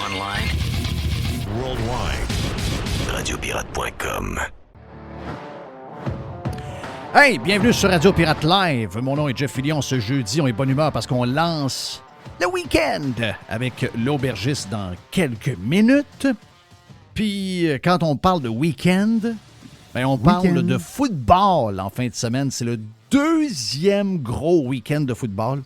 Online. Worldwide. Radiopirate.com. Hey, bienvenue sur Radio Pirate Live. Mon nom est Jeff Fillion. Ce jeudi, on est bonne humeur parce qu'on lance le week-end avec l'aubergiste dans quelques minutes. Puis, quand on parle de week-end, on parle de football en fin de semaine. C'est le deuxième gros week-end de football.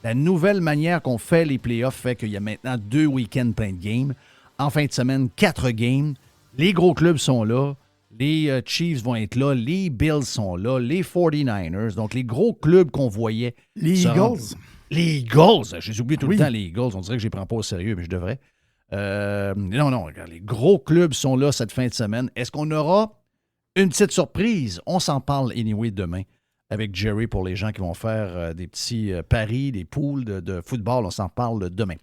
La nouvelle manière qu'on fait les playoffs fait qu'il y a maintenant 2 week-ends plein de games. En fin de semaine, 4 games. Les gros clubs sont là. Les Chiefs vont être là. Les Bills sont là. Les 49ers. Donc, les gros clubs qu'on voyait. Les Eagles. Les Eagles. J'ai oublié tout le temps les Eagles. On dirait que je les prends pas au sérieux, mais je devrais. Non, regarde, les gros clubs sont là cette fin de semaine. Est-ce qu'on aura une petite surprise? On s'en parle anyway demain avec Jerry pour les gens qui vont faire des petits paris, des poules de football. On s'en parle demain.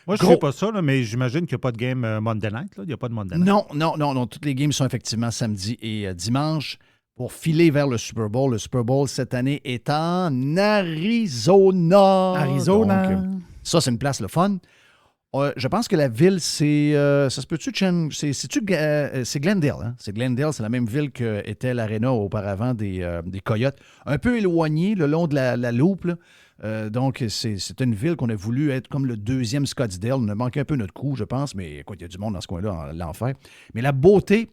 Moi, je ne sais pas ça, là, mais j'imagine qu'il n'y a pas de game Monday Night. Là. Il n'y a pas de Monday Night. Non. Toutes les games sont effectivement samedi et dimanche pour filer vers le Super Bowl. Le Super Bowl, cette année, est en Arizona. Donc, ça, c'est une place le fun. Je pense que la ville, c'est... ça se peut-tu, Chen? C'est Glendale. Hein? C'est Glendale, c'est la même ville qu'était l'Arena auparavant des Coyotes. Un peu éloigné le long de la loupe, là. Donc, c'est une ville qu'on a voulu être comme le deuxième Scottsdale. On a manqué un peu notre coup, je pense, mais écoute, il y a du monde dans ce coin-là, l'enfer. Mais la beauté,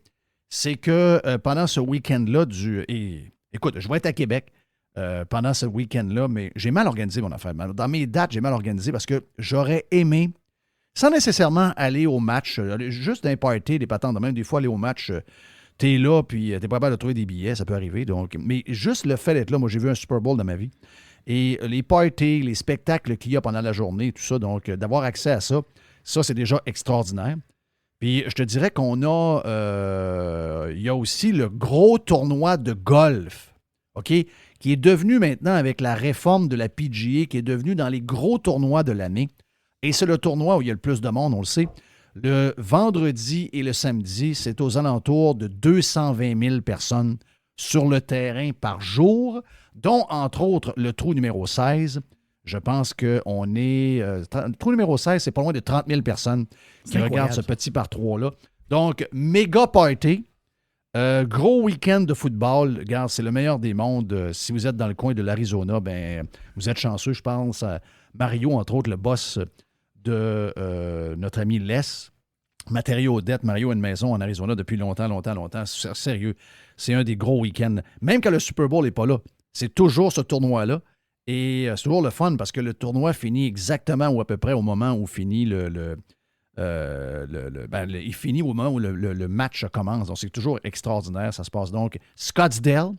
c'est que pendant ce week-end-là, écoute, je vais être à Québec pendant ce week-end-là, mais j'ai mal organisé mon affaire. Dans mes dates, j'ai mal organisé parce que j'aurais aimé, sans nécessairement aller au match, juste d'un party, des patentes de même, des fois aller au match, t'es là, puis t'es pas capable de trouver des billets, ça peut arriver. Donc, mais juste le fait d'être là, moi j'ai vu un Super Bowl dans ma vie. Et les parties, les spectacles qu'il y a pendant la journée, tout ça, donc d'avoir accès à ça, c'est déjà extraordinaire. Puis je te dirais qu'on a, il y a aussi le gros tournoi de golf, OK, qui est devenu maintenant, avec la réforme de la PGA, qui est devenu dans les gros tournois de l'année. Et c'est le tournoi où il y a le plus de monde, on le sait. Le vendredi et le samedi, c'est aux alentours de 220 000 personnes sur le terrain par jour, dont, entre autres, le trou numéro 16. Je pense qu'on est... le trou numéro 16, c'est pas loin de 30 000 personnes qui regardent ce petit par 3-là. Donc, méga party. Gros week-end de football. Regarde, c'est le meilleur des mondes. Si vous êtes dans le coin de l'Arizona, vous êtes chanceux, je pense. Mario, entre autres, le boss de notre ami Les. Matériaux Odette, Mario a une maison en Arizona depuis longtemps. Sérieux, c'est un des gros week-ends. Même quand le Super Bowl n'est pas là, c'est toujours ce tournoi-là. Et c'est toujours le fun parce que le tournoi finit exactement ou à peu près au moment où finit il finit au moment où le match commence. Donc, c'est toujours extraordinaire. Ça se passe donc Scottsdale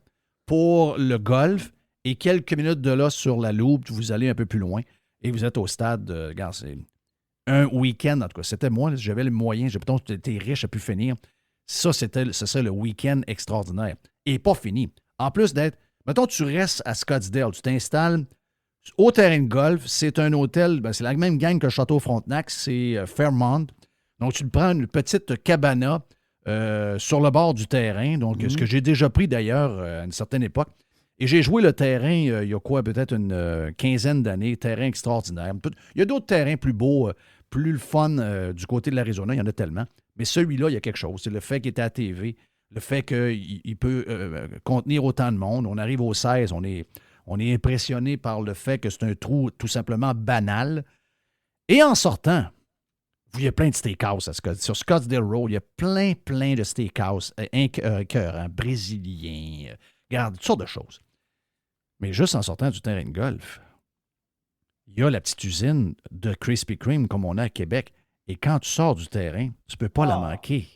pour le golf et quelques minutes de là sur la loupe, vous allez un peu plus loin et vous êtes au stade. Regarde, c'est un week-end, en tout cas. C'était moi, j'avais les moyens, j'étais riche, j'ai pu finir. Ça, c'est ça le week-end extraordinaire. Et pas fini. En plus d'être, mettons, tu restes à Scottsdale, tu t'installes au terrain de golf, c'est un hôtel, c'est la même gang que Château Frontenac, c'est Fairmont. Donc, tu te prends une petite cabana sur le bord du terrain, donc ce que j'ai déjà pris d'ailleurs à une certaine époque. Et j'ai joué le terrain il y a peut-être une quinzaine d'années, terrain extraordinaire. Il y a d'autres terrains plus beaux, plus le fun du côté de l'Arizona, il y en a tellement. Mais celui-là, il y a quelque chose. C'est le fait qu'il est à la TV, le fait qu'il peut contenir autant de monde. On arrive au 16, on est impressionné par le fait que c'est un trou tout simplement banal. Et en sortant, il y a plein de steakhouse sur Scottsdale Road. Il y a plein de steakhouse écœurants, brésiliens, regarde, toutes sortes de choses. Mais juste en sortant du terrain de golf, il y a la petite usine de Krispy Kreme comme on a à Québec. Et quand tu sors du terrain, tu ne peux pas la manquer.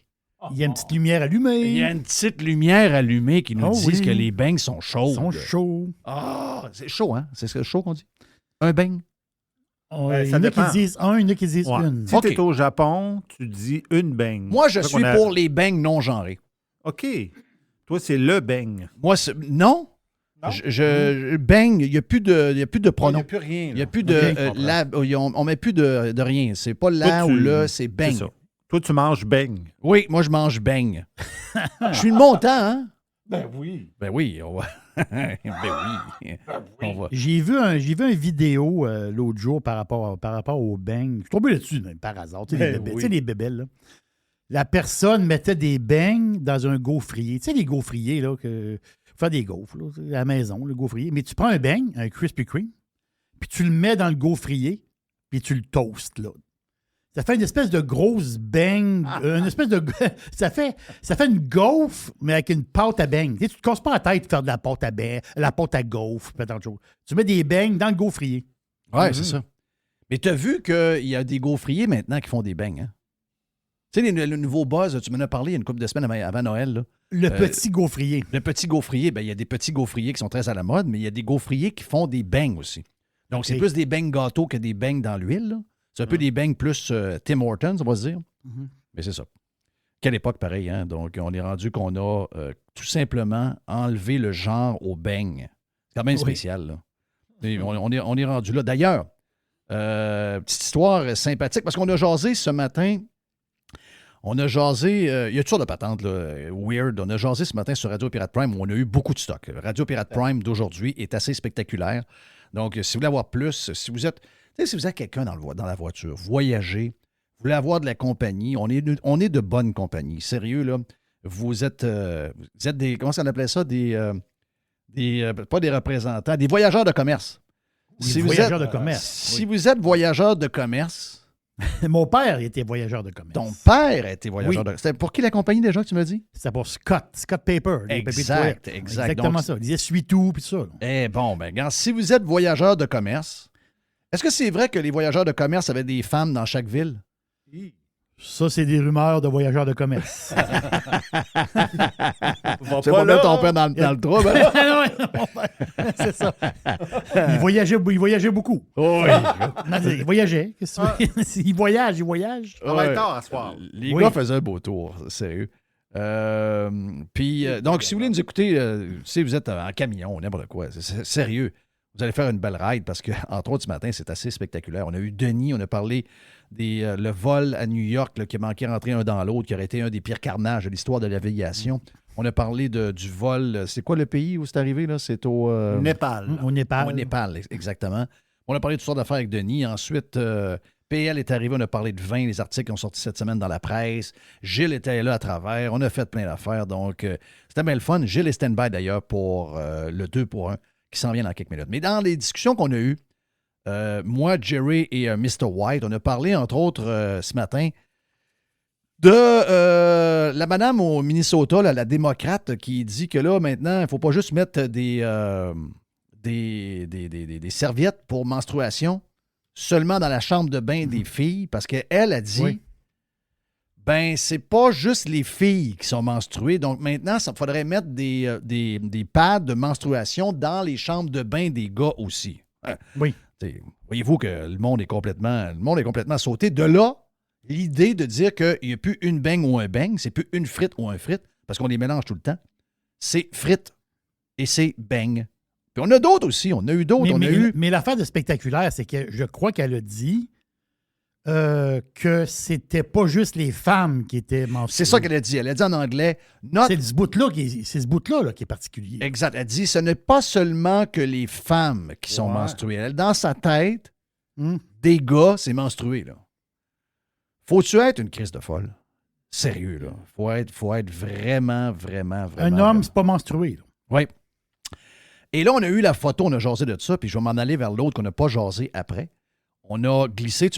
Il y a une petite lumière allumée. Il y a une petite lumière allumée qui nous dit que les beignes sont chauds. Ils sont chauds. C'est chaud, hein? C'est chaud qu'on dit? Un beigne? Il y en a qui disent un, il y en a qui disent une. Si tu es au Japon, tu dis une beigne. Moi, je suis pour les beignes non genrés. OK. Toi, c'est le beigne. Moi, non. Beigne, il n'y a plus de pronom. Il n'y a plus rien. Il n'y a plus de... on ne met plus de rien. C'est pas là ou là, c'est beigne. Toi, tu manges beigne. Oui, moi, je mange beigne. Je suis le montant, hein? Ben oui. Ben oui, on va. Ben oui. On va. J'ai vu un vidéo l'autre jour par rapport au bang. Je suis tombé là-dessus, même par hasard. Tu sais, les bébelles, oui. tu sais, les bébelles, là. La personne mettait des bangs dans un gaufrier. Tu sais, les gaufriers, là, faut faire des gaufres, là, à la maison, le gaufrier. Mais tu prends un bang, un Krispy Kreme, puis tu le mets dans le gaufrier, puis tu le toastes, là. Ça fait une espèce de grosse bang, une espèce de... ça fait une gaufre, mais avec une pâte à bang. Tu ne te casses pas la tête de faire de la pâte à bang, la pâte à gaufre, pas tant de choses. Tu mets des bangs dans le gaufrier. Ouais, c'est ça. Mais tu as vu qu'il y a des gaufriers maintenant qui font des beignes, hein? Tu sais, le nouveau buzz, tu m'en as parlé il y a une couple de semaines avant Noël, là. Le petit gaufrier. Le petit gaufrier, ben il y a des petits gaufriers qui sont très à la mode, mais il y a des gaufriers qui font des beignes aussi. Donc, c'est plus des beignes gâteaux que des beignes dans l'huile, là. C'est un peu des beignes plus Tim Hortons, on va se dire. Mais c'est ça. Quelle époque, pareil, hein? Donc, on est rendu qu'on a tout simplement enlevé le genre aux beignes. C'est quand même spécial, là. Et on est rendu là. D'ailleurs, petite histoire sympathique, parce qu'on a jasé ce matin. On a jasé, il y a toutes sortes de patentes, là, weird. On a jasé ce matin sur Radio Pirate Prime où on a eu beaucoup de stock. Radio Pirate Prime d'aujourd'hui est assez spectaculaire. Donc, si vous voulez avoir plus, si vous êtes quelqu'un dans la voiture, voyagez, vous voulez avoir de la compagnie, on est de bonne compagnie. Sérieux, là, vous êtes des, comment ça on appelait ça? Pas des représentants, des voyageurs de commerce. Des voyageurs de commerce. Si vous êtes voyageur de commerce... Mon père était voyageur de commerce. Ton père était voyageur de commerce. C'était pour qui la compagnie déjà que tu m'as dit? C'était pour Scott Paper. Exact. Exactement Donc, ça. Il disait suis-tout, puis ça. Là. Eh bon, ben, regarde, si vous êtes voyageur de commerce, est-ce que c'est vrai que les voyageurs de commerce avaient des femmes dans chaque ville? Ça, c'est des rumeurs de voyageurs de commerce. C'est pas mettre ton père dans le trouble. Hein? C'est ça. Il voyageait beaucoup. Oui. Il voyageait. Il voyage. On va être tard à soir. Les gars faisaient un beau tour, sérieux. Donc, si vous voulez nous écouter, si vous êtes en camion, n'importe quoi, c'est sérieux. Vous allez faire une belle ride parce que, entre autres, ce matin, c'est assez spectaculaire. On a eu Denis, on a parlé le vol à New York là, qui a manqué rentrer un dans l'autre, qui aurait été un des pires carnages de l'histoire de l'aviation. On a parlé du vol. C'est quoi le pays où c'est arrivé? Là? C'est au Népal. Au Népal. Au Népal, exactement. On a parlé de toutes sortes d'affaires avec Denis. Ensuite, PL est arrivé, on a parlé de vin, les articles qui ont sorti cette semaine dans la presse. Gilles était là à travers. On a fait plein d'affaires. Donc, c'était bien le fun. Gilles est stand-by d'ailleurs pour le 2 pour 1 qui s'en vient dans quelques minutes. Mais dans les discussions qu'on a eues, moi, Jerry et Mr. White, on a parlé, entre autres, ce matin, de la madame au Minnesota, là, la démocrate, qui dit que là, maintenant, il ne faut pas juste mettre des serviettes pour menstruation seulement dans la chambre de bain des filles, parce qu'elle a dit, ben, c'est pas juste les filles qui sont menstruées, donc maintenant, il faudrait mettre des pads de menstruation dans les chambres de bain des gars aussi. Oui. Voyez-vous que le monde est complètement sauté. De là, l'idée de dire qu'il n'y a plus une beigne ou un beigne, c'est plus une frite ou un frite, parce qu'on les mélange tout le temps. C'est frite et c'est beigne. Puis on a d'autres aussi, on a eu d'autres. Mais l'affaire de spectaculaire, c'est que je crois qu'elle a dit que c'était pas juste les femmes qui étaient menstruées. C'est ça qu'elle a dit. Elle a dit en anglais... C'est ce bout-là qui est particulier. Exact. Elle dit ce n'est pas seulement que les femmes qui sont menstruées. Elle, dans sa tête, des gars, c'est menstrué. Là. Faut-tu être une crise de folle? Sérieux, là. Faut être vraiment. Un homme, c'est pas menstrué. Oui. Et là, on a eu la photo, on a jasé de ça, puis je vais m'en aller vers l'autre qu'on n'a pas jasé après. On a glissé,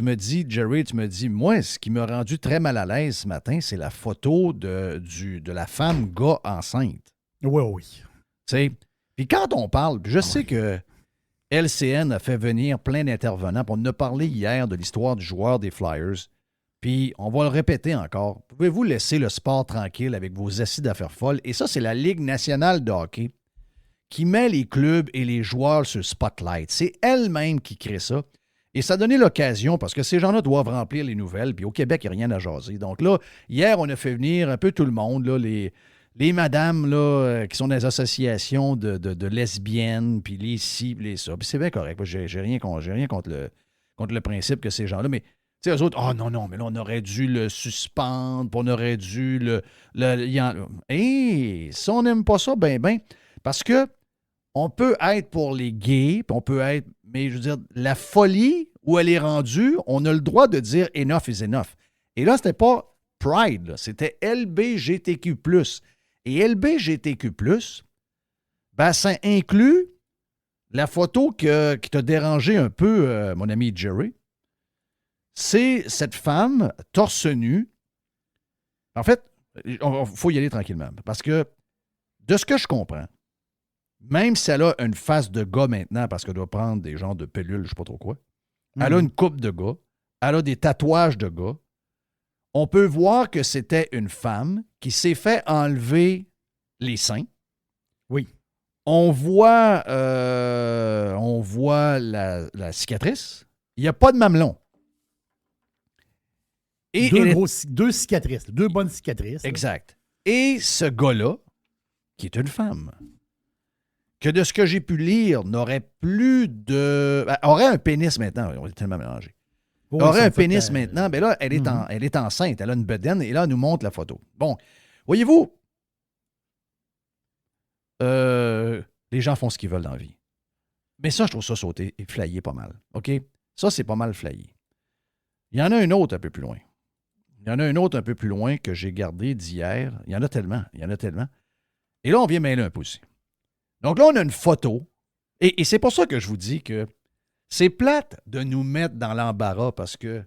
Jerry, tu me dis, moi, ce qui m'a rendu très mal à l'aise ce matin, c'est la photo de la femme-gars enceinte. Oui. Tu sais, puis quand on parle, je sais que LCN a fait venir plein d'intervenants, puis on a parlé hier de l'histoire du joueur des Flyers, puis on va le répéter encore. Pouvez-vous laisser le sport tranquille avec vos acides d'affaires folles? Et ça, c'est la Ligue nationale de hockey qui met les clubs et les joueurs sur le spotlight. C'est elle-même qui crée ça. Et ça a donné l'occasion, parce que ces gens-là doivent remplir les nouvelles, puis au Québec, il n'y a rien à jaser. Donc là, hier, on a fait venir un peu tout le monde, là, les madames là, qui sont dans les associations de lesbiennes, puis les ci, puis les ça. Puis c'est bien correct. J'ai rien contre le principe que ces gens-là, mais Tu sais, eux autres, oh non, mais là, on aurait dû le suspendre, puis on aurait dû si on n'aime pas ça, ben, parce que on peut être pour les gays, puis on peut être, mais je veux dire, la folie où elle est rendue, on a le droit de dire enough is enough. Et là, c'était pas Pride, là, c'était LBGTQ+. Et LBGTQ+, ben, ça inclut la photo qui t'a dérangé un peu, mon ami Jerry. C'est cette femme torse nu. En fait, il faut y aller tranquillement. Parce que, de ce que je comprends, même si elle a une face de gars maintenant, parce qu'elle doit prendre des genres de pilules, je ne sais pas trop quoi, elle a une coupe de gars, elle a des tatouages de gars, on peut voir que c'était une femme qui s'est fait enlever les seins. Oui. On voit la cicatrice. Il n'y a pas de mamelon. Et deux cicatrices, deux bonnes cicatrices. Exact. Et ce gars-là, qui est une femme, que de ce que j'ai pu lire, n'aurait plus de... aurait un pénis maintenant. On est tellement mélangés. Aurait un pénis maintenant. Mais là, elle est enceinte. Elle a une bedaine. Et là, elle nous montre la photo. Bon, voyez-vous, les gens font ce qu'ils veulent dans la vie. Mais ça, je trouve ça sauter et flyé pas mal. OK? Ça, c'est pas mal flyé. Il y en a un autre un peu plus loin. Il y en a un autre un peu plus loin que j'ai gardé d'hier. Il y en a tellement. Et là, on vient mêler un peu aussi. Donc là, on a une photo. Et c'est pour ça que je vous dis que c'est plate de nous mettre dans l'embarras parce que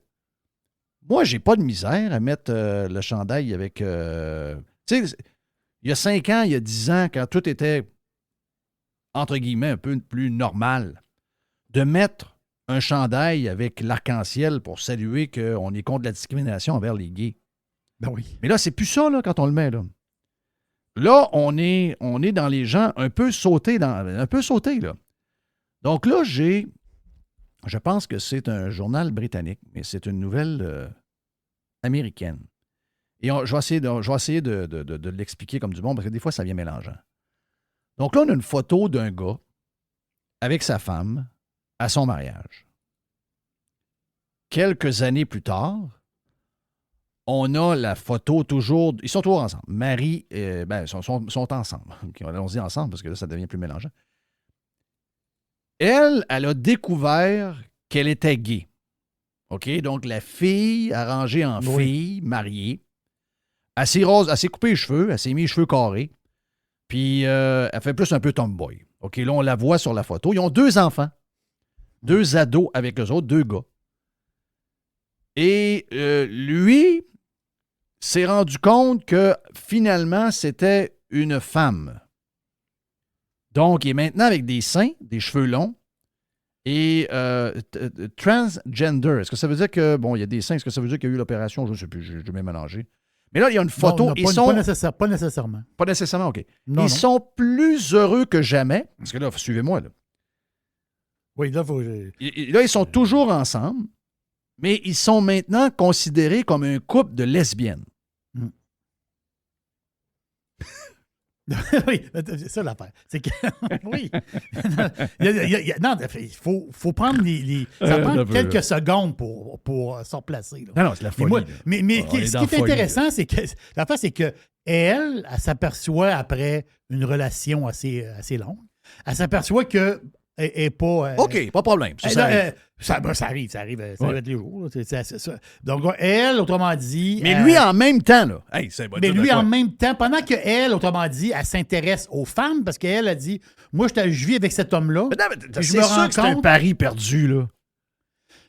moi, j'ai pas de misère à mettre le chandail avec... tu sais, il y a 5 ans, il y a 10 ans, quand tout était, entre guillemets, un peu plus normal, de mettre un chandail avec l'arc-en-ciel pour saluer qu'on est contre la discrimination envers les gays. Ben oui. Mais là, c'est plus ça là, quand on le met. Là, on est dans les gens un peu sautés. Là. Donc là, je pense que c'est un journal britannique, mais c'est une nouvelle américaine. Et je vais essayer de l'expliquer comme du bon, parce que des fois, ça vient mélangeant. Donc là, on a une photo d'un gars avec sa femme à son mariage. Quelques années plus tard, on a la photo toujours... Ils sont toujours ensemble. Marie, sont ensemble. Allons-y ensemble, parce que là, ça devient plus mélangeant. Elle a découvert qu'elle était gay. OK? Donc, la fille arrangée en fille, mariée, elle s'est coupé les cheveux, elle s'est mis les cheveux carrés, puis elle fait plus un peu tomboy. OK? Là, on la voit sur la photo. Ils ont 2 enfants. 2 ados avec eux autres, 2 gars. Et lui s'est rendu compte que finalement, c'était une femme. Donc, il est maintenant avec des seins, des cheveux longs et transgender. Est-ce que ça veut dire que, bon, il y a des seins, est-ce que ça veut dire qu'il y a eu l'opération? Je ne sais plus, je vais mélanger. Mais là, il y a une photo. Pas nécessairement. Pas nécessairement, OK. Non. Sont plus heureux que jamais. Parce que là, suivez-moi, là. Oui, là, Là, ils sont toujours ensemble, mais ils sont maintenant considérés comme un couple de lesbiennes. Oui, c'est ça l'affaire. C'est que, oui. Il faut prendre ça prend quelques secondes pour se replacer. Là. Non, c'est la folie. Mais ce qui est intéressant, c'est que l'affaire, c'est que elle s'aperçoit après une relation assez longue, elle s'aperçoit que et pas... OK, pas de problème. Ça arrive tous les jours. Ça. Donc, elle, autrement dit... Mais lui, en même temps, là... Hey, mais lui, en même temps, pendant qu'elle, autrement dit, elle s'intéresse aux femmes, parce qu'elle a dit, moi, je vis avec cet homme-là. C'est sûr que c'est un pari perdu, là.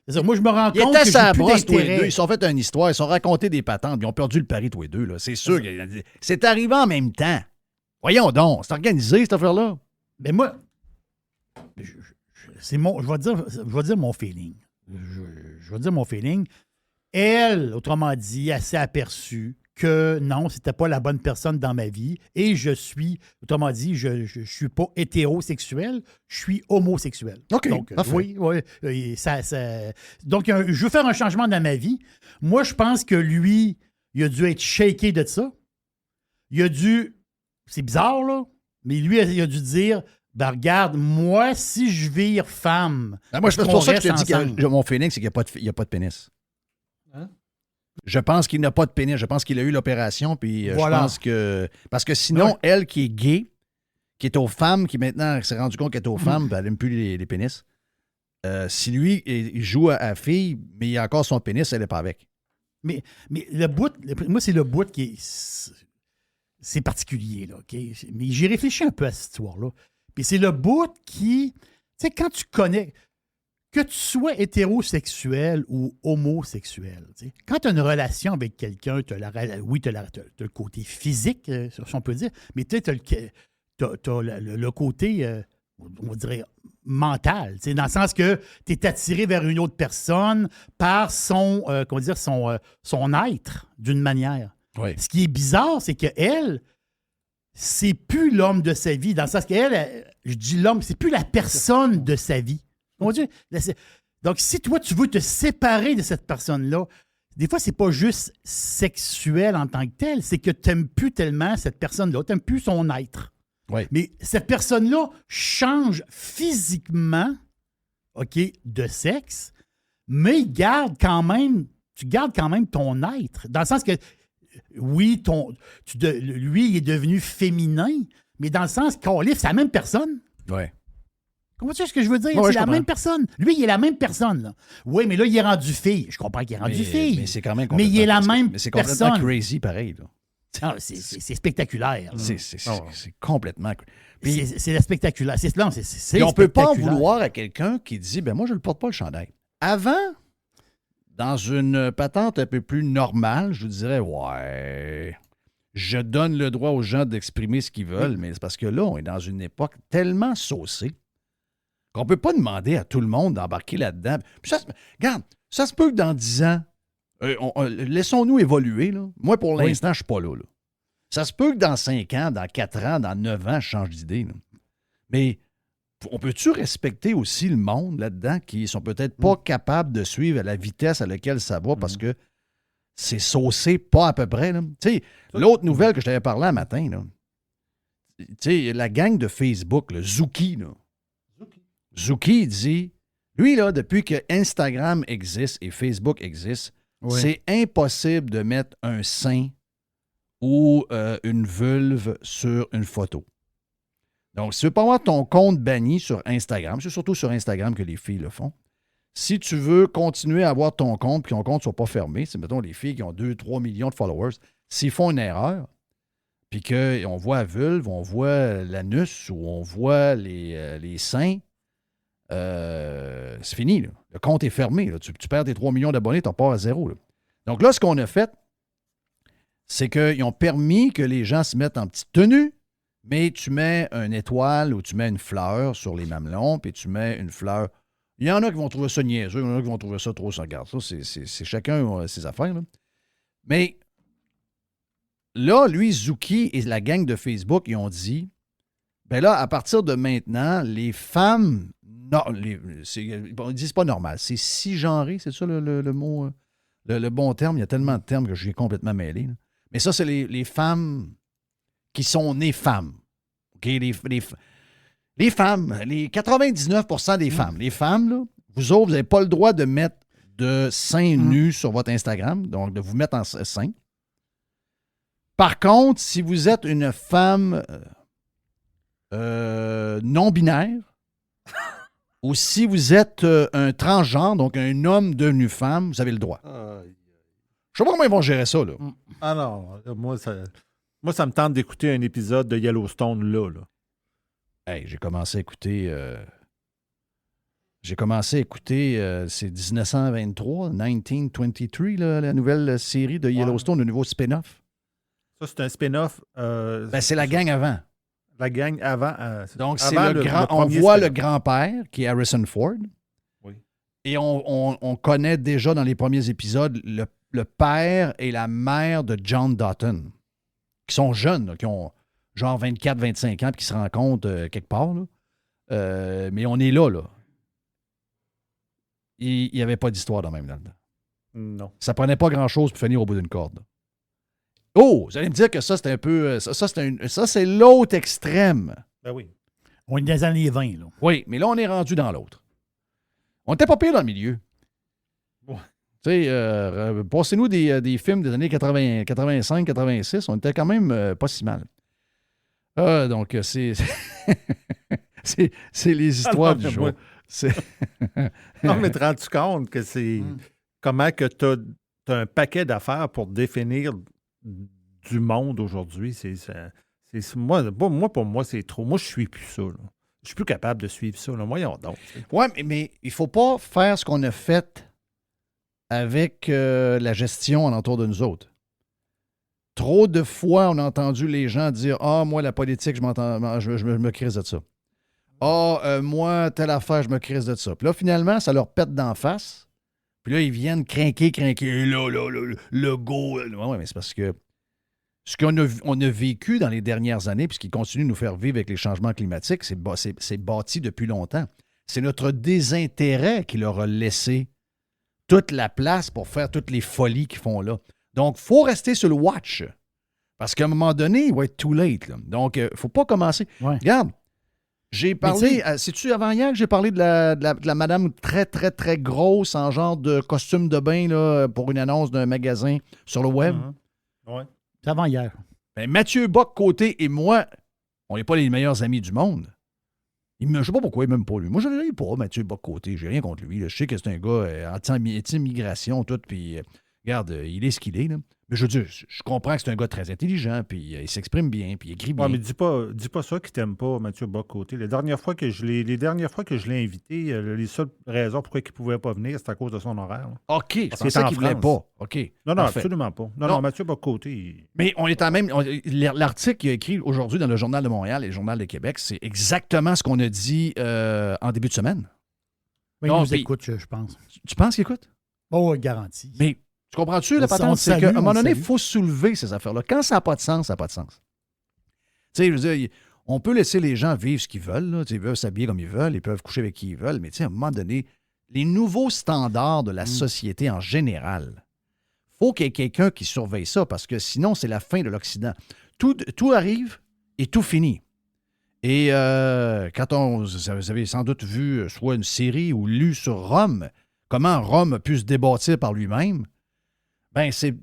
C'est ça, moi, je me rends compte que j'ai plus brosse, d'intérêt. Ils se sont fait une histoire, ils se sont raconté des patentes, ils ont perdu le pari, tous les deux, là. C'est sûr. C'est arrivé en même temps. Voyons donc, c'est organisé, cette affaire-là. Mais moi... Je vais dire mon feeling. Je vais dire mon feeling. Elle, autrement dit, elle s'est aperçue que non, c'était pas la bonne personne dans ma vie. Et je suis, autrement dit, je suis pas hétérosexuel, je suis homosexuel. OK. Donc, oui. Donc, je veux faire un changement dans ma vie. Moi, je pense que lui, il a dû être shaké de ça. C'est bizarre, là, mais lui, il a dû dire... Ben regarde, moi, si je vire femme... Moi, c'est pour ça que je te dis que mon feeling, c'est qu'il n'y a pas de pénis. Je pense qu'il n'a pas de pénis. Je pense qu'il a eu l'opération. Puis Voilà. je pense que. Parce que sinon, elle qui est gay, qui est aux femmes, qui maintenant s'est rendu compte qu'elle est aux femmes, puis elle n'aime plus les pénis. Si lui, il joue à fille, mais il a encore son pénis, elle n'est pas avec. Mais le bout, moi, c'est le bout qui est. C'est particulier, là, OK? Mais j'ai réfléchi un peu à cette histoire-là. Puis c'est le bout qui. Tu sais, quand tu connais. Que tu sois hétérosexuel ou homosexuel, tu sais, quand tu as une relation avec quelqu'un, tu as le côté physique, si on peut dire, mais tu as le côté, on dirait, mental, tu sais, dans le sens que tu es attiré vers une autre personne par son être, d'une manière. Oui. Ce qui est bizarre, c'est qu'elle, c'est plus l'homme de sa vie, dans le sens qu'elle, je dis l'homme, c'est plus la personne de sa vie. Mon Dieu. Donc, si toi, tu veux te séparer de cette personne-là, des fois, c'est pas juste sexuel en tant que tel, c'est que tu n'aimes plus tellement cette personne-là, tu n'aimes plus son être. Oui. Mais cette personne-là change physiquement, OK, de sexe, mais tu gardes quand même ton être. Dans le sens que, oui, lui, il est devenu féminin, mais dans le sens qu'on livre, c'est la même personne. Oui. Comprends-tu ce que je veux dire? Ouais, c'est la même personne. Lui, il est la même personne. Là. Oui, mais là, il est rendu fille. Je comprends qu'il est rendu fille. Mais c'est quand même Mais il est la même Mais c'est personne. complètement crazy, pareil. Là. Ah, c'est spectaculaire. C'est complètement... Puis, C'est la spectaculaire. C'est puis on ne peut pas en spectaculaire. vouloir à quelqu'un qui dit, ben moi, je ne le porte pas le chandail. Avant, dans une patente un peu plus normale, je vous dirais, ouais, je donne le droit aux gens d'exprimer ce qu'ils veulent, mais c'est parce que là, on est dans une époque tellement saucée qu'on ne peut pas demander à tout le monde d'embarquer là-dedans. Puis regarde, ça se peut que dans 10 ans, laissons-nous évoluer. Là. Moi, pour l'instant, je ne suis pas là. Ça se peut que dans 5 ans, dans 4 ans, dans 9 ans, je change d'idée. Là. Mais on peut-tu respecter aussi le monde là-dedans qui ne sont peut-être pas capables de suivre à la vitesse à laquelle ça va parce que c'est saucé pas à peu près. Tu sais, l'autre nouvelle que je t'avais parlé un matin, tu sais, la gang de Facebook, le Zuki, là. Zuki dit, lui, là, depuis que Instagram existe et Facebook existe, c'est impossible de mettre un sein ou une vulve sur une photo. Donc, si tu veux pas avoir ton compte banni sur Instagram, c'est surtout sur Instagram que les filles le font. Si tu veux continuer à avoir ton compte et que ton compte ne soit pas fermé, c'est, mettons, les filles qui ont 2-3 millions de followers, s'ils font une erreur, puis qu'on voit la vulve, on voit l'anus ou on voit les seins, c'est fini. Là. Le compte est fermé. Là. Tu perds tes 3 millions d'abonnés, tu pars à zéro. Là. Donc là, ce qu'on a fait, c'est qu'ils ont permis que les gens se mettent en petite tenue, mais tu mets une étoile ou tu mets une fleur sur les mamelons, puis tu mets une fleur. Il y en a qui vont trouver ça niaiseux, il y en a qui vont trouver ça trop regarde. Ça, c'est chacun ses affaires. Là. Mais là, lui, Zuki et la gang de Facebook, ils ont dit, ben là, à partir de maintenant, les femmes, non, ils disent pas normal, c'est cisgenré, c'est ça le mot, le bon terme. Il y a tellement de termes que je suis complètement mêlé. Là. Mais ça, c'est les femmes qui sont nées femmes. OK? Les femmes, les 99% des femmes. Les femmes, là, vous autres, vous n'avez pas le droit de mettre de seins nus sur votre Instagram, donc de vous mettre en sein. Par contre, si vous êtes une femme non-binaire, ou si vous êtes un transgenre, donc un homme devenu femme, vous avez le droit. Je sais pas comment ils vont gérer ça, là. Ah non, moi, ça me tente d'écouter un épisode de Yellowstone là. Hey, j'ai commencé à écouter... c'est 1923, 1923, là, la nouvelle série de Yellowstone, le nouveau spin-off. Ça, c'est un spin-off. C'est la gang avant. La gang avant. Donc, avant c'est le grand. On premier voit spin-off. le grand-père, qui est Harrison Ford. Oui. Et on connaît déjà dans les premiers épisodes le père et la mère de John Dutton, qui sont jeunes, là, qui ont genre 24-25 ans, puis qui se rencontrent quelque part. Là. Mais on est là. Il n'y avait pas d'histoire dans même là-dedans. Non. Ça prenait pas grand-chose pour finir au bout d'une corde. Oh, vous allez me dire que ça, c'était un peu... Ça, c'est l'autre extrême. Ben oui. On est dans les années 20, là. Oui, mais là, on est rendu dans l'autre. On n'était pas pire dans le milieu. Ouais. Tu sais, passez-nous des films des années 80, 85, 86, on était quand même pas si mal. Donc, c'est les histoires du jour. Non, mais te rends-tu compte que c'est comment que tu as un paquet d'affaires pour définir du monde aujourd'hui? Moi, pour moi, c'est trop. Moi, je suis plus ça. Là. Je suis plus capable de suivre ça. Là. Voyons donc. Oui, mais il ne faut pas faire ce qu'on a fait avec la gestion alentour de nous autres. Trop de fois, on a entendu les gens dire « Ah, moi, la politique, je me crise de ça. Ah, moi, telle affaire, je me crise de ça. » Puis là, finalement, ça leur pète d'en face. Puis là, ils viennent crinquer. Là, le go. Oui, mais c'est parce que ce qu'on a vécu dans les dernières années, puis ce qui continue de nous faire vivre avec les changements climatiques, c'est bâti depuis longtemps. C'est notre désintérêt qui leur a laissé toute la place pour faire toutes les folies qu'ils font là. Donc, il faut rester sur le watch. Parce qu'à un moment donné, il va être too late. Là. Donc, il ne faut pas commencer. Ouais. Regarde, j'ai parlé, c'est-tu avant-hier que j'ai parlé de la madame très, très, très grosse en genre de costume de bain là, pour une annonce d'un magasin sur le web? Ouais. C'est avant hier. Ben, Mathieu Bock-Côté et moi, on n'est pas les meilleurs amis du monde. Je ne sais pas pourquoi il m'aime pas lui. Moi, je ne l'aime pas, Mathieu Bock-Côté. J'ai rien contre lui. Là. Je sais que c'est un gars anti-immigration, tout, puis regarde, il est ce qu'il est. Là. Mais je veux dire, je comprends que c'est un gars très intelligent, puis il s'exprime bien, puis il écrit bien. Ouais, mais dis pas ça qu'il t'aime pas, Mathieu Bock-Côté. Les dernières fois que je l'ai invité, les seules raisons pourquoi il ne pouvait pas venir, c'est à cause de son horaire. Là. OK, je Parce pensais qu'il ne voulait France. pas. OK. Non, Parfait. absolument pas. Non, Mathieu Bock-Côté. Mais on est en même. L'article qu'il a écrit aujourd'hui dans le Journal de Montréal et le Journal de Québec, c'est exactement ce qu'on a dit en début de semaine. Oui, il nous écoute, je pense. Tu penses qu'il écoute? Oh, garantie. Mais tu comprends-tu, la patente? C'est qu'à un moment donné, il faut soulever ces affaires-là. Quand ça n'a pas de sens, ça n'a pas de sens. Tu sais, je veux dire, on peut laisser les gens vivre ce qu'ils veulent. Là. Ils peuvent s'habiller comme ils veulent, ils peuvent coucher avec qui ils veulent, mais tu sais, à un moment donné, les nouveaux standards de la société en général, il faut qu'il y ait quelqu'un qui surveille ça, parce que sinon, c'est la fin de l'Occident. Tout arrive et tout finit. Et quand vous avez sans doute vu soit une série ou lu sur Rome, comment Rome a pu se débâtir par lui-même, ben c'est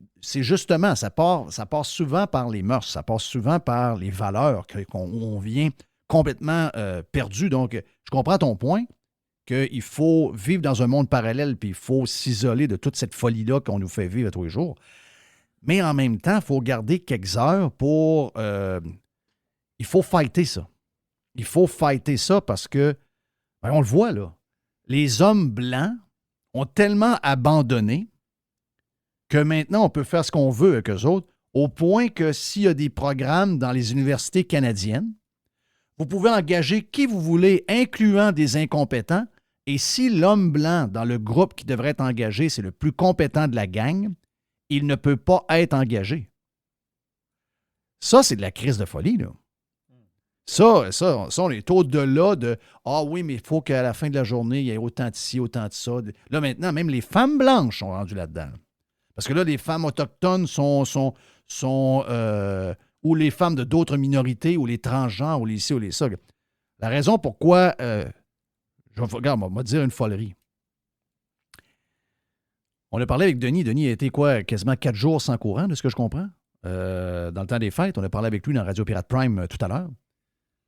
justement, ça passe souvent par les mœurs, ça passe souvent par les valeurs qu'on vient complètement perdu. Donc, je comprends ton point, qu'il faut vivre dans un monde parallèle, puis il faut s'isoler de toute cette folie-là qu'on nous fait vivre tous les jours. Mais en même temps, il faut garder quelques heures pour... il faut fighter ça. Il faut fighter ça parce que, ben, on le voit là, les hommes blancs ont tellement abandonné que maintenant, on peut faire ce qu'on veut avec eux autres, au point que s'il y a des programmes dans les universités canadiennes, vous pouvez engager qui vous voulez, incluant des incompétents, et si l'homme blanc dans le groupe qui devrait être engagé, c'est le plus compétent de la gang, il ne peut pas être engagé. Ça, c'est de la crise de folie, là. Ça, on est au-delà de « Ah oui, mais il faut qu'à la fin de la journée, il y ait autant de ci, autant de ça. » Là, maintenant, même les femmes blanches sont rendues là-dedans. Parce que là, les femmes autochtones ou les femmes de d'autres minorités, ou les transgenres, ou les ci, ou les ça. La raison pourquoi... regarde, on va dire une folerie. On a parlé avec Denis. Denis a été quasiment 4 jours sans courant, de ce que je comprends. Dans le temps des fêtes, on a parlé avec lui dans Radio Pirate Prime tout à l'heure.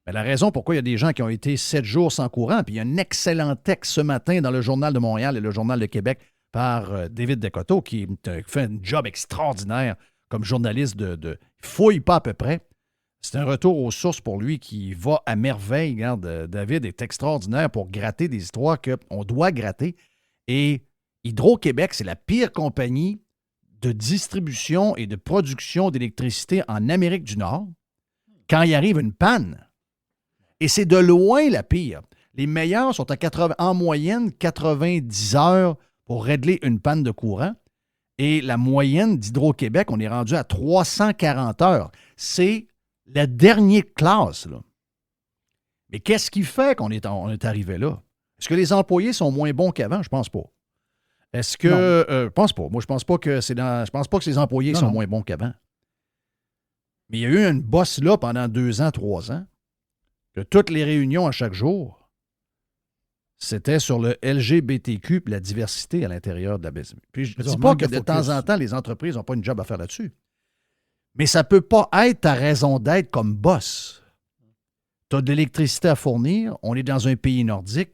Mais la raison pourquoi il y a des gens qui ont été 7 jours sans courant, puis il y a un excellent texte ce matin dans le Journal de Montréal et le Journal de Québec par David Descoteaux, qui fait un job extraordinaire comme journaliste de fouille pas à peu près. C'est un retour aux sources pour lui qui va à merveille. Regarde, David est extraordinaire pour gratter des histoires qu'on doit gratter. Et Hydro-Québec, c'est la pire compagnie de distribution et de production d'électricité en Amérique du Nord quand il arrive une panne. Et c'est de loin la pire. Les meilleurs sont en moyenne 90 heures pour régler une panne de courant. Et la moyenne d'Hydro-Québec, on est rendu à 340 heures. C'est la dernière classe, là. Mais qu'est-ce qui fait qu'on est arrivé là? Est-ce que les employés sont moins bons qu'avant? Je pense pas. Est-ce que... je pense pas. Moi, je pense pas que je pense pas que les employés sont moins bons qu'avant. Mais il y a eu une bosse là pendant 2 ans, 3 ans, que toutes les réunions à chaque jour, c'était sur le LGBTQ et la diversité à l'intérieur de la Abitibi. Puis je ne dis Ça pas manque que de de temps focus. en temps, les entreprises n'ont pas une job à faire là-dessus. Mais ça ne peut pas être ta raison d'être comme boss. Tu as de l'électricité à fournir, on est dans un pays nordique.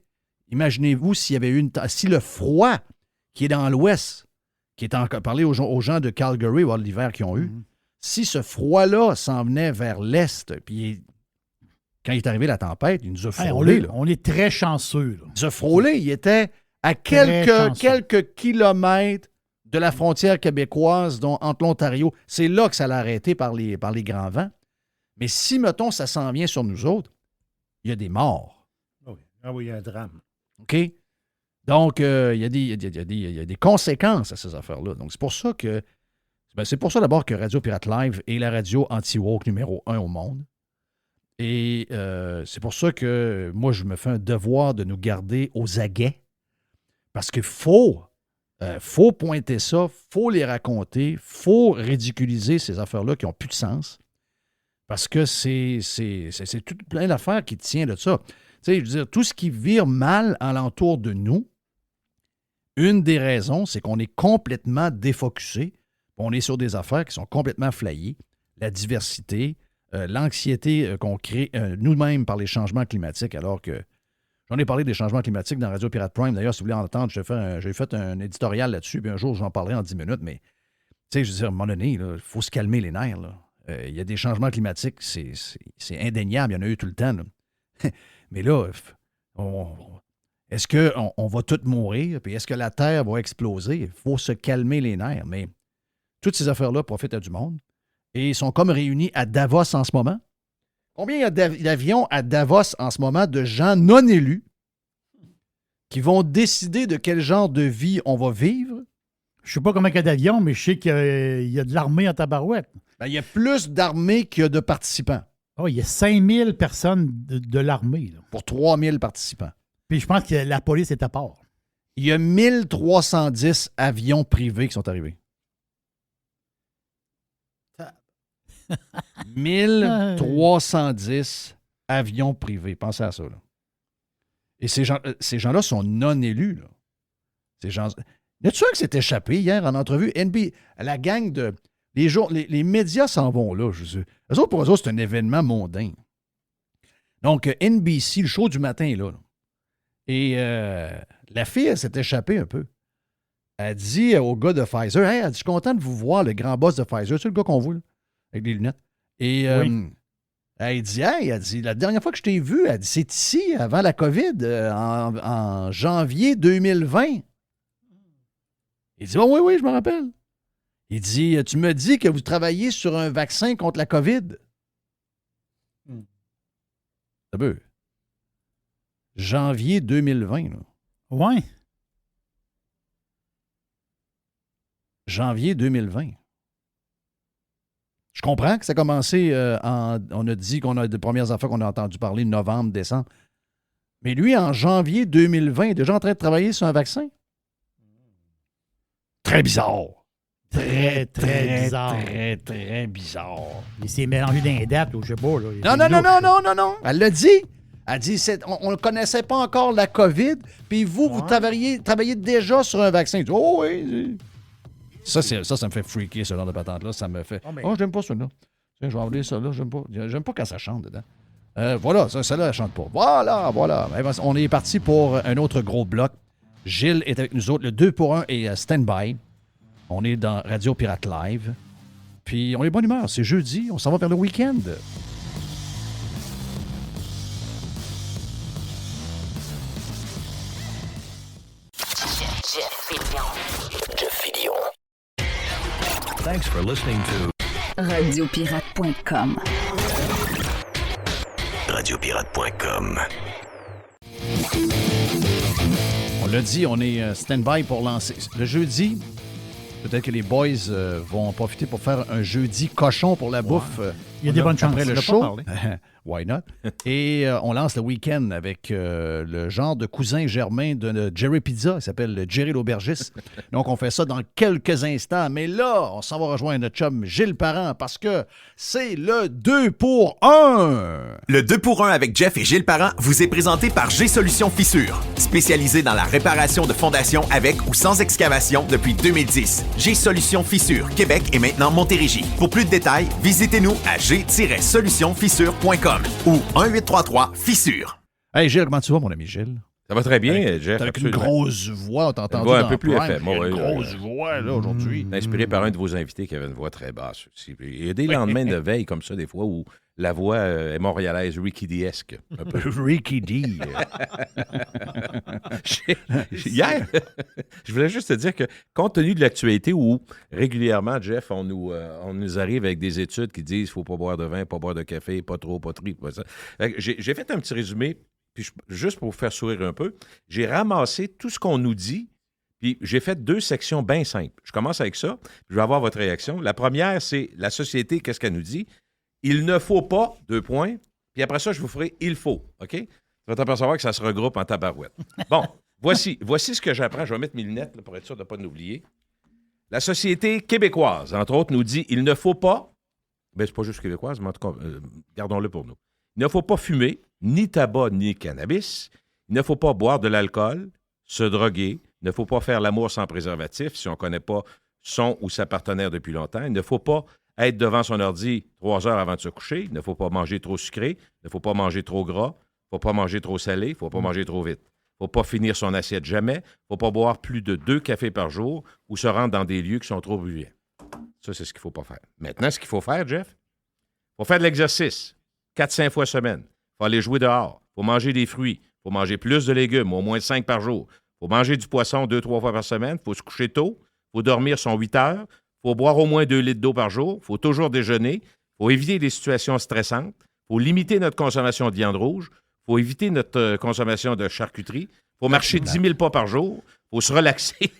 Imaginez-vous s'il y avait eu si le froid qui est dans l'Ouest, qui est encore parlé aux gens de Calgary, voir l'hiver qu'ils ont eu, si ce froid-là s'en venait vers l'Est, puis quand il est arrivé la tempête, il nous a Hey, frôlé. Là. on est très chanceux. Là. Il nous a frôlé. Il était à Très chanceux. quelques kilomètres de la frontière québécoise, entre l'Ontario. C'est là que ça l'a arrêté par les grands vents. Mais si, mettons, ça s'en vient sur nous autres, il y a des morts. Ah oui, il y a un drame. OK? Donc, il y a des conséquences à ces affaires-là. Donc, c'est pour ça que... c'est pour ça d'abord que Radio Pirate Live est la radio anti-woke numéro 1 au monde. Et c'est pour ça que moi, je me fais un devoir de nous garder aux aguets. Parce qu'il faut pointer ça, faut les raconter, faut ridiculiser ces affaires-là qui n'ont plus de sens. Parce que c'est tout plein d'affaires qui tient de ça. Tu sais, je veux dire, tout ce qui vire mal alentour de nous, une des raisons, c'est qu'on est complètement défocusé. On est sur des affaires qui sont complètement flayées. La diversité, l'anxiété qu'on crée nous-mêmes par les changements climatiques, alors que j'en ai parlé des changements climatiques dans Radio Pirate Prime. D'ailleurs, si vous voulez en entendre, j'ai fait un éditorial là-dessus, puis un jour, j'en parlerai en 10 minutes, mais tu sais, je veux dire, à un moment donné, il faut se calmer les nerfs. Il y a des changements climatiques, c'est indéniable, il y en a eu tout le temps. Là. Mais là, est-ce qu'on va tous mourir, puis est-ce que la Terre va exploser? Il faut se calmer les nerfs, mais toutes ces affaires-là profitent à du monde. Et ils sont comme réunis à Davos en ce moment. Combien il y a d'avions à Davos en ce moment de gens non élus qui vont décider de quel genre de vie on va vivre? Je sais pas comment il y a d'avions, mais je sais qu'il y a de l'armée en tabarouette. Ben, il y a plus d'armées qu'il y a de participants. Oh, il y a 5000 personnes de l'armée. Là. Pour 3000 participants. Puis je pense que la police est à part. Il y a 1310 avions privés qui sont arrivés. 1310 avions privés. Pensez à ça. Là. Et ces gens-là sont non élus. Là. Ces gens... Y a-tu un qui s'est échappé hier en entrevue? La gang de... Les médias s'en vont là. Pour eux autres, c'est un événement mondain. Donc, NBC, le show du matin est là. Et la fille, elle s'est échappée un peu. Elle dit au gars de Pfizer, « Hey, elle dit, je suis content de vous voir, le grand boss de Pfizer. C'est le gars qu'on voit, là, avec les lunettes. » Et elle dit, « Hey, elle dit, la dernière fois que je t'ai vu, elle dit, c'est ici, avant la COVID, en janvier 2020. » Il dit, « Oh, oui, je me rappelle. » Il dit, « Tu me dis que vous travaillez sur un vaccin contre la COVID. » Ça veut. Janvier 2020. Là. Ouais. Janvier 2020. Je comprends que ça a commencé on a dit qu'on a des premières affaires qu'on a entendu parler novembre, décembre. Mais lui, en janvier 2020, il est déjà en train de travailler sur un vaccin. Très bizarre. Très bizarre. Très bizarre. Il s'est mélangé dans les dates, là, je sais pas. Là. Non. Elle l'a dit. Elle dit, on ne connaissait pas encore la COVID, puis vous travaillez déjà sur un vaccin. Dit, oh oui. Ça me fait freaker, ce genre de patente-là. Ça me fait, j'aime pas ça, là. Je vais enlever ça, là. J'aime pas quand ça chante dedans. Voilà, celle-là, elle chante pas. Voilà. On est parti pour un autre gros bloc. Gilles est avec nous autres. Le 2 pour 1 est stand-by. On est dans Radio Pirate Live. Puis on est de bonne humeur. C'est jeudi. On s'en va vers le week-end. Jeff Fillion. Thanks for listening to Radiopirate.com. Radiopirate.com. On l'a dit, on est stand-by pour lancer. Le jeudi, peut-être que les boys vont en profiter pour faire un jeudi cochon pour la bouffe Il y a des bonnes chances. Après le On n'a show, pas parlé. why not? Et on lance le week-end avec le genre de cousin germain de Jerry Pizza. Il s'appelle Jerry l'aubergiste. Donc, on fait ça dans quelques instants. Mais là, on s'en va rejoindre notre chum Gilles Parent parce que c'est le 2 pour 1. Le 2 pour 1 avec Jeff et Gilles Parent vous est présenté par G-Solutions Fissure, spécialisé dans la réparation de fondations avec ou sans excavation depuis 2010. G-Solutions Fissure, Québec et maintenant Montérégie. Pour plus de détails, visitez-nous à g-solutionfissure.com ou 1-833-FISSURE. Hey Gilles, comment tu vas, mon ami Gilles? Ça va très bien, Jeff. Avec une absolument. grosse voix, on t'entend Une voix un dans peu plus Prime. FM, Il y a ouais, une ouais, grosse voix, là, aujourd'hui. Inspiré par un de vos invités qui avait une voix très basse aussi. Il y a des lendemains de veille comme ça, des fois, où la voix est montréalaise, Ricky D-esque. Un peu. Ricky D. Hier, je voulais juste te dire que, compte tenu de l'actualité où régulièrement, Jeff, on nous arrive avec des études qui disent qu'il ne faut pas boire de vin, pas boire de café, pas trop, pas tri, pas ça. Fait que j'ai fait un petit résumé, puis juste pour vous faire sourire un peu, j'ai ramassé tout ce qu'on nous dit, puis j'ai fait 2 sections bien simples. Je commence avec ça, je vais avoir votre réaction. La première, c'est la société, qu'est-ce qu'elle nous dit? Il ne faut pas, 2 points, puis après ça, je vous ferai il faut, OK? Tu vas t'apercevoir que ça se regroupe en tabarouette. Bon, voici ce que j'apprends. Je vais mettre mes lunettes là, pour être sûr de ne pas l'oublier. La société québécoise, entre autres, nous dit il ne faut pas, bien, c'est pas juste québécoise, mais en tout cas, gardons-le pour nous. Il ne faut pas fumer, ni tabac, ni cannabis. Il ne faut pas boire de l'alcool, se droguer. Il ne faut pas faire l'amour sans préservatif si on ne connaît pas son ou sa partenaire depuis longtemps. Il ne faut pas être devant son ordi 3 heures avant de se coucher. Il ne faut pas manger trop sucré. Il ne faut pas manger trop gras. Il ne faut pas manger trop salé. Il ne faut pas manger trop vite. Il ne faut pas finir son assiette jamais. Il ne faut pas boire plus de 2 cafés par jour ou se rendre dans des lieux qui sont trop bruyants. Ça, c'est ce qu'il ne faut pas faire. Maintenant, ce qu'il faut faire, Jeff, il faut faire de l'exercice 4-5 fois semaine. Il faut aller jouer dehors. Il faut manger des fruits. Il faut manger plus de légumes, au moins 5 par jour. Il faut manger du poisson 2-3 fois par semaine. Il faut se coucher tôt. Il faut dormir son 8 heures. Il faut boire au moins 2 litres d'eau par jour. Il faut toujours déjeuner. Il faut éviter des situations stressantes. Il faut limiter notre consommation de viande rouge. Il faut éviter notre consommation de charcuterie. Il faut marcher 10 000 pas par jour. Il faut se relaxer.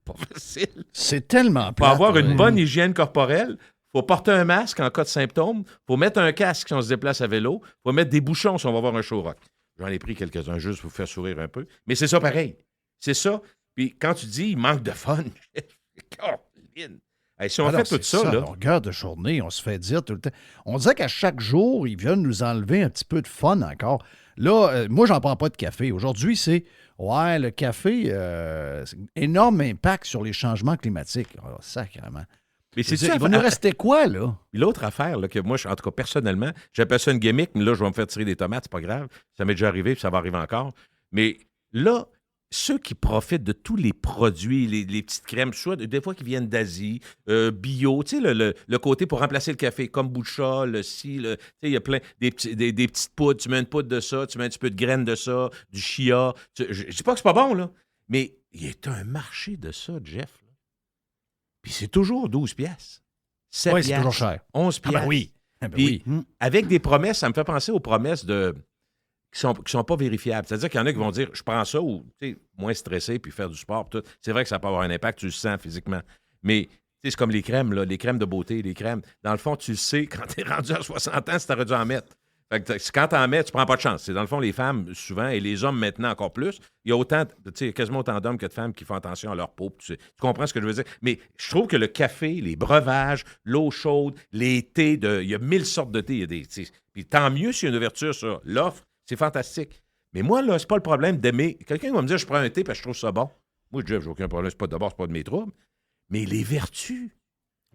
Pas facile. C'est tellement Il faut plate, avoir une ouais. bonne hygiène corporelle. Il faut porter un masque en cas de symptômes. Il faut mettre un casque si on se déplace à vélo. Il faut mettre des bouchons si on va voir un show rock. J'en ai pris quelques-uns juste pour vous faire sourire un peu. Mais c'est ça pareil. C'est ça. Puis quand tu dis il manque de fun, Caroline. Hey, si on Alors, fait tout c'est ça, à là, longueur de journée, on se fait dire tout le temps. On dirait qu'à chaque jour, ils viennent nous enlever un petit peu de fun encore. Là, moi, j'en prends pas de café. Aujourd'hui, c'est le café, c'est énorme impact sur les changements climatiques. Oh, sacrément. mais Je veux c'est dire, il va nous rester quoi, là? Puis l'autre affaire, là, que moi, en tout cas, personnellement, j'appelle ça une gimmick, mais là, je vais me faire tirer des tomates, c'est pas grave. Ça m'est déjà arrivé, puis ça va arriver encore. Mais là, ceux qui profitent de tous les produits, les petites crèmes, soit des fois qui viennent d'Asie, bio, tu sais, le côté pour remplacer le café, kombucha, tu sais, il y a plein, des petites poudres, tu mets une poudre de ça, tu mets un petit peu de graines de ça, du chia. Je dis pas que c'est pas bon, là, mais il y a un marché de ça, Jeff. Là. Puis c'est toujours 12 piastres. 7 Oui, c'est piastres, toujours cher. 11 Ah piastres. ben oui. Ah ben Puis, oui. avec des promesses, ça me fait penser aux promesses qui sont pas vérifiables. C'est-à-dire qu'il y en a qui vont dire je prends ça ou moins stressé puis faire du sport. Tout. C'est vrai que ça peut avoir un impact, tu le sens physiquement. Mais c'est comme les crèmes, là, les crèmes de beauté, les crèmes. Dans le fond, tu le sais quand tu es rendu à 60 ans si tu aurais dû en mettre. Fait que quand tu en mets, tu prends pas de chance. C'est dans le fond, les femmes, souvent, et les hommes maintenant encore plus, il y a autant, quasiment autant d'hommes que de femmes qui font attention à leur peau. Tu comprends ce que je veux dire? Mais je trouve que le café, les breuvages, l'eau chaude, les thés, il y a 1000 sortes de thé. Il y a des, puis tant mieux s'il y a une ouverture sur l'offre. C'est fantastique. Mais moi, là, c'est pas le problème d'aimer. Quelqu'un va me dire je prends un thé parce que je trouve ça bon. Moi, Jeff, j'ai aucun problème. D'abord, c'est pas de mes troubles. Mais les vertus.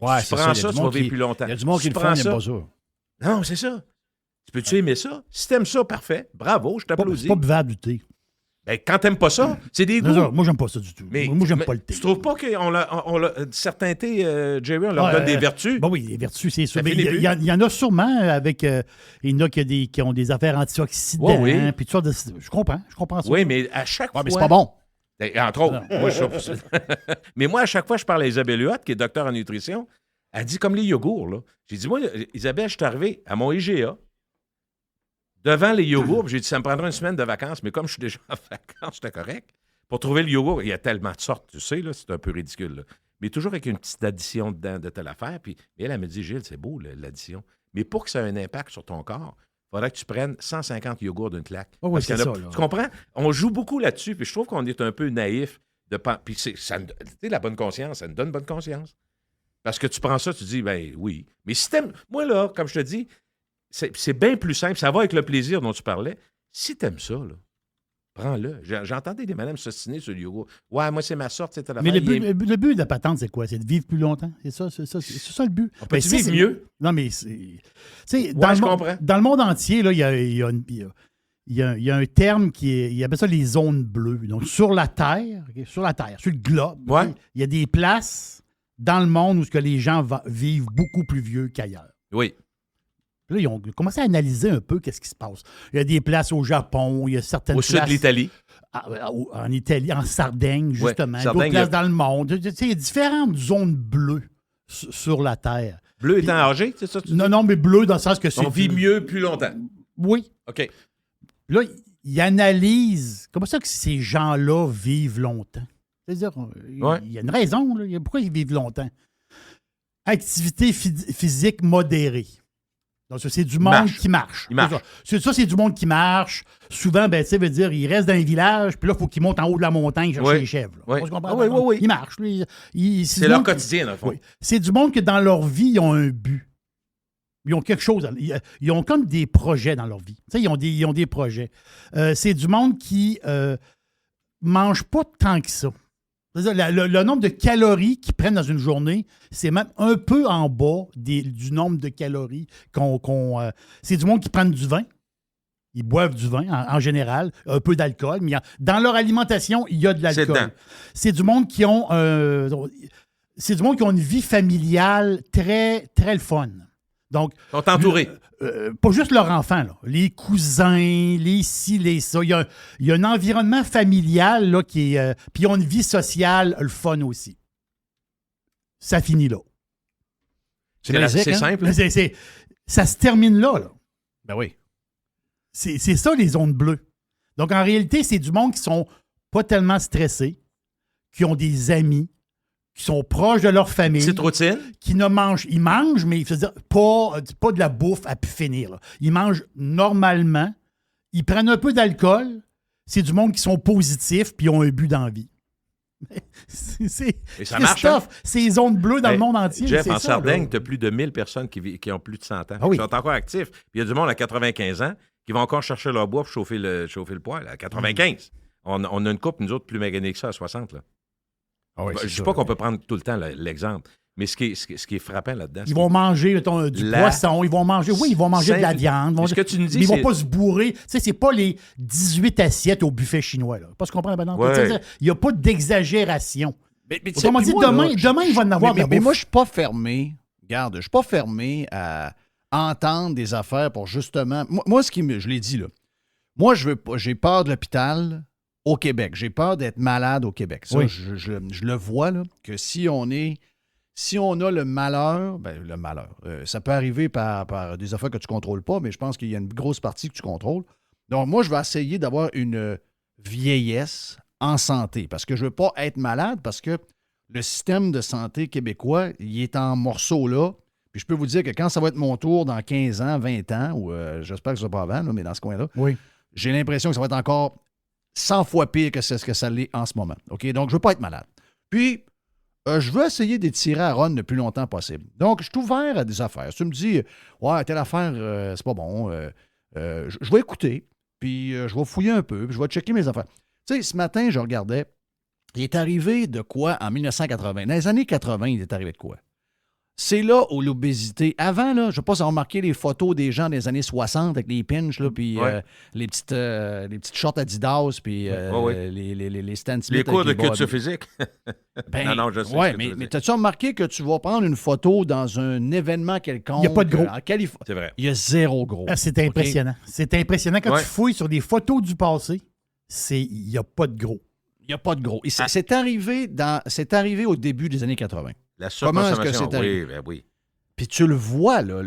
Ouais, tu c'est prends ça. ça, tu vas vivre plus longtemps. Il y a du monde qui Tu le prends font, il ça. n'aime pas ça. Non, c'est ça. Tu peux-tu aimer ça? Si t'aimes ça, parfait. Bravo, je t'applaudis. C'est pas buvable du thé. Ben, quand t'aimes pas ça, c'est des goûts. Non, moi, j'aime pas ça du tout. Moi, j'aime pas le thé. Tu trouves pas qu'on certains thés, Jerry, on leur donne des vertus? Ben oui, les vertus, c'est sûr. Ça Mais finit il y en a sûrement avec. Il y en a qui ont des affaires antioxydants. Oui. Puis tout ça. Je comprends ça. Oui, mais à chaque fois. Ouais, mais c'est pas bon. Entre autres. Moi, mais moi, à chaque fois, je parle à Isabelle Huot, qui est docteur en nutrition. Elle dit comme les yogourts, là. J'ai dit, moi, Isabelle, je suis arrivé à mon IGA, devant les yogourts, puis j'ai dit, ça me prendra une semaine de vacances, mais comme je suis déjà en vacances, c'était correct. Pour trouver le yogourt, il y a tellement de sortes, tu sais, là, c'est un peu ridicule, là. Mais toujours avec une petite addition dedans de telle affaire. Puis elle me dit, Gilles, c'est beau, l'addition. Mais pour que ça ait un impact sur ton corps, il faudrait que tu prennes 150 yogourts d'une claque. Oh, oui, Parce c'est qu'il y en a- ça, là. Tu comprends? On joue beaucoup là-dessus, puis je trouve qu'on est un peu naïf. Puis la bonne conscience, ça nous donne bonne conscience. Parce que tu prends ça, tu dis, ben oui. Mais si t'aimes... Moi, là, comme je te dis, c'est bien plus simple. Ça va avec le plaisir dont tu parlais. Si t'aimes ça, là, prends-le. J'entendais des madames s'ostiner sur le yogourt. Ouais, moi, c'est ma sorte, c'est Mais le but de la patente, c'est quoi? C'est de vivre plus longtemps. C'est ça le but. On peut vivre mieux? Non, mais c'est... Tu sais, Ouais, je comprends. dans le monde entier, là, il y a un terme il appelle ça les zones bleues. Donc, sur la Terre, sur le globe, Ouais. il y a des places dans le monde où ce que les gens vivent beaucoup plus vieux qu'ailleurs. Oui. Là, ils ont commencé à analyser un peu qu'est-ce qui se passe. Il y a des places au Japon, il y a certaines Au places... sud de l'Italie. En Italie, en Sardaigne, justement. Ouais, Sardaigne, d'autres places dans le monde. Tu sais, il y a différentes zones bleues sur la Terre. Bleu étant âgé, c'est ça? Non, mais bleu dans le sens que c'est... On vit mieux plus longtemps. Oui. OK. Là, ils analysent comment ça que ces gens-là vivent longtemps. C'est-à-dire, il y a une raison. Là. Pourquoi ils vivent longtemps? Activité physique modérée. Donc, ça, c'est du monde qui marche. Il marche. Ça, c'est du monde qui marche. Souvent, ben, tu sais, veut dire, il reste dans un village, puis là, il faut qu'il monte en haut de la montagne chercher les chèvres. Là. Oui. On se comprend? Oui. Ils marchent. C'est leur quotidien, dans le fond. Oui. C'est du monde que dans leur vie, ils ont un but. Ils ont quelque chose. Ils ont comme des projets dans leur vie. Tu sais, ils ont des projets. C'est du monde qui mange pas tant que ça. C'est-à-dire, le nombre de calories qu'ils prennent dans une journée, c'est même un peu en bas du nombre de calories qu'on... c'est du monde qui prennent du vin. Ils boivent du vin, en général, un peu d'alcool, mais dans leur alimentation, il y a de l'alcool. C'est du monde qui ont... c'est du monde qui ont une vie familiale très, très le fun. Donc, ils sont entourés. Pas juste leurs enfants, là. Les cousins, les ci, les ça. Il y a un environnement familial là, qui est. Puis ils ont une vie sociale, le fun aussi. Ça finit là. C'est simple. Ça se termine là. Ben oui. C'est ça, les zones bleues. Donc, en réalité, c'est du monde qui sont pas tellement stressés, qui ont des amis, qui sont proches de leur famille. Petite routine. Qui ne mangent. Ils mangent, mais c'est-à-dire pas de la bouffe à pu finir. Là. Ils mangent normalement. Ils prennent un peu d'alcool. C'est du monde qui sont positifs puis ont un but d'envie. Et ça marche, hein? C'est les zones bleues dans le monde entier. Jeff, en Sardaigne, tu as plus de 1000 personnes qui ont plus de 100 ans. Ah oui. Ils sont encore actifs. Puis il y a du monde à 95 ans qui vont encore chercher leur bois pour chauffer le poêle. À 95. On a une couple, nous autres, plus maganés que ça, à 60. Là. Ah oui, je ne dis pas qu'on peut prendre tout le temps l'exemple, mais ce qui est frappant là-dedans, ils vont manger du poisson, ils vont manger de la viande. Ce que tu nous dis, mais ils vont pas se bourrer. Tu sais, c'est pas les 18 assiettes au buffet chinois. Là. Pas se comprendre maintenant. Il n'y a pas d'exagération. Mais autrement dit, demain, il va en avoir de la bouffe. Mais moi, je suis pas fermé. Regarde, je suis pas fermé à entendre des affaires pour justement... Moi, je l'ai dit, là. Moi, j'ai peur de l'hôpital au Québec. J'ai peur d'être malade au Québec. Ça, je le vois, là, que si on a le malheur, ça peut arriver par des affaires que tu ne contrôles pas, mais je pense qu'il y a une grosse partie que tu contrôles. Donc, moi, je vais essayer d'avoir une vieillesse en santé parce que je ne veux pas être malade parce que le système de santé québécois, il est en morceaux là. Puis je peux vous dire que quand ça va être mon tour dans 15 ans, 20 ans, ou j'espère que ce ne sera pas avant, là, mais dans ce coin-là, j'ai l'impression que ça va être encore 100 fois pire que ce que ça l'est en ce moment. OK? Donc, je ne veux pas être malade. Puis, je veux essayer d'étirer à Ron le plus longtemps possible. Donc, je suis ouvert à des affaires. Si tu me dis, ouais, telle affaire, c'est pas bon, je vais écouter, puis je vais fouiller un peu, puis je vais checker mes affaires. Tu sais, ce matin, je regardais, il est arrivé de quoi en 1980? Dans les années 80, il est arrivé de quoi? C'est là où l'obésité... Avant, là, je ne sais pas si on a remarqué les photos des gens des années 60 avec les pinches, là, puis les petites shorts Adidas, puis les Stan Smith. Les cours de hein. culture physique. Non, je sais. Oui, mais t'as-tu remarqué que tu vas prendre une photo dans un événement quelconque? Il n'y a pas de gros. En Californie. C'est vrai. Il y a zéro gros. C'est impressionnant. Okay? C'est impressionnant. Quand tu fouilles sur des photos du passé, il n'y a pas de gros. Il n'y a pas de gros. Et c'est arrivé au début des années 80. La surconsommation, comment est-ce que c'est arrivé? Oui. Puis tu le vois, là,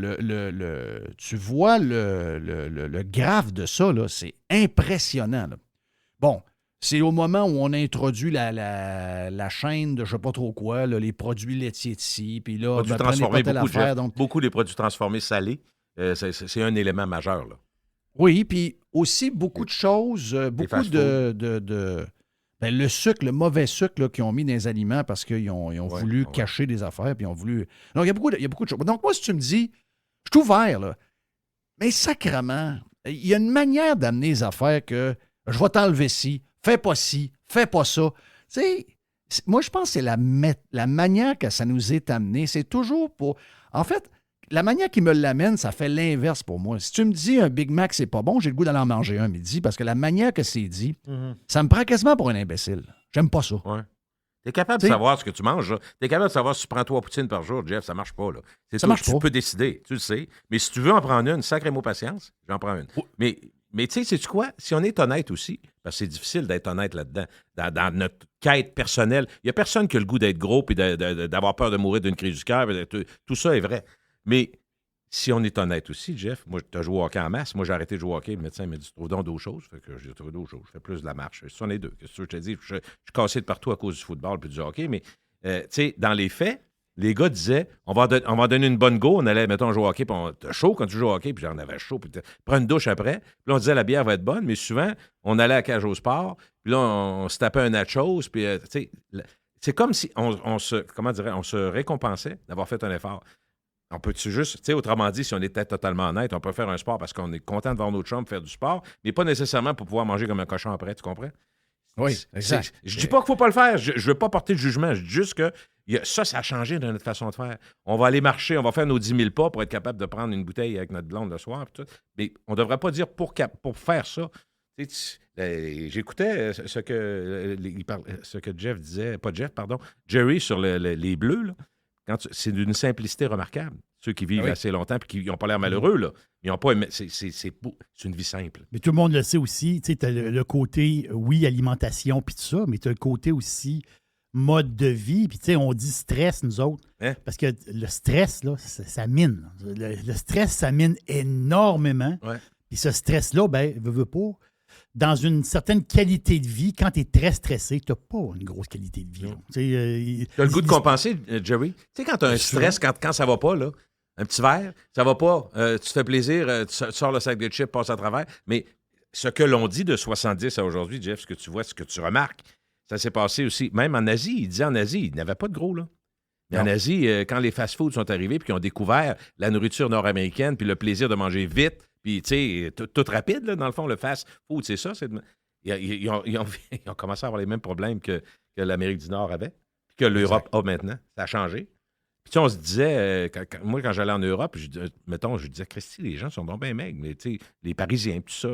tu vois le graphe de ça, là, c'est impressionnant. Là. Bon, c'est au moment où on a introduit la chaîne de je ne sais pas trop quoi, là, les produits laitiers de ci, puis là, Produits transformés, beaucoup des produits transformés salés. c'est un élément majeur. Là. Oui, puis aussi beaucoup de choses, beaucoup ben, le sucre, le mauvais sucre là, qu'ils ont mis dans les aliments parce qu'ils ont voulu cacher des affaires, puis ils ont voulu... Donc, il y a beaucoup de choses. Donc, moi, si tu me dis, je suis ouvert, là, mais sacrément, il y a une manière d'amener les affaires que je vais t'enlever ci, fais pas ça. Tu sais, moi, je pense que c'est la manière que ça nous est amené. C'est toujours pour... En fait, la manière qui me l'amène, ça fait l'inverse pour moi. Si tu me dis un Big Mac, c'est pas bon, j'ai le goût d'aller en manger un midi parce que la manière que c'est dit, ça me prend quasiment pour un imbécile. J'aime pas ça. Ouais. Tu es capable de savoir ce que tu manges. Tu es capable de savoir si tu prends 3 poutines par jour, Jeff, ça marche pas. Là. Tu peux décider, tu le sais. Mais si tu veux en prendre une, sacré mot patience, j'en prends une. Oh. Mais tu sais, sais-tu quoi? Si on est honnête aussi, parce que c'est difficile d'être honnête là-dedans, dans notre quête personnelle, il n'y a personne qui a le goût d'être gros et d'avoir peur de mourir d'une crise du cœur. Tout ça est vrai. Mais si on est honnête aussi, Jeff, moi, tu as joué au hockey en masse. Moi, j'ai arrêté de jouer au hockey. Le médecin m'a dit, tu trouves donc d'autres choses. Fait que j'ai trouvé d'autres choses. Je fais plus de la marche. Ce sont les deux. Qu'est-ce que je te dis? Je suis cassé de partout à cause du football puis du hockey. Mais, tu sais, dans les faits, les gars disaient, on va donner une bonne go. On allait, mettons, jouer au hockey. Puis t'as chaud quand tu joues au hockey. Puis j'en avais chaud. Puis prends une douche après. Puis là, on disait, la bière va être bonne. Mais souvent, on allait à la cage au sport. Puis là, on se tapait un nachos. Puis, tu sais, c'est comme si on se récompensait d'avoir fait un effort. On peut-tu juste, tu sais, autrement dit, si on était totalement honnête, on peut faire un sport parce qu'on est content de voir notre chambre faire du sport, mais pas nécessairement pour pouvoir manger comme un cochon après, tu comprends? Oui, exact. Je dis pas qu'il faut pas le faire, je veux pas porter de jugement, je dis juste que ça a changé dans notre façon de faire. On va aller marcher, on va faire nos 10 000 pas pour être capable de prendre une bouteille avec notre blonde le soir, tout. Mais on devrait pas dire pour faire ça. J'écoutais ce que Jeff disait, pas Jeff, pardon, Jerry sur les Bleus, là. C'est d'une simplicité remarquable. Ceux qui vivent assez longtemps et qui n'ont pas l'air malheureux, là. Ils ont pas, c'est une vie simple. Mais tout le monde le sait aussi. Tu as le côté, oui, alimentation puis tout ça, mais tu as le côté aussi mode de vie. Puis, tu sais, on dit stress, nous autres. Hein? Parce que le stress, là, ça mine. Le stress, ça mine énormément. Ouais. Puis ce stress-là, ben, veut pas. Dans une certaine qualité de vie, quand tu es très stressé, tu n'as pas une grosse qualité de vie. Tu as le goût de compenser, Jerry. Tu sais, quand tu as un stress, quand ça va pas, là, un petit verre, ça va pas, tu te fais plaisir, tu sors le sac de chips, passe à travers. Mais ce que l'on dit de 70 à aujourd'hui, Jeff, ce que tu vois, ce que tu remarques, ça s'est passé aussi, même en Asie. Il disait en Asie, il n'avait pas de gros, là. Mais en Asie, quand les fast-foods sont arrivés puis qu'ils ont découvert la nourriture nord-américaine puis le plaisir de manger vite, puis, tu sais, tout rapide, là, dans le fond, le fast-food, c'est ça. Ils ont commencé à avoir les mêmes problèmes que l'Amérique du Nord avait, puis que l'Europe a maintenant. Ça a changé. Puis, on se disait, moi, quand j'allais en Europe, je disais, Christy, les gens sont donc bien maigres, mais, tu sais, les Parisiens, tout ça.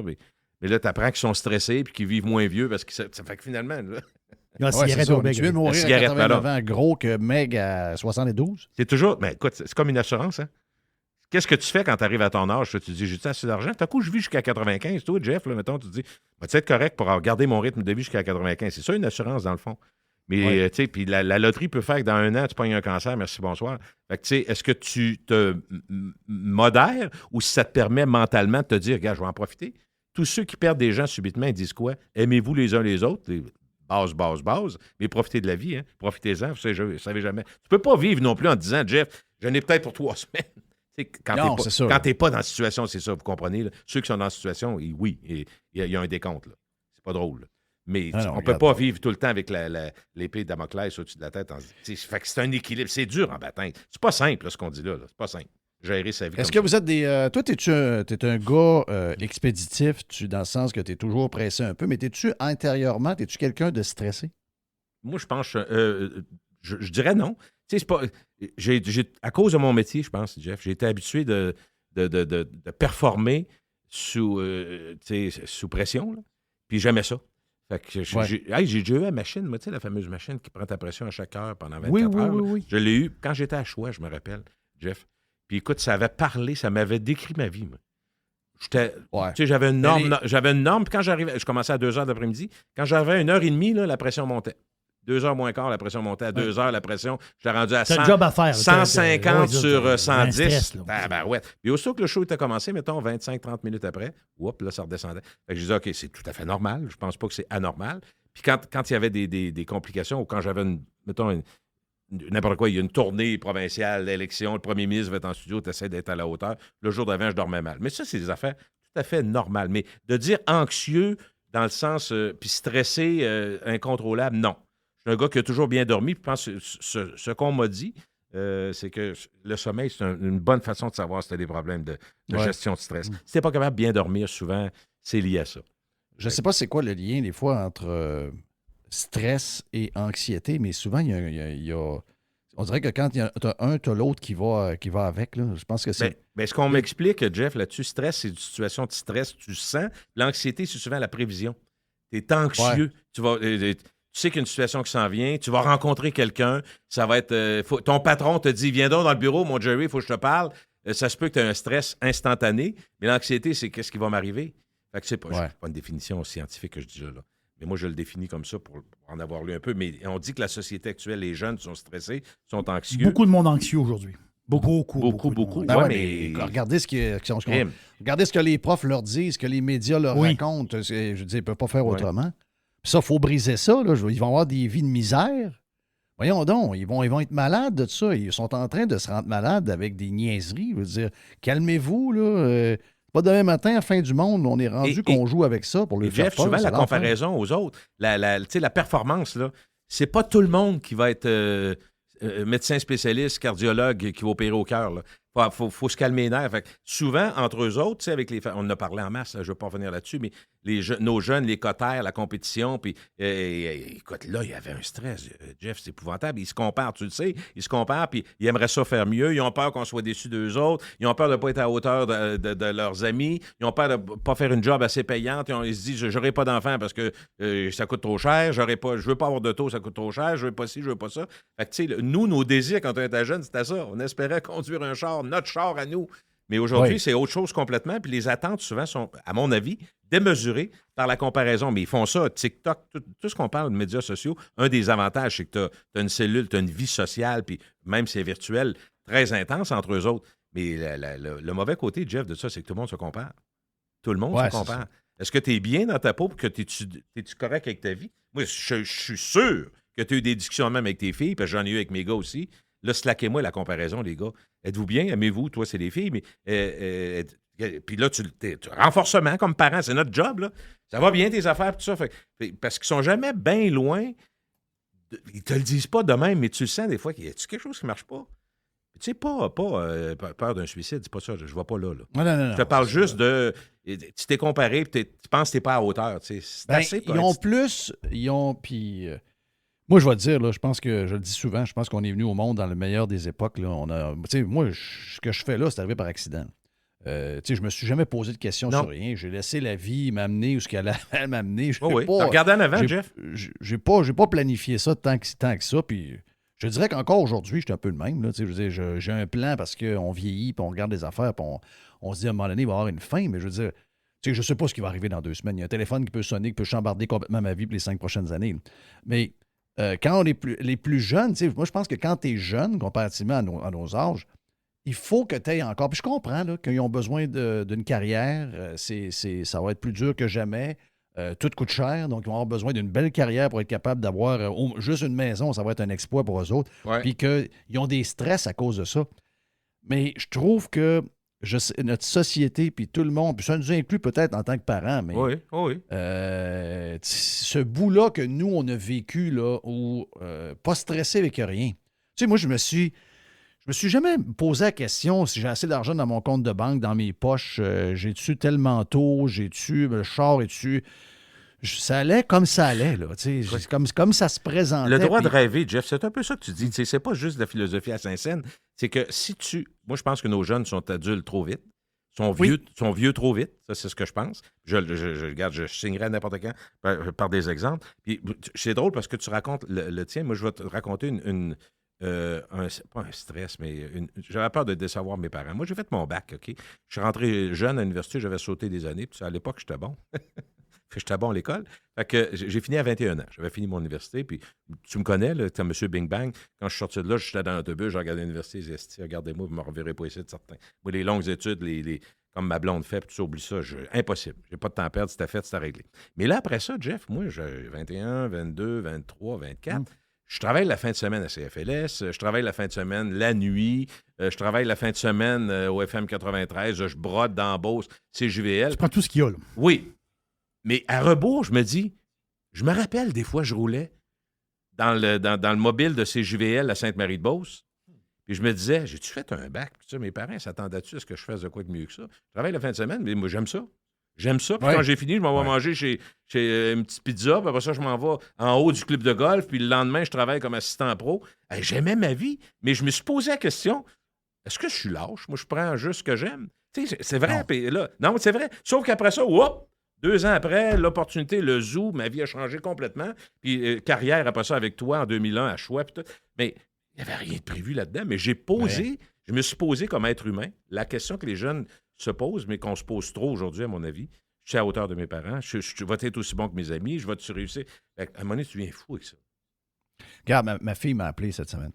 Mais là, tu apprends qu'ils sont stressés puis qu'ils vivent moins vieux parce que ça fait que finalement, là, tu veux mourir à 89 ans gros que Meg à 72? C'est toujours... Mais écoute, c'est comme une assurance, hein? Qu'est-ce que tu fais quand tu arrives à ton âge? Tu te dis, j'ai-tu assez d'argent? Tout à coup, je vis jusqu'à 95. Toi, Jeff, là, mettons, tu te dis, vas-tu être correct pour garder mon rythme de vie jusqu'à 95? C'est ça, une assurance, dans le fond. Mais, tu sais, puis la loterie peut faire que dans 1 an, tu pognes un cancer, merci, bonsoir. Fait que, tu sais, est-ce que tu te modères ou si ça te permet mentalement de te dire, regarde, je vais en profiter? Tous ceux qui perdent des gens subitement, ils disent quoi? Aimez-vous les uns les autres? Base, mais profitez de la vie, hein? Profitez-en, vous savez jamais. Tu peux pas vivre non plus en te disant, Jeff, j'en ai peut-être pour 3 semaines. Quand tu n'es pas dans la situation, c'est ça, vous comprenez. Là. Ceux qui sont dans la situation, oui, il y a un décompte. Là. C'est pas drôle. Là. Mais on ne peut pas vivre tout le temps avec l'épée de Damoclès au-dessus de la tête. Fait que c'est un équilibre. C'est dur en bataille. C'est pas simple, là, ce qu'on dit là. C'est pas simple. Gérer sa vie. Est-ce que vous êtes des... toi, t'es un gars expéditif, dans le sens que tu es toujours pressé un peu, mais t'es-tu intérieurement, t'es-tu quelqu'un de stressé? Moi, je pense... je dirais non. Tu sais, c'est pas... à cause de mon métier, je pense, Jeff, j'ai été habitué de performer sous pression. Là. Puis j'aimais ça. Fait que j'ai déjà eu la machine, moi, tu sais, la fameuse machine qui prend ta pression à chaque heure pendant 24 heures. Oui. Je l'ai eu quand j'étais à Choix, je me rappelle, Jeff. Puis écoute, ça avait parlé, ça m'avait décrit ma vie, moi. Tu sais, j'avais une norme, puis quand j'arrivais, je commençais à 2 heures d'après-midi. Quand j'avais 1h30, là, la pression montait. 2 heures moins quart, la pression montait. À 2 heures, la pression, j'étais rendu à 100, job à faire, 150 sur 110. Stress, ouais. Puis aussitôt que le show était commencé, mettons 25-30 minutes après, là, ça redescendait. Fait que je disais, OK, c'est tout à fait normal. Je pense pas que c'est anormal. Puis quand il y avait des complications ou quand j'avais, n'importe quoi, il y a une tournée provinciale, l'élection, le premier ministre va être en studio, tu essaies d'être à la hauteur. Le jour d'avant, je dormais mal. Mais ça, c'est des affaires tout à fait normales. Mais de dire anxieux dans le sens, puis stressé, incontrôlable, non. Je suis un gars qui a toujours bien dormi, puis je pense que ce qu'on m'a dit, c'est que le sommeil, c'est une bonne façon de savoir si tu as des problèmes de gestion de stress. Si tu n'es pas capable de bien dormir, souvent, c'est lié à ça. Je ne sais pas c'est quoi le lien, des fois, entre stress et anxiété, mais souvent, il y a on dirait que quand tu as un, tu as l'autre qui va avec. Là. Je pense que c'est... Ben, ce qu'on m'explique, Jeff, là-dessus, stress, c'est une situation de stress, tu sens. L'anxiété, c'est souvent la prévision. Tu es anxieux. Tu sais qu'il y a une situation qui s'en vient, tu vas rencontrer quelqu'un, ça va être... ton patron te dit, viens donc dans le bureau, mon Jerry, il faut que je te parle. Ça se peut que tu aies un stress instantané, mais l'anxiété, c'est qu'est-ce qui va m'arriver. Fait que c'est pas une définition scientifique que je dis là. Mais moi, je le définis comme ça pour en avoir lu un peu. Mais on dit que la société actuelle, les jeunes sont stressés, sont anxieux. Beaucoup de monde anxieux aujourd'hui. Beaucoup. Ben mais regardez ce que les profs leur disent, ce que les médias leur racontent. Je veux dire, ils ne peuvent pas faire autrement. Puis ça, il faut briser ça. Là. Ils vont avoir des vies de misère. Voyons donc, ils vont être malades de ça. Ils sont en train de se rendre malades avec des niaiseries. Je veux dire, calmez-vous, là. Pas demain matin, à la fin du monde, on est rendu qu'on joue avec ça pour le faire Jeff, souvent, la comparaison aux autres, la performance, là, c'est pas tout le monde qui va être médecin spécialiste, cardiologue, qui va opérer au cœur. Il faut se calmer les nerfs. Fait que souvent, entre eux autres, avec les on en a parlé en masse, je ne vais pas revenir là-dessus, mais nos jeunes, les cotères, la compétition, puis écoute, là, il y avait un stress. Jeff, c'est épouvantable. Ils se comparent, tu le sais. Ils se comparent, puis ils aimeraient ça faire mieux. Ils ont peur qu'on soit déçus d'eux autres. Ils ont peur de ne pas être à la hauteur de leurs amis. Ils ont peur de ne pas faire une job assez payante. Ils se disent, j'aurai pas d'enfant parce que ça coûte trop cher. Je veux pas avoir d'auto, ça coûte trop cher. Je veux pas ci, je veux pas ça. Fait que, tu sais, nous, nos désirs, quand on était jeunes, c'était ça. On espérait conduire un char, notre char à nous. Mais aujourd'hui, c'est autre chose complètement. Puis les attentes, souvent, sont, à mon avis, démesurées par la comparaison. Mais ils font ça, TikTok, tout ce qu'on parle de médias sociaux. Un des avantages, c'est que tu as une cellule, tu as une vie sociale, puis même si c'est virtuel, très intense entre eux autres. Mais le mauvais côté, Jeff, de ça, c'est que tout le monde se compare. Tout le monde se compare. Est-ce que tu es bien dans ta peau et que es-tu correct avec ta vie? Moi, je suis sûr que tu as eu des discussions même avec tes filles, parce que j'en ai eu avec mes gars aussi. Là, slackez-moi la comparaison, les gars. Êtes-vous bien? Aimez-vous? Toi, c'est les filles, mais... puis là, tu renforcement comme parent, c'est notre job, là. Ça va bien, tes affaires, tout ça. Parce qu'ils sont jamais bien loin. Ils te le disent pas de même, mais tu le sens des fois qu'il y a quelque chose qui marche pas. Tu sais, pas peur d'un suicide, c'est pas ça, je vois pas là. Non, je te parle juste de... Tu t'es comparé, puis tu penses que t'es pas à hauteur. C'est assez... Puis... Moi, je vais te dire, là, je pense que, je le dis souvent, je pense qu'on est venu au monde dans le meilleur des époques. Là. Moi, ce que je fais là, c'est arrivé par accident. Je me suis jamais posé de questions sur rien. J'ai laissé la vie m'amener où ce qu'elle allait m'amener. Regardez en avant, Jeff. J'ai pas planifié ça tant que ça. Puis je dirais qu'encore aujourd'hui, je suis un peu le même. Là, j'ai un plan parce qu'on vieillit, puis on regarde des affaires, puis on se dit à un moment donné, il va y avoir une fin. Mais je veux dire, je ne sais pas ce qui va arriver dans 2 semaines. Il y a un téléphone qui peut sonner, qui peut chambarder complètement ma vie pour les 5 prochaines années. Mais quand on est les plus jeunes, moi, je pense que quand tu es jeune, comparativement à nos âges, il faut que tu aies encore. Puis je comprends là, qu'ils ont besoin d'une carrière. Ça va être plus dur que jamais. Tout coûte cher. Donc, ils vont avoir besoin d'une belle carrière pour être capable d'avoir juste une maison. Ça va être un exploit pour eux autres. Puis qu'ils ont des stress à cause de ça. Mais je trouve que notre société, puis tout le monde, puis ça nous inclut peut-être en tant que parents, mais ce bout-là que nous, on a vécu, là, où pas stressé avec rien. Tu sais, moi, je me suis jamais posé la question si j'ai assez d'argent dans mon compte de banque, dans mes poches, j'ai-tu tel manteau, j'ai-tu le char, et-tu... Ça allait comme ça allait, là. Comme ça se présentait. Le droit de rêver, Jeff, c'est un peu ça que tu dis. C'est pas juste de la philosophie à Saint-Saëns. C'est que si tu... Moi, je pense que nos jeunes sont adultes trop vite. Sont vieux trop vite. Ça, c'est ce que je pense. Je signerais n'importe quand par des exemples. Puis c'est drôle parce que tu racontes le tien. Moi, je vais te raconter pas un stress, mais j'avais peur de décevoir mes parents. Moi, j'ai fait mon bac, OK? Je suis rentré jeune à l'université, j'avais sauté des années. Puis à l'époque, j'étais bon. J'étais bon à l'école. Fait que j'ai fini à 21 ans. J'avais fini mon université. Puis tu me connais, là, comme M. Bing Bang. Quand je suis sorti de là, j'étais dans l'autobus, je regardais l'université, je disais, regardez-moi, vous ne me reverrez pas ici de certains. Moi, les longues études, comme ma blonde fait, puis tu oublies ça, impossible. J'ai pas de temps à perdre, c'était fait, c'était réglé. Mais là, après ça, Jeff, moi, j'ai 21, 22, 23, 24. Je travaille la fin de semaine à CFLS, je travaille la fin de semaine la nuit, je travaille la fin de semaine au FM 93, je brode dans Beauce, CJVL. Tu prends tout ce qu'il y a, là. Oui. Mais à rebours, je me dis, je me rappelle des fois, je roulais dans le mobile de CJVL à Sainte-Marie-de-Beauce. Puis je me disais, j'ai-tu fait un bac? Puis mes parents s'attendaient-tu à ce que je fasse de quoi de mieux que ça? Je travaille la fin de semaine, mais moi, j'aime ça. J'aime ça. Puis quand j'ai fini, je m'en vais manger chez une petite pizza. Puis après ça, je m'en vais en haut du club de golf. Puis le lendemain, je travaille comme assistant pro. J'aimais ma vie. Mais je me suis posé la question, est-ce que je suis lâche? Moi, je prends juste ce que j'aime. Tu sais, c'est vrai. Puis là, non, c'est vrai. Sauf qu'après ça, 2 ans après, l'opportunité, le zoo, ma vie a changé complètement. Puis carrière après ça avec toi en 2001 à Choix. Puis tout. Mais il n'y avait rien de prévu là-dedans. Mais je me suis posé comme être humain la question que les jeunes se posent, mais qu'on se pose trop aujourd'hui, à mon avis. Je suis à la hauteur de mes parents. Je vais être aussi bon que mes amis. Je vais-tu réussir? À un moment donné, tu viens fou avec ça. Regarde, ma fille m'a appelé cette semaine.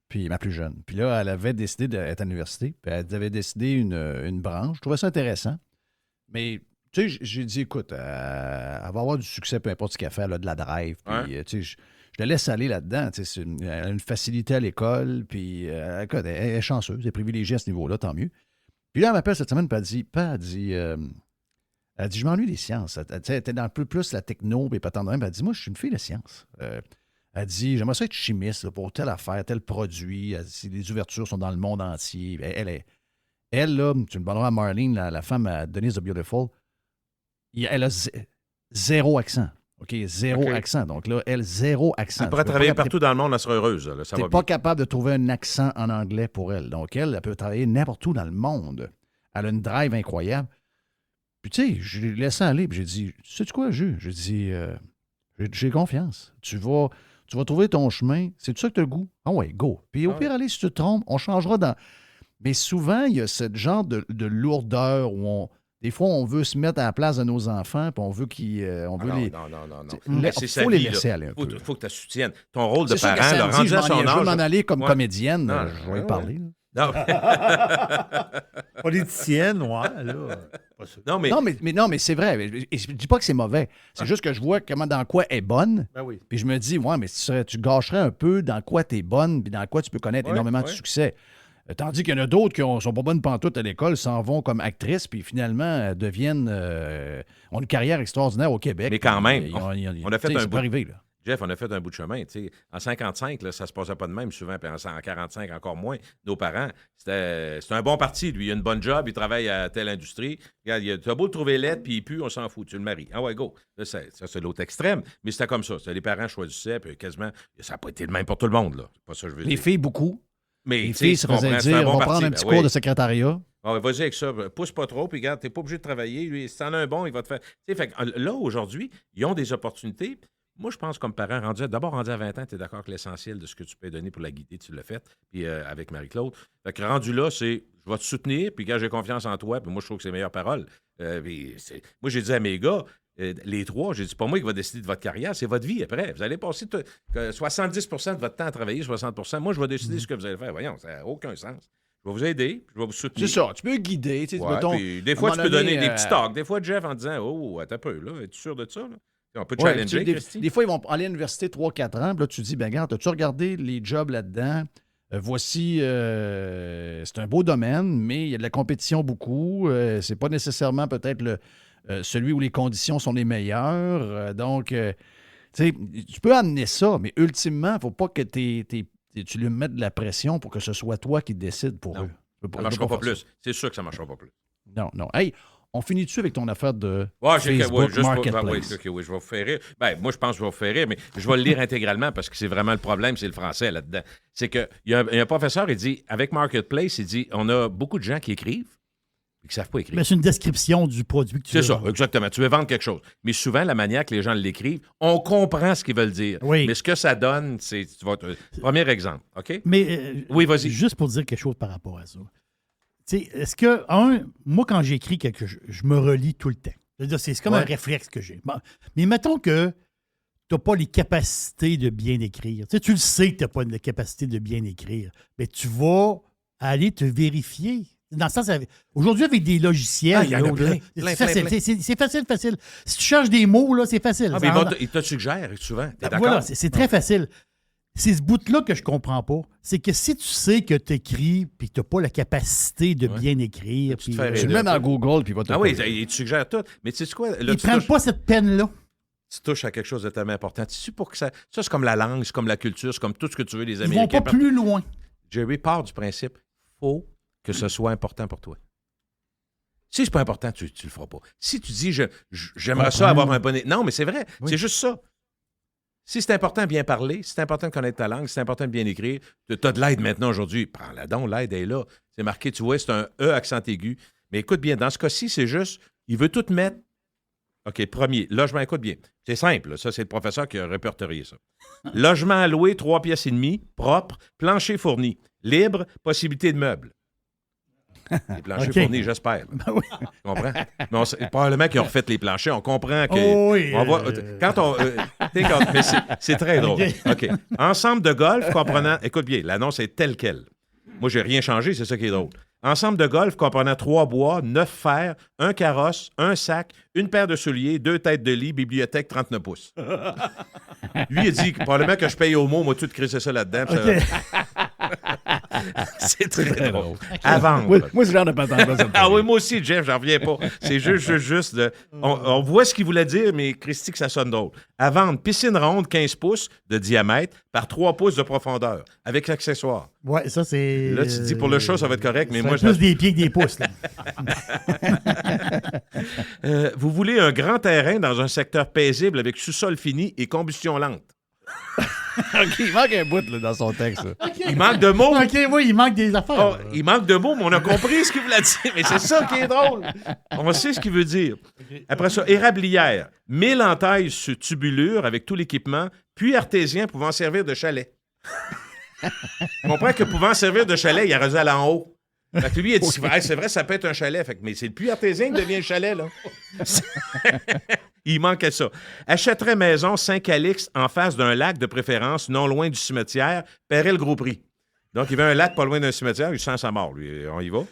Puis ma plus jeune. Puis là, elle avait décidé d'être à l'université. Puis elle avait décidé une branche. Je trouvais ça intéressant. Mais, tu sais, j'ai dit, écoute, elle va avoir du succès, peu importe ce qu'elle fait. Elle a de la drive. Puis, tu sais, je la laisse aller là-dedans. Tu sais, elle a une facilité à l'école. Puis, écoute, elle est chanceuse. Elle est privilégiée à ce niveau-là, tant mieux. Puis là, elle m'appelle cette semaine, puis elle dit, je m'ennuie des sciences. Elle était dans un peu plus la techno, puis pas tant de même. Elle dit, moi, je suis une fille de sciences. Elle dit, j'aimerais ça être chimiste là, pour telle affaire, tel produit. Elle dit, les ouvertures sont dans le monde entier. Elle là, tu me parleras à Marlene, la femme à Denise the Beautiful, elle a zéro accent. OK, zéro accent. Donc là, elle, zéro accent. Elle pourrait travailler partout dans le monde, elle serait heureuse. Là, tu n'es pas capable de trouver un accent en anglais pour elle. Donc elle peut travailler n'importe où dans le monde. Elle a une drive incroyable. Puis tu sais, je l'ai laissé aller. Puis j'ai dit, sais-tu quoi, J'ai dit, j'ai confiance. Tu vas trouver ton chemin. C'est tout ça que tu as le goût? Ah ouais, go. Puis au pire, allez, si tu te trompes, on changera dans... Mais souvent, il y a ce genre de lourdeur où des fois, on veut se mettre à la place de nos enfants, puis on veut qu'ils... Non. Il faut les laisser aller un peu. Il faut que tu soutiennes. Ton rôle de parent, le rendu à son âge... Je vais m'en aller comme comédienne. Je vais y parler. Non. Politicienne, ouais, là. Non, mais c'est vrai. Et je ne dis pas que c'est mauvais. C'est juste que je vois dans quoi elle est bonne. Ben oui. Puis je me dis, ouais, mais tu gâcherais un peu dans quoi tu es bonne, puis dans quoi tu peux connaître énormément de succès. Tandis qu'il y en a d'autres qui ne sont pas bonnes pantoute à l'école, s'en vont comme actrices, puis finalement deviennent... ont une carrière extraordinaire au Québec. Mais quand même, on a fait un bout. Arrivé, là. Jeff, on a fait un bout de chemin. T'sais. En 55, là, ça ne se passait pas de même souvent, puis en 45, encore moins. Nos parents, c'était un bon parti. Lui, il a une bonne job, il travaille à telle industrie. Regarde, tu as beau le trouver laid, puis il pue, on s'en fout. Tu le maries. Ah ouais, go. Là, ça, c'est l'autre extrême. Mais c'était comme ça. Les parents choisissaient, puis quasiment... Ça n'a pas été le même pour tout le monde, là. C'est pas ça que je veux dire. Les filles, beaucoup. Mais, les filles se faisaient dire, on va prendre un petit cours de secrétariat. Ah, vas-y avec ça. Pousse pas trop, puis regarde, t'es pas obligé de travailler. Lui, si t'en as un bon, il va te faire... Fait que là, aujourd'hui, ils ont des opportunités. Moi, je pense, comme parent, d'abord rendu à 20 ans, tu es d'accord que l'essentiel de ce que tu peux donner pour la guider, tu l'as fait, puis avec Marie-Claude. Fait que rendu là, c'est je vais te soutenir, puis quand j'ai confiance en toi, puis moi, je trouve que c'est les meilleures paroles. Moi, j'ai dit à mes gars, les trois, j'ai dit, c'est pas moi qui va décider de votre carrière, c'est votre vie après. Vous allez passer 70 de votre temps à travailler, 60 moi, je vais décider ce que vous allez faire. Voyons, ça n'a aucun sens. Je vais vous aider, je vais vous soutenir. C'est ça, tu peux guider. Puis des fois, tu peux donner des petits talks. Des fois, Jeff, en disant, oh, attends un peu, là, es-tu sûr de ça? Là? On peut challenger, des fois, ils vont aller à l'université 3-4 ans. Puis là, tu dis, ben regarde, as-tu regardé les jobs là-dedans? Voici, c'est un beau domaine, mais il y a de la compétition beaucoup. C'est pas nécessairement peut-être celui où les conditions sont les meilleures. Donc, tu sais, tu peux amener ça, mais ultimement, il ne faut pas que tu lui mettes de la pression pour que ce soit toi qui décides pour eux. Ça ne marchera pas plus. C'est sûr que ça ne marchera pas plus. Non. Hey, on finit-tu avec ton affaire de Facebook Marketplace? Oui, je vais vous faire rire. Ben, moi, je pense que je vais vous faire rire, mais je vais le lire intégralement parce que c'est vraiment le problème, c'est le français là-dedans. C'est qu'il y a un professeur, il dit, avec Marketplace, il dit, on a beaucoup de gens qui écrivent et qui ne savent pas écrire. Mais c'est une description du produit que tu veux vendre. C'est ça, exactement. Tu veux vendre quelque chose. Mais souvent, la manière que les gens l'écrivent, on comprend ce qu'ils veulent dire. Oui. Mais ce que ça donne, c'est... Premier exemple, OK? Mais oui, vas-y. Juste pour dire quelque chose par rapport à ça. Tu sais, est-ce que, moi, quand j'écris quelque chose, je me relis tout le temps. C'est comme un réflexe que j'ai. Bon, mais mettons que tu n'as pas les capacités de bien écrire. Tu le sais que tu n'as pas les capacités de bien écrire. Mais tu vas aller te vérifier. Dans le sens, aujourd'hui, avec des logiciels, il y en a plein. C'est facile. Si tu cherches des mots, là, c'est facile. Mais il te suggère souvent. Voilà, c'est très facile. C'est ce bout-là que je comprends pas. C'est que si tu sais que tu écris puis que tu n'as pas la capacité de bien écrire. Tu te puis, fais Tu le mets dans Google, puis il va te Ah oui, poser. il te suggère tout. Mais tu sais quoi? Là, ils ne tu prennent touches- pas cette peine-là. tu touches à quelque chose de tellement important. Tu sais, pour que ça, c'est comme la langue, c'est comme la culture, c'est comme tout ce que tu veux, les Ils vont Américains. pas plus loin. Jerry part du principe, faut que ce soit important pour toi. Si c'est pas important, tu le feras pas. Si tu dis, j'aimerais ça avoir un bon... Non, mais c'est vrai, c'est juste ça. Si c'est important de bien parler, si c'est important de connaître ta langue, si c'est important de bien écrire, tu as de l'aide maintenant aujourd'hui. Prends-la donc, l'aide est là. C'est marqué, tu vois, c'est un E accent aigu. Mais écoute bien, dans ce cas-ci, c'est juste, il veut tout mettre. OK, premier, logement, écoute bien. C'est simple, là. Ça, c'est le professeur qui a répertorié ça. Logement alloué, 3 pièces et demie, propre, plancher fourni, libre, possibilité de meubles. Les planchers fournis, j'espère. Tu comprends? Mais probablement qu'ils ont refait les planchers. On comprend que. Oh oui, on va, quand on. Mais c'est très drôle. OK. Ensemble de golf comprenant. Écoute bien, l'annonce est telle quelle. Moi, j'ai rien changé, c'est ça qui est drôle. Ensemble de golf comprenant 3 bois, 9 fers, un carrosse, un sac, une paire de souliers, 2 têtes de lit, bibliothèque 39 pouces. Lui, il dit probablement que je paye au mot, moi, tout crisser ça là-dedans. OK. C'est très drôle. À vendre. Moi, c'est le genre de patente. Ah oui, moi aussi, Jeff, j'en reviens pas. C'est juste de... On voit ce qu'il voulait dire, mais Christy, que ça sonne drôle. À vendre, piscine ronde, 15 pouces de diamètre par 3 pouces de profondeur, avec l'accessoire. Ouais, ça, c'est... Là, tu te dis, pour le chat, ça va être correct, mais ça moi... fait plus des pieds que des pouces, là. Vous voulez un grand terrain dans un secteur paisible avec sous-sol fini et combustion lente. OK, il manque un bout là, dans son texte. Là. Il manque de mots. OK, oui, il manque des affaires. Oh, il manque de mots, mais on a compris ce qu'il voulait dire. Mais c'est ça qui est drôle. On sait ce qu'il veut dire. Après ça, érablière. 1000 entailles sur tubulure avec tout l'équipement, puis artésien pouvant servir de chalet. On comprend que pouvant servir de chalet, il a résolu aller en haut. Fait que lui, il a dit, hey, c'est vrai, ça peut être un chalet. Fait que, mais c'est le puits artésien qui devient un chalet, là. Il manquait ça. Achèterait maison Saint-Calix en face d'un lac de préférence, non loin du cimetière, paierait le gros prix. Donc, il veut un lac pas loin d'un cimetière, il sent sa mort, lui. On y va.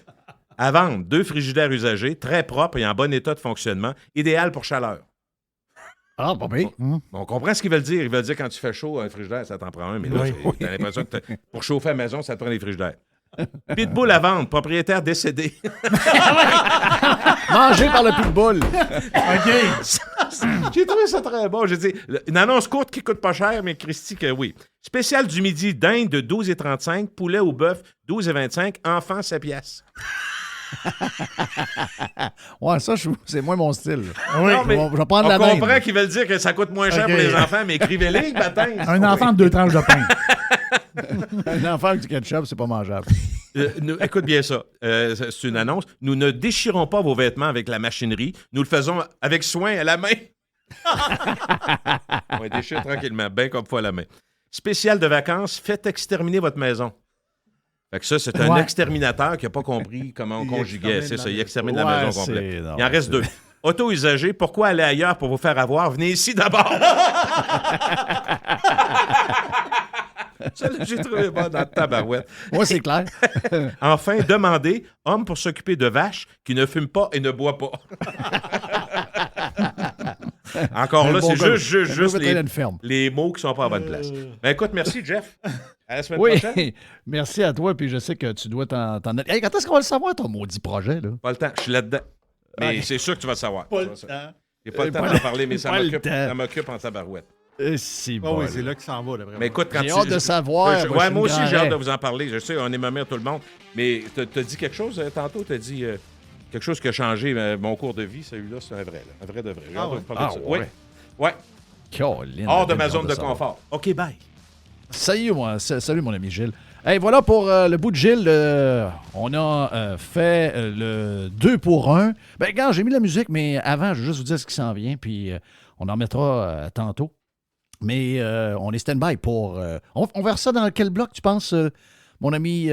À vendre, 2 frigidaires usagés, très propres et en bon état de fonctionnement, idéal pour chaleur. Ah, pas bien. On comprend ce qu'ils veulent dire. Ils veulent dire quand tu fais chaud, un frigidaire, ça t'en prend un. Mais là, t'as l'impression que pour chauffer la maison, ça te prend des frigidaires. Pitbull à vendre, propriétaire décédé. Mangé par le pitbull. OK. J'ai trouvé ça très bon. J'ai dit, une annonce courte qui coûte pas cher, mais Christy, que oui. Spécial du midi, dinde de 12,35, poulet ou bœuf, 12,25, enfant, 7 piastres. Ouais, ça, c'est moins mon style. Oui. Non, mais je vais prendre on la comprend dinde. qu'ils veulent dire que ça coûte moins cher OK. pour les enfants, mais écrivez-les, matin. Un enfant de 2 tranches de pain. Un enfant avec du ketchup, c'est pas mangeable. Écoute bien ça. C'est une annonce. Nous ne déchirons pas vos vêtements avec la machinerie. Nous le faisons avec soin à la main. On les déchire tranquillement, bien comme faut à la main. Spécial de vacances, faites exterminer votre maison. Fait que ça, c'est un exterminateur qui n'a pas compris comment on conjuguait. C'est ça, il extermine la maison complète. Il en reste 2. Auto-usagé, pourquoi aller ailleurs pour vous faire avoir? Venez ici d'abord. Ça, j'ai trouvé bon dans la tabarouette. Moi, c'est clair. Enfin, demandez, homme pour s'occuper de vaches qui ne fument pas et ne boit pas. Encore là, c'est juste les mots qui sont pas à bonne place. Ben écoute, merci, Jeff. À la semaine prochaine. Merci à toi, puis je sais que tu dois t'en... Hey, quand est-ce qu'on va le savoir, ton maudit projet, là? Pas le temps, je suis là-dedans. Mais c'est sûr que tu vas le savoir. Pas le temps. J'ai pas le temps d'en parler, mais ça m'occupe en tabarouette. C'est Oh, bon. oui, c'est là qu'il s'en va, d'après Mais écoute, quand J'ai hâte de savoir. Ouais, moi aussi, j'ai hâte de vous en parler. Je sais, on est mamère tout le monde. Mais t'as dit quelque chose tantôt? T'as dit quelque chose qui a changé mon cours de vie. Celui-là, c'est un vrai. Là. Un vrai de vrai. J'ai hâte de vous parler de ça. Ouais. Ouais. Caroline, Hors de ma zone de savoir. confort. OK, bye. Salut, mon ami Gilles. Hey, voilà pour le bout de Gilles. On a fait le 2 pour 1. Ben, regarde, j'ai mis la musique, mais avant, je vais juste vous dire ce qui s'en vient, puis on en remettra tantôt. Mais on est stand-by pour... on verra ça dans quel bloc, tu penses, mon ami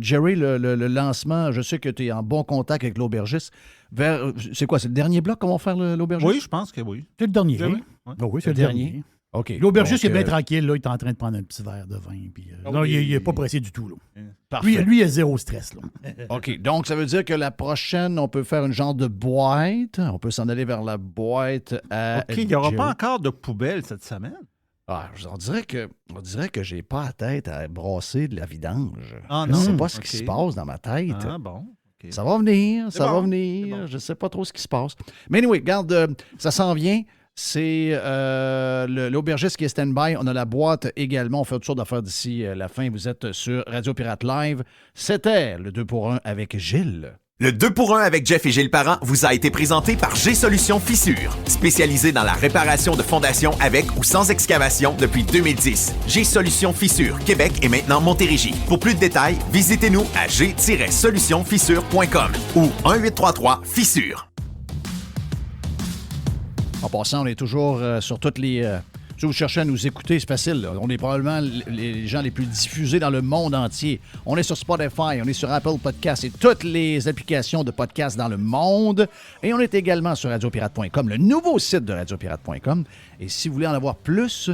Jerry, le lancement? Je sais que tu es en bon contact avec l'aubergiste. C'est quoi, c'est le dernier bloc qu'on va faire l'aubergiste? Oui, je pense que oui. C'est le dernier. Oui. Ah oui, c'est le dernier. OK. L'aubergiste Donc, est bien tranquille, là, il est en train de prendre un petit verre de vin. Puis, non, oui. il n'est pas pressé du tout. Là. Parfait. Lui, il a zéro stress. Là. OK. Donc, ça veut dire que la prochaine, on peut faire une genre de boîte. On peut s'en aller vers la boîte à... OK, il n'y aura Jerry. pas encore de poubelle cette semaine. On dirait que j'ai pas la tête à brasser de la vidange. Ah, Je non? ne sais pas ce OK. qui se passe dans ma tête. Ah, bon. OK. Ça va venir, C'est ça va bon, venir. c'est bon. Je ne sais pas trop ce qui se passe. Mais anyway, regarde, ça s'en vient. C'est l'aubergiste qui est stand-by. On a la boîte également. On fait toutes sortes d'affaires d'ici la fin. Vous êtes sur Radio Pirate Live. C'était le 2 pour 1 avec Gilles. Le 2 pour 1 avec Jeff et Gilles Parent vous a été présenté par G-Solution Fissure, spécialisé dans la réparation de fondations avec ou sans excavation depuis 2010. G-Solution Fissure, Québec et maintenant Montérégie. Pour plus de détails, visitez-nous à g-solutionfissure.com ou 1-833-FISSURE. En passant, on est toujours sur toutes les... si vous cherchez à nous écouter, c'est facile. Là. On est probablement les gens les plus diffusés dans le monde entier. On est sur Spotify, on est sur Apple Podcasts et toutes les applications de podcasts dans le monde. Et on est également sur radiopirate.com, le nouveau site de radiopirate.com. Et si vous voulez en avoir plus,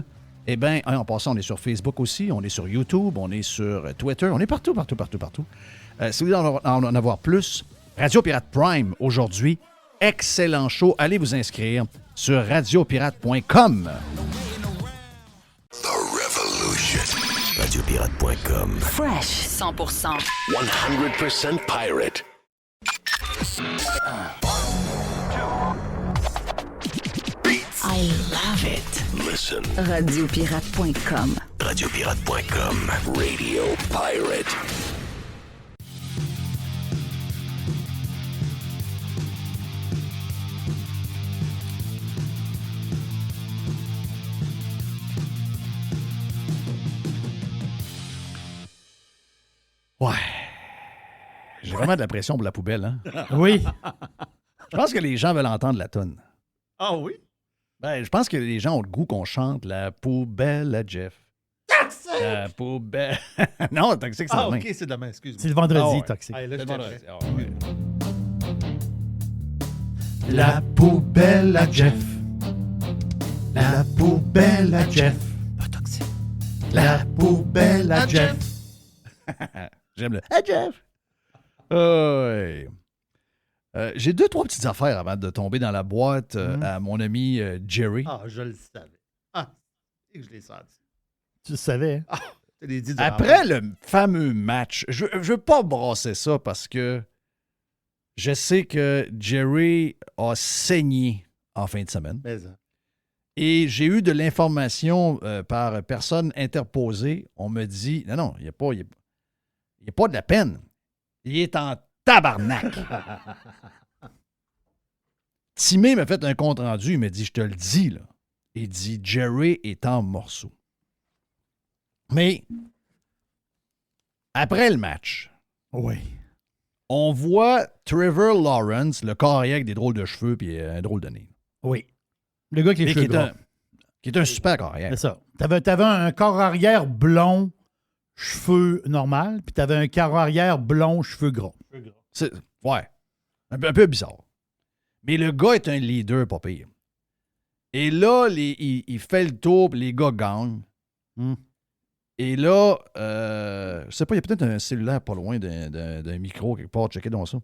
eh bien, en passant, on est sur Facebook aussi, on est sur YouTube, on est sur Twitter, on est partout. Si vous voulez en avoir plus, Radio Pirate Prime aujourd'hui, excellent show. Allez vous inscrire sur radiopirate.com. The Revolution. Radiopirate.com. Fresh 100%. 100% pirate. I love it. Listen. Radiopirate.com. Radiopirate.com. Radio Pirate. Ouais. J'ai vraiment de la pression pour la poubelle, hein? Oui. Je pense que les gens veulent entendre la toune. Ah oui? Ben, je pense que les gens ont le goût qu'on chante la poubelle à Jeff. La poubelle. Non, toxique, c'est Ah, demain. OK, c'est demain, excuse-moi. C'est le vendredi, Ah ouais. toxique. Hey, là, C'est je le t'ai vendredi. fait. Ah ouais. La poubelle à Jeff. La poubelle à Jeff. Pas toxique. La poubelle à Jeff. J'aime le Hey Jeff! Ouais. J'ai 2-3 petites affaires avant de tomber dans la boîte à mon ami Jerry. Ah, je le savais. Ah, c'est que je l'ai senti. Tu le savais, hein? Je te l'ai dit durant Après le fameux match, je veux pas brasser ça parce que je sais que Jerry a saigné en fin de semaine. Mais, hein. Et j'ai eu de l'information par personne interposée. On me dit, non, il n'y a pas de la peine. Il est en tabarnak. Timé m'a fait un compte-rendu. Il m'a dit, je te le dis, là. Il dit, Jerry est en morceaux. Mais, après le match, Oui. on voit Trevor Lawrence, le carrière avec des drôles de cheveux et un drôle de nez. Oui. Le gars avec les Mais cheveux gras. qui est un super carrière. C'est ça. T'avais un corps arrière blond, cheveux normal, puis t'avais un corps arrière blond, cheveux gras. Ouais. Un peu bizarre. Mais le gars est un leader, pas pire. Et là, il fait le tour, puis les gars gagnent. Et là, je sais pas, il y a peut-être un cellulaire pas loin d'un micro quelque part. Checkez donc ça.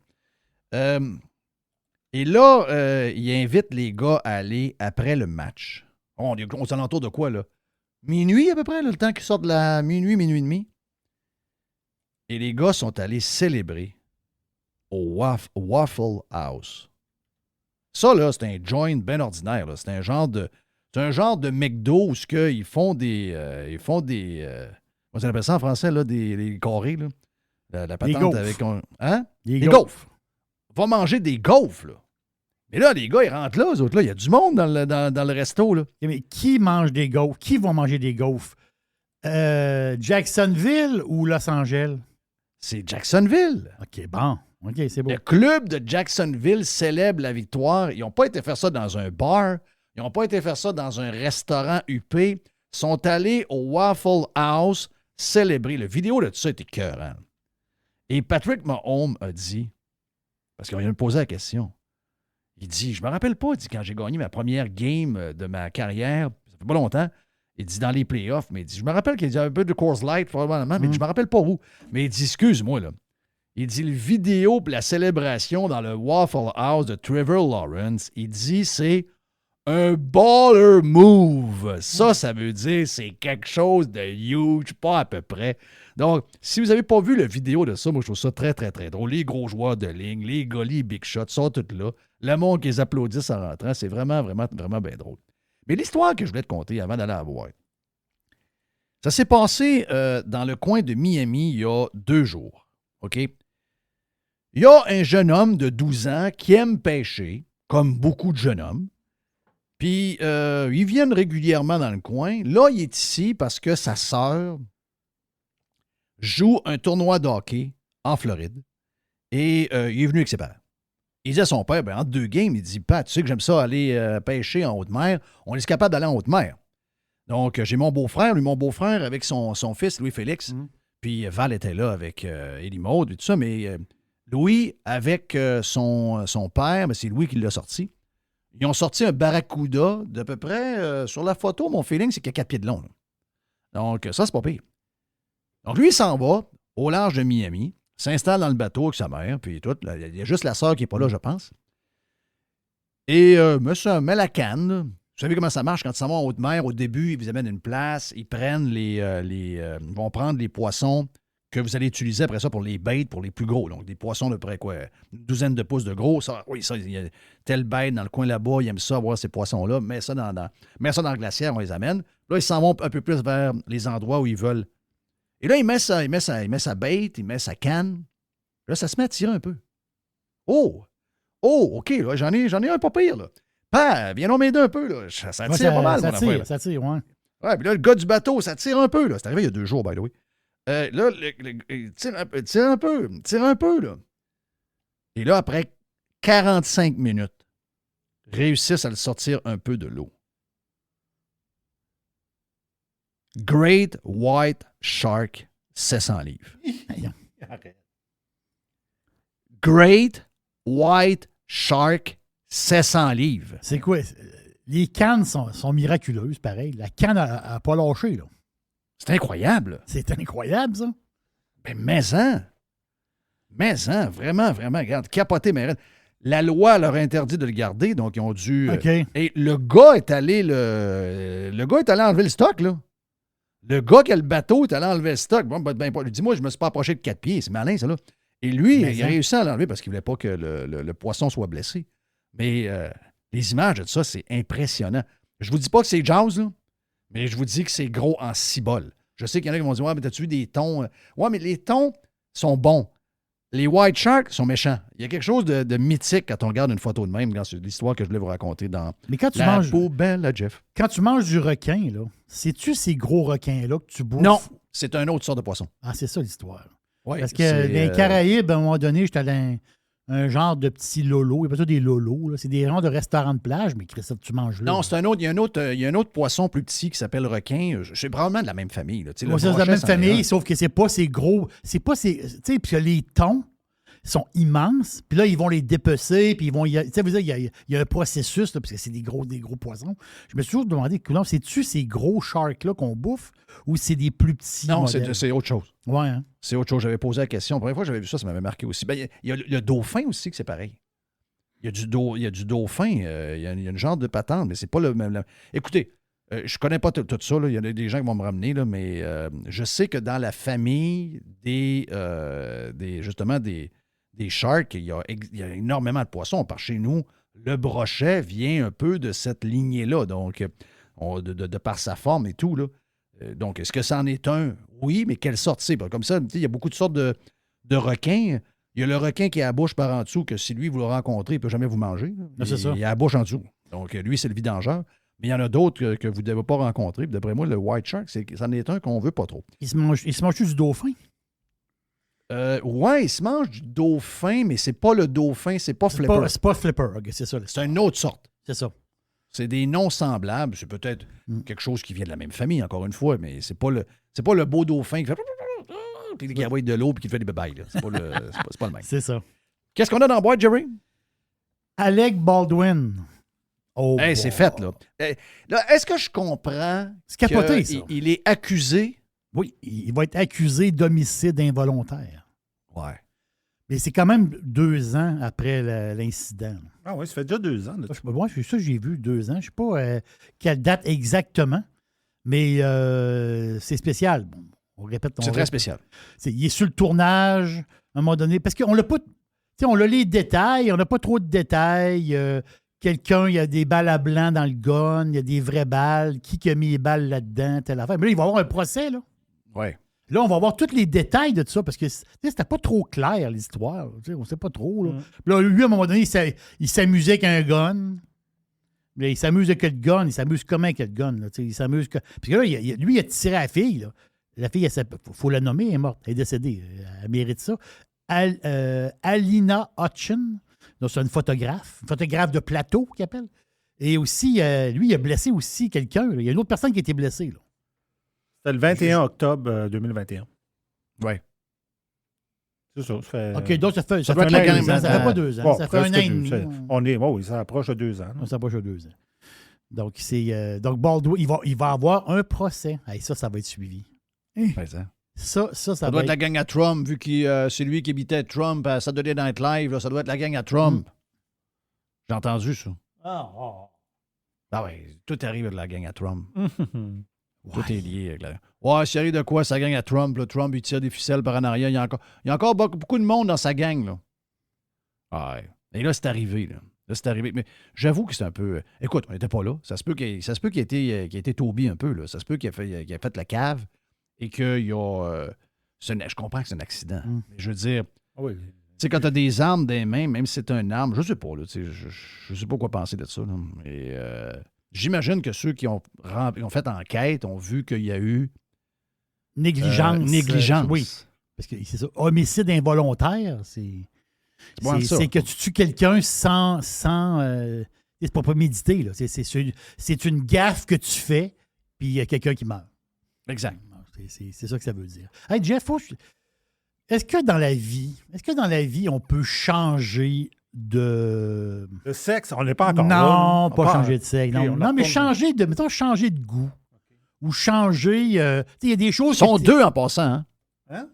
Et là, il invite les gars à aller après le match. On est aux alentours de quoi, là? Minuit, à peu près, là, le temps qu'ils sortent de la minuit et demi. Et les gars sont allés célébrer au Waffle House. Ça, là, c'est un joint bien ordinaire. Là. C'est un genre de McDo où ils font des... comment on appelle ça en français, là, des carrés, là? La patente gaufres. avec... Hein? Des Des gaufres. Va manger des gaufres, là. Mais là, les gars, ils rentrent là, eux autres, là. Il y a du monde dans le resto, là. Mais qui mange des gaufres? Qui va manger des gaufres? Jacksonville ou Los Angeles? C'est Jacksonville. OK, bon. OK, c'est beau. Le club de Jacksonville célèbre la victoire. Ils n'ont pas été faire ça dans un bar. Ils n'ont pas été faire ça dans un restaurant huppé. Ils sont allés au Waffle House célébrer. Le vidéo de tout ça était écœurant. Et Patrick Mahomes a dit, parce qu'on lui a posé la question, il dit, je me rappelle pas, il dit, quand j'ai gagné ma première game de ma carrière, ça fait pas longtemps, il dit dans les playoffs, mais il dit, je me rappelle qu'il y a un peu de Coors Light, probablement, mais je me rappelle pas où. Mais il dit, excuse-moi, là. Il dit, le vidéo pour la célébration dans le Waffle House de Trevor Lawrence, il dit, c'est Un baller move. Ça veut dire c'est quelque chose de huge, pas à peu près. Donc, si vous n'avez pas vu la vidéo de ça, moi, je trouve ça très, très, très drôle. Les gros joueurs de ligne, les goalies, big shots, sont tous là. Le monde qui les applaudissent en rentrant, c'est vraiment, vraiment, vraiment bien drôle. Mais l'histoire que je voulais te conter avant d'aller à la boîte, ça s'est passé dans le coin de Miami il y a 2 jours. OK? Il y a un jeune homme de 12 ans qui aime pêcher, comme beaucoup de jeunes hommes. Puis, ils viennent régulièrement dans le coin. Là, il est ici parce que sa sœur joue un tournoi de hockey en Floride. Et il est venu avec ses parents. Il disait à son père, entre 2 games, il dit, Pat, tu sais que j'aime ça aller pêcher en haute mer. On est capable d'aller en haute mer. Donc, j'ai mon beau-frère, avec son fils, Louis-Félix. Puis Val était là avec Élie Maud et tout ça. Mais Louis, avec son père, c'est Louis qui l'a sorti. Ils ont sorti un barracuda d'à peu près, sur la photo, mon feeling, c'est qu'il y a 4 pieds de long. Là. Donc, ça, c'est pas pire. Donc, lui, il s'en va au large de Miami, s'installe dans le bateau avec sa mère, puis tout. Il y a juste la sœur qui n'est pas là, je pense. Et met la canne. Là. Vous savez comment ça marche quand ils s'en vont en haute mer? Au début, ils vous amènent une place, ils prennent ils vont prendre les poissons que vous allez utiliser après ça pour les baits, pour les plus gros. Donc, des poissons de près, une douzaine de pouces de gros. Ça, il y a telle bête dans le coin là-bas, ils aiment ça, voir ces poissons-là. Mets ça dans le glacière, on les amène. Là, ils s'en vont un peu plus vers les endroits où ils veulent. Et là, il met sa bête, il met sa canne. Là, ça se met à tirer un peu. Oh, OK, là, j'en ai un pas pire, là. Père, viens donc m'aider un peu, là. Ça tire pas mal, Ça tire, ouais. Ouais, puis là, le gars du bateau, ça tire un peu, là. C'est arrivé il y a 2 jours, by the way. Là, il tire un peu, là. Et là, après 45 minutes, réussissent à le sortir un peu de l'eau. Great White Shark, 700 livres. Great White Shark, 700 livres. C'est quoi? Les cannes sont miraculeuses, pareil. La canne n'a pas lâché, là. C'est incroyable. C'est incroyable, ça. Ben, mais vraiment, vraiment, regarde, capoté, mais la loi leur a interdit de le garder, donc ils ont dû... OK. Et le gars est allé enlever le stock, là. Le gars qui a le bateau est allé enlever le stock. Bon, dis-moi, je me suis pas approché de 4 pieds. C'est malin, ça, là. Et lui, il a réussi à l'enlever parce qu'il voulait pas que le poisson soit blessé. Mais les images de ça, c'est impressionnant. Je vous dis pas que c'est jazz, là, mais je vous dis que c'est gros en cibolle. Je sais qu'il y en a qui vont dire, ouais, mais t'as-tu vu des thons? Ouais, mais les thons sont bons. Les white sharks sont méchants. Il y a quelque chose de mythique quand on regarde une photo de même, dans l'histoire que je voulais vous raconter dans la poubelle à Jeff. Quand tu manges du requin, là, sais-tu ces gros requins-là que tu bouffes? Non, c'est un autre sort de poisson. Ah, c'est ça l'histoire. Ouais, parce que dans les Caraïbes, à un moment donné, j'étais allé un genre de petits lolos. Il n'y a pas ça des lolos. Là. C'est des genres de restaurants de plage, mais Christophe, tu manges là. Non, c'est un autre. Il y a un autre poisson plus petit qui s'appelle requin. C'est probablement de la même famille. Là. C'est de la même famille, sauf que c'est pas ces gros. C'est pas ces. Tu sais, puis les thons sont immenses. Puis là, ils vont les dépecer. Puis ils vont. Tu sais, il y a un processus, là, parce que c'est des gros poissons. Je me suis toujours demandé, c'est-tu ces gros sharks-là qu'on bouffe ou c'est des plus petits? Non, c'est autre chose. Ouais, hein? C'est autre chose. J'avais posé la question. La première fois que j'avais vu ça, ça m'avait marqué aussi. Ben, il y a le dauphin aussi, que c'est pareil. Il y a du dauphin. Il y a une genre de patente, mais c'est pas le même. Écoutez, je connais pas tout ça. Là. Il y a des gens qui vont me ramener, là, mais je sais que dans la famille des sharks, il y a énormément de poissons. Par chez nous, le brochet vient un peu de cette lignée-là, donc de par sa forme et tout. Là. Donc, est-ce que ça en est un? Oui, mais quelle sorte c'est? Comme ça, il y a beaucoup de sortes de requins. Il y a le requin qui a la bouche par en dessut, que si lui, vous le rencontrez, il ne peut jamais vous manger. C'est ça. Il a la bouche en dessous. Donc, lui, c'est le vidangeur. Mais il y en a d'autres que vous ne devez pas rencontrer. Puis d'après moi, le white shark, c'en est un qu'on ne veut pas trop. Il se mange-tu du dauphin? Oui, il se mange du dauphin, mais c'est pas le dauphin, c'est pas flipper. C'est pas flipper, okay, c'est ça. C'est une autre sorte. C'est ça. C'est des noms semblables. C'est peut-être quelque chose qui vient de la même famille, encore une fois, mais c'est pas le beau dauphin qui fait puis qui envoie de l'eau puis qui fait des bébailles. C'est pas le même. C'est ça. Qu'est-ce qu'on a dans la boîte, Jerry? Alec Baldwin. Oh, hey, c'est fait, là. Là, est-ce que je comprends c'est capoté, ça. Il est accusé? Oui, il va être accusé d'homicide involontaire. Ouais. Mais c'est quand même 2 ans après l'incident. Ah oui, ça fait déjà 2 ans. Moi, c'est ça que j'ai vu, 2 ans. Je ne sais pas quelle date exactement, mais c'est spécial. Bon, on répète. C'est très spécial. Il est sur le tournage, à un moment donné, parce qu'on l'a pas... On a les détails, on n'a pas trop de détails. Quelqu'un, il y a des balles à blanc dans le gun, il y a des vraies balles. Qui a mis les balles là-dedans, telle affaire. Mais là, il va y avoir un procès, là. Oui. Là, on va voir tous les détails de tout ça, parce que c'était pas trop clair, l'histoire. On ne sait pas trop. Là. Là, lui, à un moment donné, il s'amusait avec un gun. Là, il s'amuse avec le gun. Il s'amuse comment avec le gun? Là, il s'amuse... Puis là, lui, il a tiré à la fille. Là. La fille, il faut la nommer, elle est morte. Elle est décédée. Elle mérite ça. Alina Hutchin. Donc, c'est une photographe de plateau qu'il appelle. Et aussi, lui, il a blessé aussi quelqu'un. Il y a une autre personne qui a été blessée. Là. C'était le 21 octobre 2021. Oui. C'est ça. OK, donc ça fait doit être la gang. Ça fait pas 2 ans. Bon, ça fait 1 an et demi. Oui, ça approche de 2 ans. Ça approche de 2 ans. Donc, donc Baldwin, il va avoir un procès. Hey, ça va être suivi. Ça doit être la gang à Trump, vu que c'est lui qui habitait Trump à Saturday Night Live. Là, ça doit être la gang à Trump. J'ai entendu ça. Ah oui, tout arrive de la gang à Trump. Tout est lié avec la... Ouais, c'est arrive de quoi, sa gang à Trump? Là, Trump, il tire des ficelles par en arrière. Il y a encore beaucoup de monde dans sa gang. Là. Ouais. Et là, c'est arrivé. Là, c'est arrivé. Mais j'avoue que c'est un peu... Écoute, on n'était pas là. Ça se peut qu'il ait été Toby un peu. Là. Ça se peut qu'il a fait la cave et qu'il y a... je comprends que c'est un accident. Mais je veux dire... Oui. Tu sais, quand tu as des armes dans les mains, même si c'est une arme, je sais pas. Là, je sais pas quoi penser de ça. Là. Et... j'imagine que ceux qui ont fait enquête ont vu qu'il y a eu négligence. Oui. Parce que c'est ça. Homicide involontaire, c'est que tu tues quelqu'un sans c'est pas méditer. Là. C'est une gaffe que tu fais, puis il y a quelqu'un qui meurt. Exact. C'est ça que ça veut dire. Hey, Jeff, est-ce que dans la vie, on peut changer de sexe, on n'est pas encore là. Non, pas changer de sexe. Non, mais changer de goût. Ou changer... il y a des choses... Ils sont deux en passant. Hein?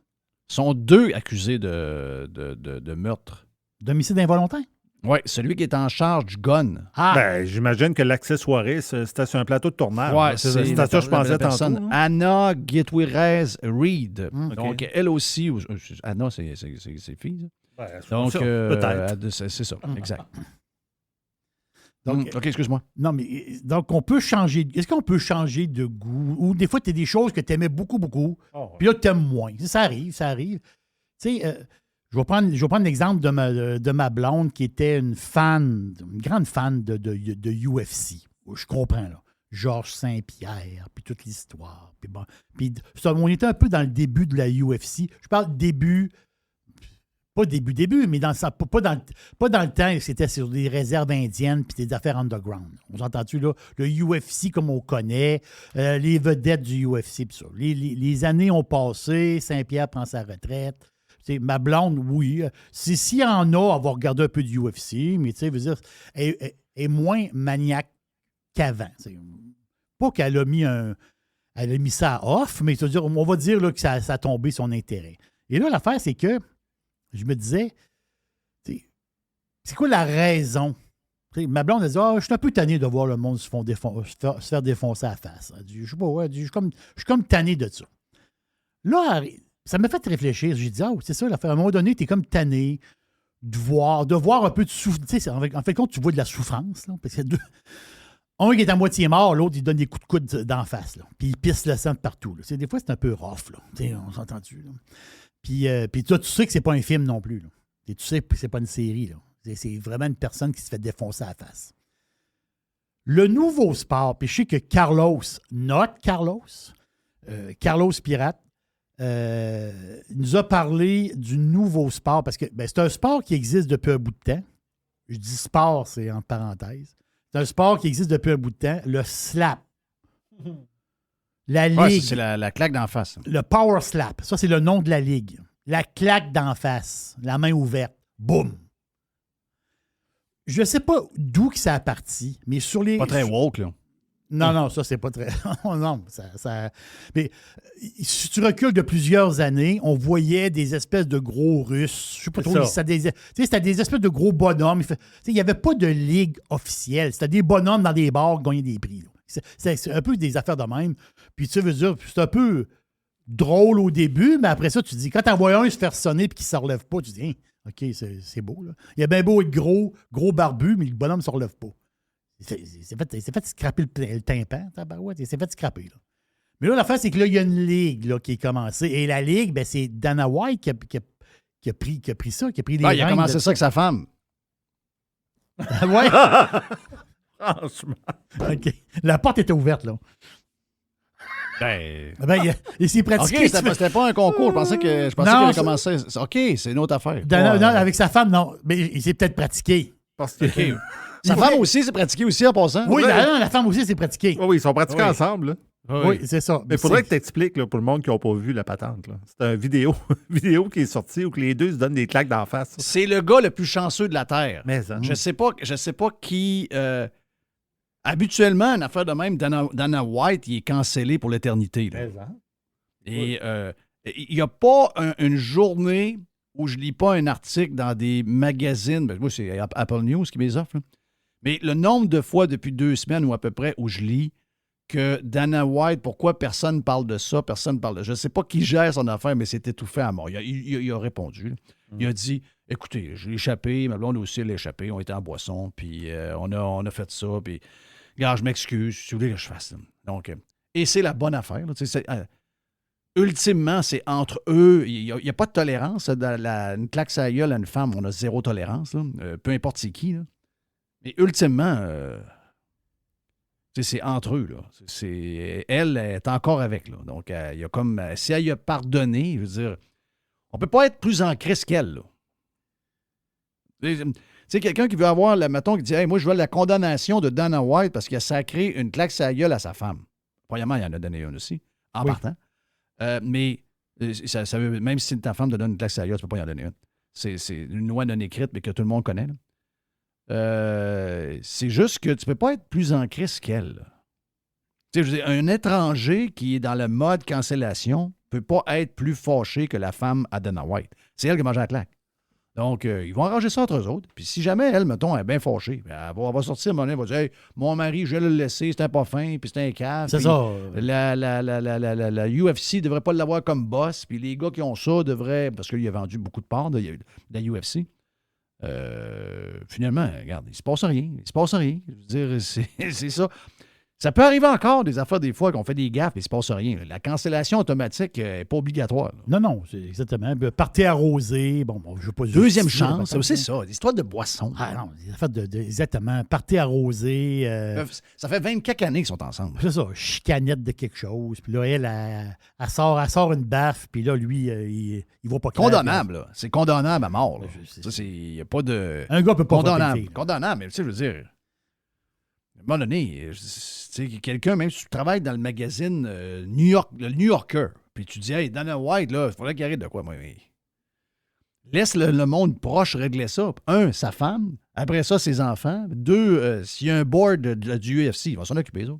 Ils sont deux accusés de meurtre. D'homicide involontaire? Oui, celui qui est en charge du gun. Ben, j'imagine que l'accessoiriste, c'était sur un plateau de tournage. Oui, c'est ça que je pensais tantôt. Anna Gutierrez Reed. Okay. Donc, elle aussi... Anna, c'est fille, ça? Donc, peut-être. C'est ça, exact. Donc, OK, excuse-moi. Non, mais donc, on peut changer. Est-ce qu'on peut changer de goût? Ou des fois, tu as des choses que tu aimais beaucoup, puis là, tu aimes moins. Ça arrive. Tu sais, je vais prendre l'exemple de ma blonde qui était une grande fan de UFC. Je comprends, là. Georges Saint-Pierre, puis toute l'histoire. Puis bon, on était un peu dans le début de la UFC. Je parle début... Pas début, mais pas dans le temps, c'était sur des réserves indiennes puis des affaires underground. On s'entend-tu, là? Le UFC comme on connaît, les vedettes du UFC, puis ça. Les années ont passé, Saint-Pierre prend sa retraite. T'sais, ma blonde, oui. S'il y en a, elle va regarder un peu du UFC, mais tu sais, veut dire, elle est moins maniaque qu'avant. T'sais. Pas qu'elle a mis ça à off, mais on va dire là, que ça a tombé son intérêt. Et là, l'affaire, c'est que je me disais, c'est quoi la raison? T'sais, ma blonde a dit, je suis un peu tanné de voir le monde se faire défoncer à la face. Elle dit, je sais pas, je suis comme tanné de ça. Là, ça m'a fait réfléchir. J'ai dit, c'est ça, l'affaire. À un moment donné, tu es comme tanné de voir un peu de souffrance. En fait, quand tu vois de la souffrance, là, parce que un qui est à moitié mort, l'autre, il donne des coups de coude d'en face. Là, puis il pisse le sang de partout. Là. Des fois, c'est un peu rough. Là. On s'entend-tu? Là. Puis toi, tu sais que c'est pas un film non plus. Là. Et tu sais que c'est pas une série. Là. C'est vraiment une personne qui se fait défoncer à la face. Le nouveau sport, puis je sais que Carlos Pirate, nous a parlé du nouveau sport, parce que c'est un sport qui existe depuis un bout de temps. Je dis sport, c'est entre parenthèses. C'est un sport qui existe depuis un bout de temps, le slap. La ligue. Ouais, c'est la claque d'en face. Le power slap. Ça, c'est le nom de la ligue. La claque d'en face. La main ouverte. Boum. Je ne sais pas d'où que ça a parti, mais sur les... Pas très woke, là. Non, ça, c'est pas très... non, ça... Mais si tu recules de plusieurs années, on voyait des espèces de gros Russes. Je sais pas trop. C'était des espèces de gros bonhommes. Il n'y avait pas de ligue officielle. C'était des bonhommes dans des bars qui gagnaient des prix. C'est un peu des affaires de même. Puis tu veux dire, c'est un peu drôle au début, mais après ça, tu dis, quand t'en vois un se faire sonner et qu'il ne se relève pas, tu dis, hein, OK, c'est beau. Là. Il a bien beau être gros barbu, mais le bonhomme ne se relève pas. Il s'est fait scraper le tympan, tabarouette. Il s'est fait scraper. Là. Mais là, l'affaire, c'est que là, il y a une ligue là, qui est commencée. Et la ligue, ben, c'est Dana White qui a pris ça, qui a pris les il a commencé ça avec sa femme. Ouais. Franchement. OK. La porte était ouverte, là. Il s'est pratiqué. OK, c'était pas un concours. Je pensais qu'il avait commencé. OK, c'est une autre affaire. Non, avec sa femme, non. Mais il s'est peut-être pratiqué. Parce que... Sa femme aussi s'est pratiquée aussi en passant. Oui, la femme aussi s'est pratiquée. Oui, ils sont pratiqués ensemble. Là. Oui, c'est ça. Mais il faudrait que tu expliques là, pour le monde qui n'a pas vu la patente. Là. C'est une vidéo qui est sortie où que les deux se donnent des claques d'en face. C'est le gars le plus chanceux de la Terre. Mais ça. Je sais pas qui... habituellement, une affaire de même, Dana White, il est cancellé pour l'éternité. Là. Et il n'y a pas une journée où je lis pas un article dans des magazines. Ben, moi, c'est Apple News qui les offre. Là. Mais le nombre de fois depuis 2 semaines ou à peu près où je lis que Dana White, pourquoi personne parle de ça, personne parle de... Je ne sais pas qui gère son affaire, mais c'est étouffé à mort. Il a répondu. Là. Il a dit, écoutez, j'ai échappé, ma blonde aussi, elle a échappé, on était en boisson, puis on a fait ça, puis... Regarde, je m'excuse, si vous voulez que je fasse ça. Donc, et c'est la bonne affaire. Là, ultimement, c'est entre eux. Il n'y a pas de tolérance. Une claque sur la gueule à une femme, on a zéro tolérance. Là, peu importe c'est qui. Là. Mais ultimement, c'est entre eux. Là. Elle est encore avec. Là. Donc, il y a comme, si elle a pardonné, je veux dire, on ne peut pas être plus en crise qu'elle. Tu sais, quelqu'un qui veut avoir, mettons, qui dit hey, moi, je veux la condamnation de Dana White parce qu'il a sacré une claque sur la gueule à sa femme. Premièrement, il en a donné une aussi, en partant. Mais ça veut, même si ta femme te donne une claque sur la gueule, tu ne peux pas y en donner une. C'est une loi non écrite, mais que tout le monde connaît. C'est juste que tu ne peux pas être plus en crise qu'elle. Tu sais, je veux dire, un étranger qui est dans le mode cancellation ne peut pas être plus fâché que la femme à Dana White. C'est elle qui a mangé la claque. Donc, ils vont arranger ça entre eux autres. Puis si jamais elle, mettons, est bien fâchée, elle va sortir, elle va dire hey, mon mari, je vais le laisser, c'était pas fin, puis c'était un cave. C'est ça. La UFC ne devrait pas l'avoir comme boss, puis les gars qui ont ça devraient, parce qu'il a vendu beaucoup de parts de la UFC. Finalement, regarde, il se passe rien. Je veux dire, c'est ça. Ça peut arriver encore, des affaires, des fois, qu'on fait des gaffes et il ne se passe rien. La cancellation automatique n'est pas obligatoire. Là. Non, c'est exactement. Partez arroser. Bon, je veux pas deuxième chance, c'est ça. L'histoire de boisson. Ah non, des affaires exactement. Partez arroser. Ça fait 24 années qu'ils sont ensemble. C'est ça, chicanette de quelque chose. Puis là, elle sort une baffe. Puis là, lui, il voit pas clair. Condamnable, là. C'est condamnable à mort. Il n'y a pas de... Un gars peut pas condamnable, mais tu sais, je veux dire... À un moment donné, quelqu'un, même si tu travailles dans le magazine le New Yorker, puis tu dis, hey, Dana White, là, il faudrait qu'il arrête de quoi, moi. Laisse le monde proche régler ça. 1, sa femme. Après ça, ses enfants. 2, s'il y a un board du UFC, il va s'en occuper, ça.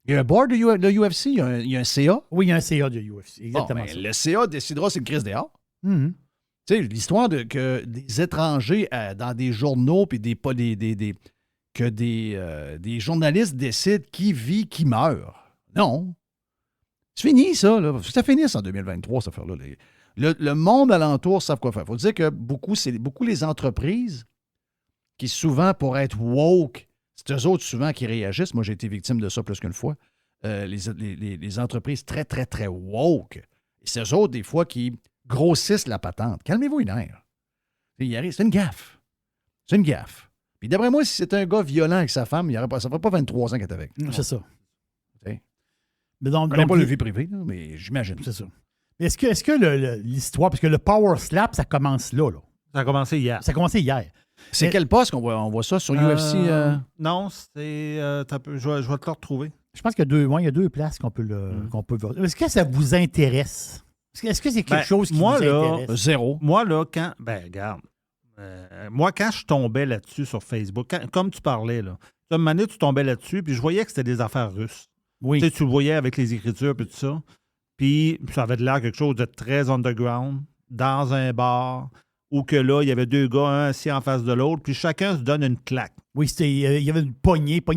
Il y a un board de l'UFC, il y a un CA. Oui, il y a un CA de UFC, exactement. Le CA décidera si le Christ dehors. Mm-hmm. Tu sais, l'histoire que des étrangers dans des journaux, puis des journalistes décident qui vit, qui meurt. Non. C'est fini, ça. Là. Ça finit, ça, en 2023, cette affaire-là. Le monde alentour savent quoi faire. Il faut dire que c'est beaucoup les entreprises qui, souvent, pour être woke, c'est eux autres, souvent, qui réagissent. Moi, j'ai été victime de ça plus qu'une fois. Les entreprises très, très, très woke. Et c'est eux autres, des fois, qui grossissent la patente. Calmez-vous une heure. C'est une gaffe. C'est une gaffe. Puis d'après moi, si c'était un gars violent avec sa femme, ça ne ferait pas 23 ans qu'il est avec. C'est ça. Mais donc, je ne connais pas le vie privée, là, mais j'imagine. C'est ça. Mais est-ce que l'histoire, parce que le power slap, ça commence là. Ça a commencé hier. C'est quel poste qu'on voit ça sur UFC? Non, c'est... je vais te le retrouver. Je pense qu'il y a 2 places qu'on peut voir. Est-ce que ça vous intéresse? Est-ce que c'est quelque chose qui vous intéresse? Zéro. Moi, là, regarde. Moi, quand je tombais là-dessus sur Facebook, comme tu parlais, là, Une manette, tu tombais là-dessus, puis je voyais que c'était des affaires russes. Oui. Tu sais, tu le voyais avec les écritures et tout ça. Puis ça avait de l'air quelque chose de très underground, dans un bar, où que là, il y avait 2 gars, un assis en face de l'autre, puis chacun se donne une claque. Oui, il y avait une poignée. Il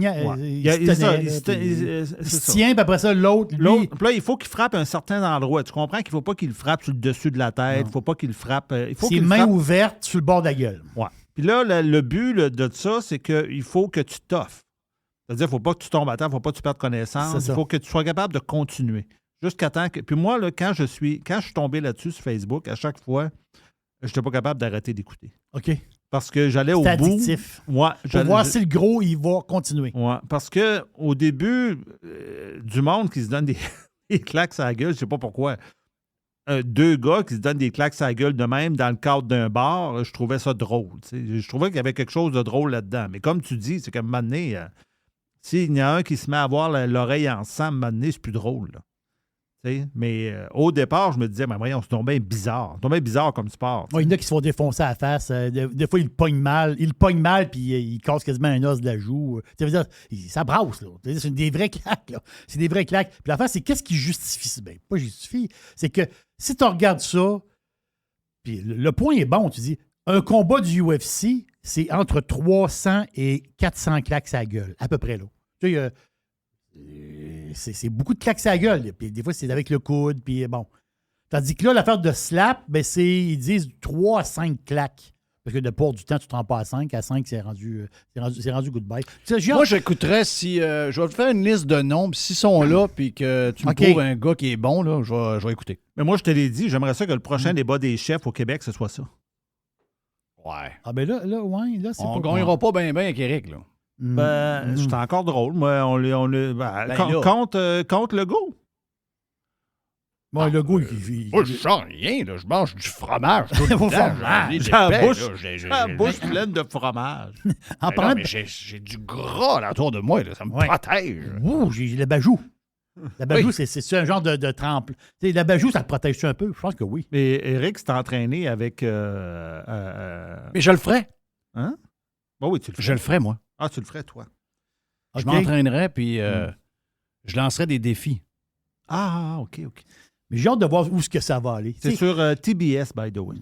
se tient, puis après ça, l'autre, lui... Puis là, il faut qu'il frappe à un certain endroit. Tu comprends qu'il ne faut pas qu'il le frappe sur le dessus de la tête, il ne faut pas qu'il le frappe... Ses mains ouvertes sur le bord de la gueule. Ouais. Puis là, le but de ça, c'est qu'il faut que tu t'offres. C'est-à-dire, il ne faut pas que tu tombes à terre, il ne faut pas que tu perdes connaissance. Il faut que tu sois capable de continuer. Jusqu'à temps que... Puis moi, là, quand je suis tombé là-dessus sur Facebook, à chaque fois, je n'étais pas capable d'arrêter d'écouter. OK. Parce que j'allais au bout. C'est bout. addictif. Ouais, pour voir si le gros, il va continuer. Ouais, parce qu'au début, du monde qui se donne des claques à la gueule, je ne sais pas pourquoi. 2 gars qui se donnent des claques à la gueule de même dans le cadre d'un bar, je trouvais ça drôle. T'sais. Je trouvais qu'il y avait quelque chose de drôle là-dedans. Mais comme tu dis, c'est qu'à un moment donné, s'il y en a un qui se met à avoir l'oreille ensemble, à un moment donné, c'est plus drôle. Là. Mais au départ, je me disais, mais voyons, c'est tombé bizarre. C'est tombé bizarre comme sport. Il y en a qui se font défoncer à la face. Des fois, ils pognent mal. Ils pognent mal, puis ils cassent quasiment un os de la joue. Ça veut dire, ça brasse, là. C'est des vraies claques, là. C'est des vraies claques. Puis l'affaire, c'est qu'est-ce qui justifie ça? Bien, pas justifie. C'est que si tu regardes ça, puis le point est bon, tu dis, un combat du UFC, c'est entre 300 et 400 claques à la gueule, à peu près, là. Tu sais, c'est beaucoup de claques à la gueule. Puis des fois, c'est avec le coude, puis bon. Tandis que là, l'affaire de slap, ben ils disent 3 à 5 claques. Parce que de port du temps, tu te rends pas à 5. À 5, c'est rendu goodbye. Moi, j'écouterais si... je vais te faire une liste de noms, s'ils sont là, puis que tu me trouves un gars qui est bon, là, je vais écouter. Mais moi, je te l'ai dit, j'aimerais ça que le prochain débat des chefs au Québec, ce soit ça. Ouais. Ah ben là c'est on ne gagnera pas bien avec Eric, là. C'est encore drôle. Moi, contre le go. Bon, le goût, moi, je sens rien, là. Je mange du fromage. J'ai la bouche pleine de fromage. Mais j'ai du gras autour de moi, là. Ça me protège. Ouh, j'ai l'abajou. L'abajou, c'est un genre de trempe. L'abajou, ça te protège-tu un peu? Je pense que oui. Mais Eric s'est entraîné avec... Mais je le ferais. Hein? Bon, oui, tu le ferais. Je le ferais, moi. Ah, tu le ferais, toi. Je m'entraînerais, puis je lancerais des défis. Ah, OK. Mais j'ai hâte de voir où est-ce que ça va aller. C'est sur TBS, by the way.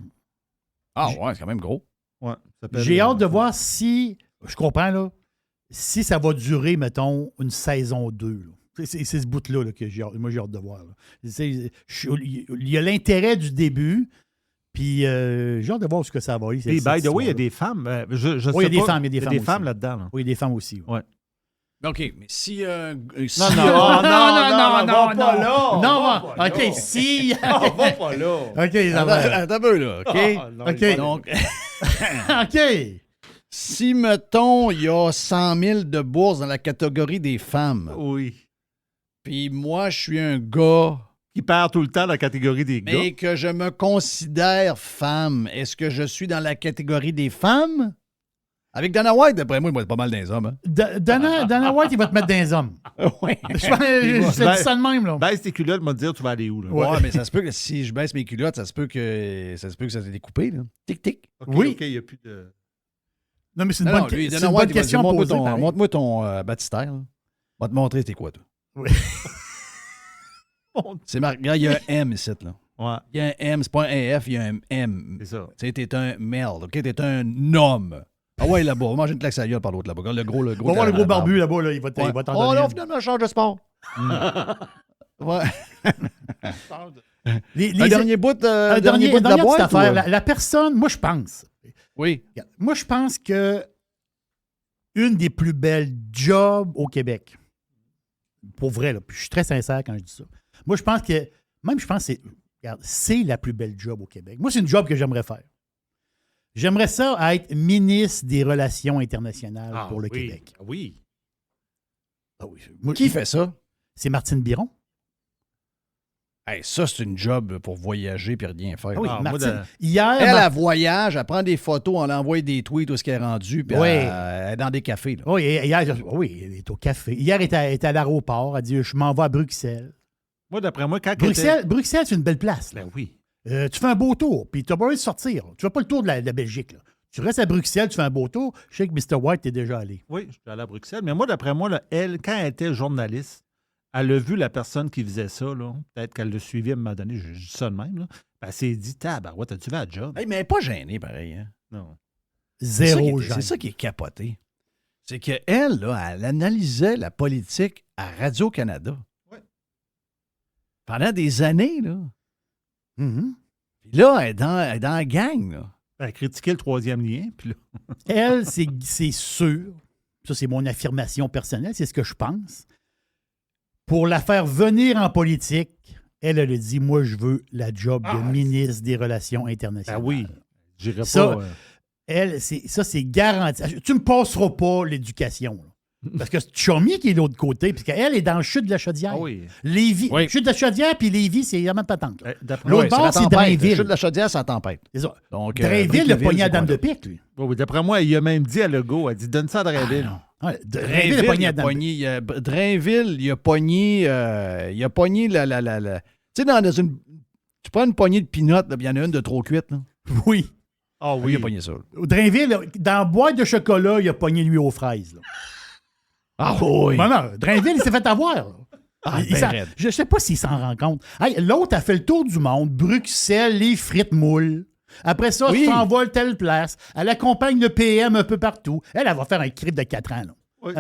Ah ouais, c'est quand même gros. Ouais, j'ai hâte de voir si, je comprends, là, si ça va durer, mettons, une saison 2. Là. C'est ce bout-là que j'ai hâte de voir. Là. Il y a l'intérêt du début, puis j'ai hâte de voir où est-ce que ça va aller. Et by the way, il y a des femmes. Il y a des femmes là-dedans. Là. Oui, il y a des femmes aussi. Ouais. OK, mais si... Non, OK, si... On va pas là. OK, attends un peu, là, OK? OK. Donc, OK. Si, mettons, il y a 100 000 de bourses dans la catégorie des femmes. Oui. Puis moi, je suis un gars... Qui perd tout le temps dans la catégorie des gars. Mais que je me considère femme. Est-ce que je suis dans la catégorie des femmes? Avec Dana White, d'après moi, il va être pas mal dans les hommes. Hein? Dana White, il va te mettre dans les hommes. Oui. Je dis ça de même, là. Baisse tes culottes, me dire tu vas aller où, là. Ouais, mais ça se peut que si je baisse mes culottes, ça se peut que ça s'est découpé, là. Tic-tic. Oui. OK, il n'y a plus de... Non, mais c'est une bonne question à poser. Montre-moi ton baptistère. On va te montrer c'était quoi, toi. Oui. C'est marqué. Il y a un M ici, là. Ouais. Il y a un M, c'est pas un F, il y a un M. C'est ça. Tu sais, t'es un male, OK? T'es un homme. Ah ouais, là-bas. On va manger une claque à la gueule par l'autre, là-bas. Le gros on va voir le gros barbu, là-bas, là. Il va t'en donner. Oh non, finalement, je change de sport. Ouais. Un dernier bout de la boîte, affaire. La personne, moi, je pense. Oui. Moi, je pense que une des plus belles jobs au Québec, pour vrai, là, puis je suis très sincère quand je dis ça. Moi, je pense que c'est la plus belle job au Québec. Moi, c'est une job que j'aimerais faire. J'aimerais ça être ministre des Relations internationales pour le Québec. Oui. Ah oui. Qui fait ça? C'est Martine Biron. Hey, ça, c'est une job pour voyager et rien faire. Oui, Martine. Elle voyage, elle prend des photos, on l'envoie des tweets où ce qu'elle est rendue, puis elle est dans des cafés. Là. Oui, hier, elle est au café. Hier, elle était à l'aéroport. Elle dit « Je m'en vais à Bruxelles ». Moi, d'après moi, quand Bruxelles, c'est une belle place. Là. Ben oui. Tu fais un beau tour, puis tu n'as pas envie de sortir. Tu ne fais pas le tour de la Belgique. Là. Tu restes à Bruxelles, tu fais un beau tour. Je sais que Mr. White est déjà allé. Oui, je suis allé à Bruxelles. Mais moi, d'après moi, là, elle, quand elle était journaliste, elle a vu la personne qui faisait ça. Là. Peut-être qu'elle l'a suivi à un moment donné. Je dis ça de même. Là. Elle s'est dit, tabarouette, as-tu vu la job? Hey, mais elle n'est pas gênée, pareil. Hein? Non. Zéro C'est ça qui est capoté. C'est qu'elle, là, elle analysait la politique à Radio-Canada. Ouais. Pendant des années, là. Mm-hmm. Puis là, elle est dans la gang, là. Elle a critiqué le troisième lien. Puis là... Elle, c'est sûr, ça c'est mon affirmation personnelle, c'est ce que je pense. Pour la faire venir en politique, elle a dit, moi, je veux la job de ministre des Relations internationales. Ah oui, j'irais Ça, pas... Elle, c'est garanti. Tu me passeras pas l'éducation. Là. Parce que c'est Chaumy qui est de l'autre côté, puisqu'elle est dans le chute de la Chaudière. Ah oui. Lévis, Oui. chute de la Chaudière, puis Lévis, c'est la même patente. là. D'après L'autre Ouais, bord, la c'est tempête. Drainville. Le chute de la chaudière, c'est la tempête. C'est ça. Donc, Drainville, le Brickeville, pogné à c'est Dame quoi, de là? Pique, lui. oui, d'après moi, il a même dit à Legault, elle dit, donne ça à Drainville. Ouais, Drainville, Drainville, le pogné à il a Dame de Pique. pogné, Drainville, il a pogné la... Tu sais, dans une... Tu prends une poignée de pinottes, il y en a une de trop cuite, là. Oui. Ah Il a pogné ça. Drainville, dans la boîte de chocolat, il a pogné lui aux fraises. Là. Ah oui! Non, Drainville, il s'est fait avoir. Là. Ah, Il ben s'en- raide. je ne sais pas s'il s'en rend compte. Hey, l'autre a fait le tour du monde. Bruxelles, les frites moules. Après ça, Oui. elle s'envole telle place. Elle accompagne le PM un peu partout. Elle va faire un crip de 4 ans. Là. Oui.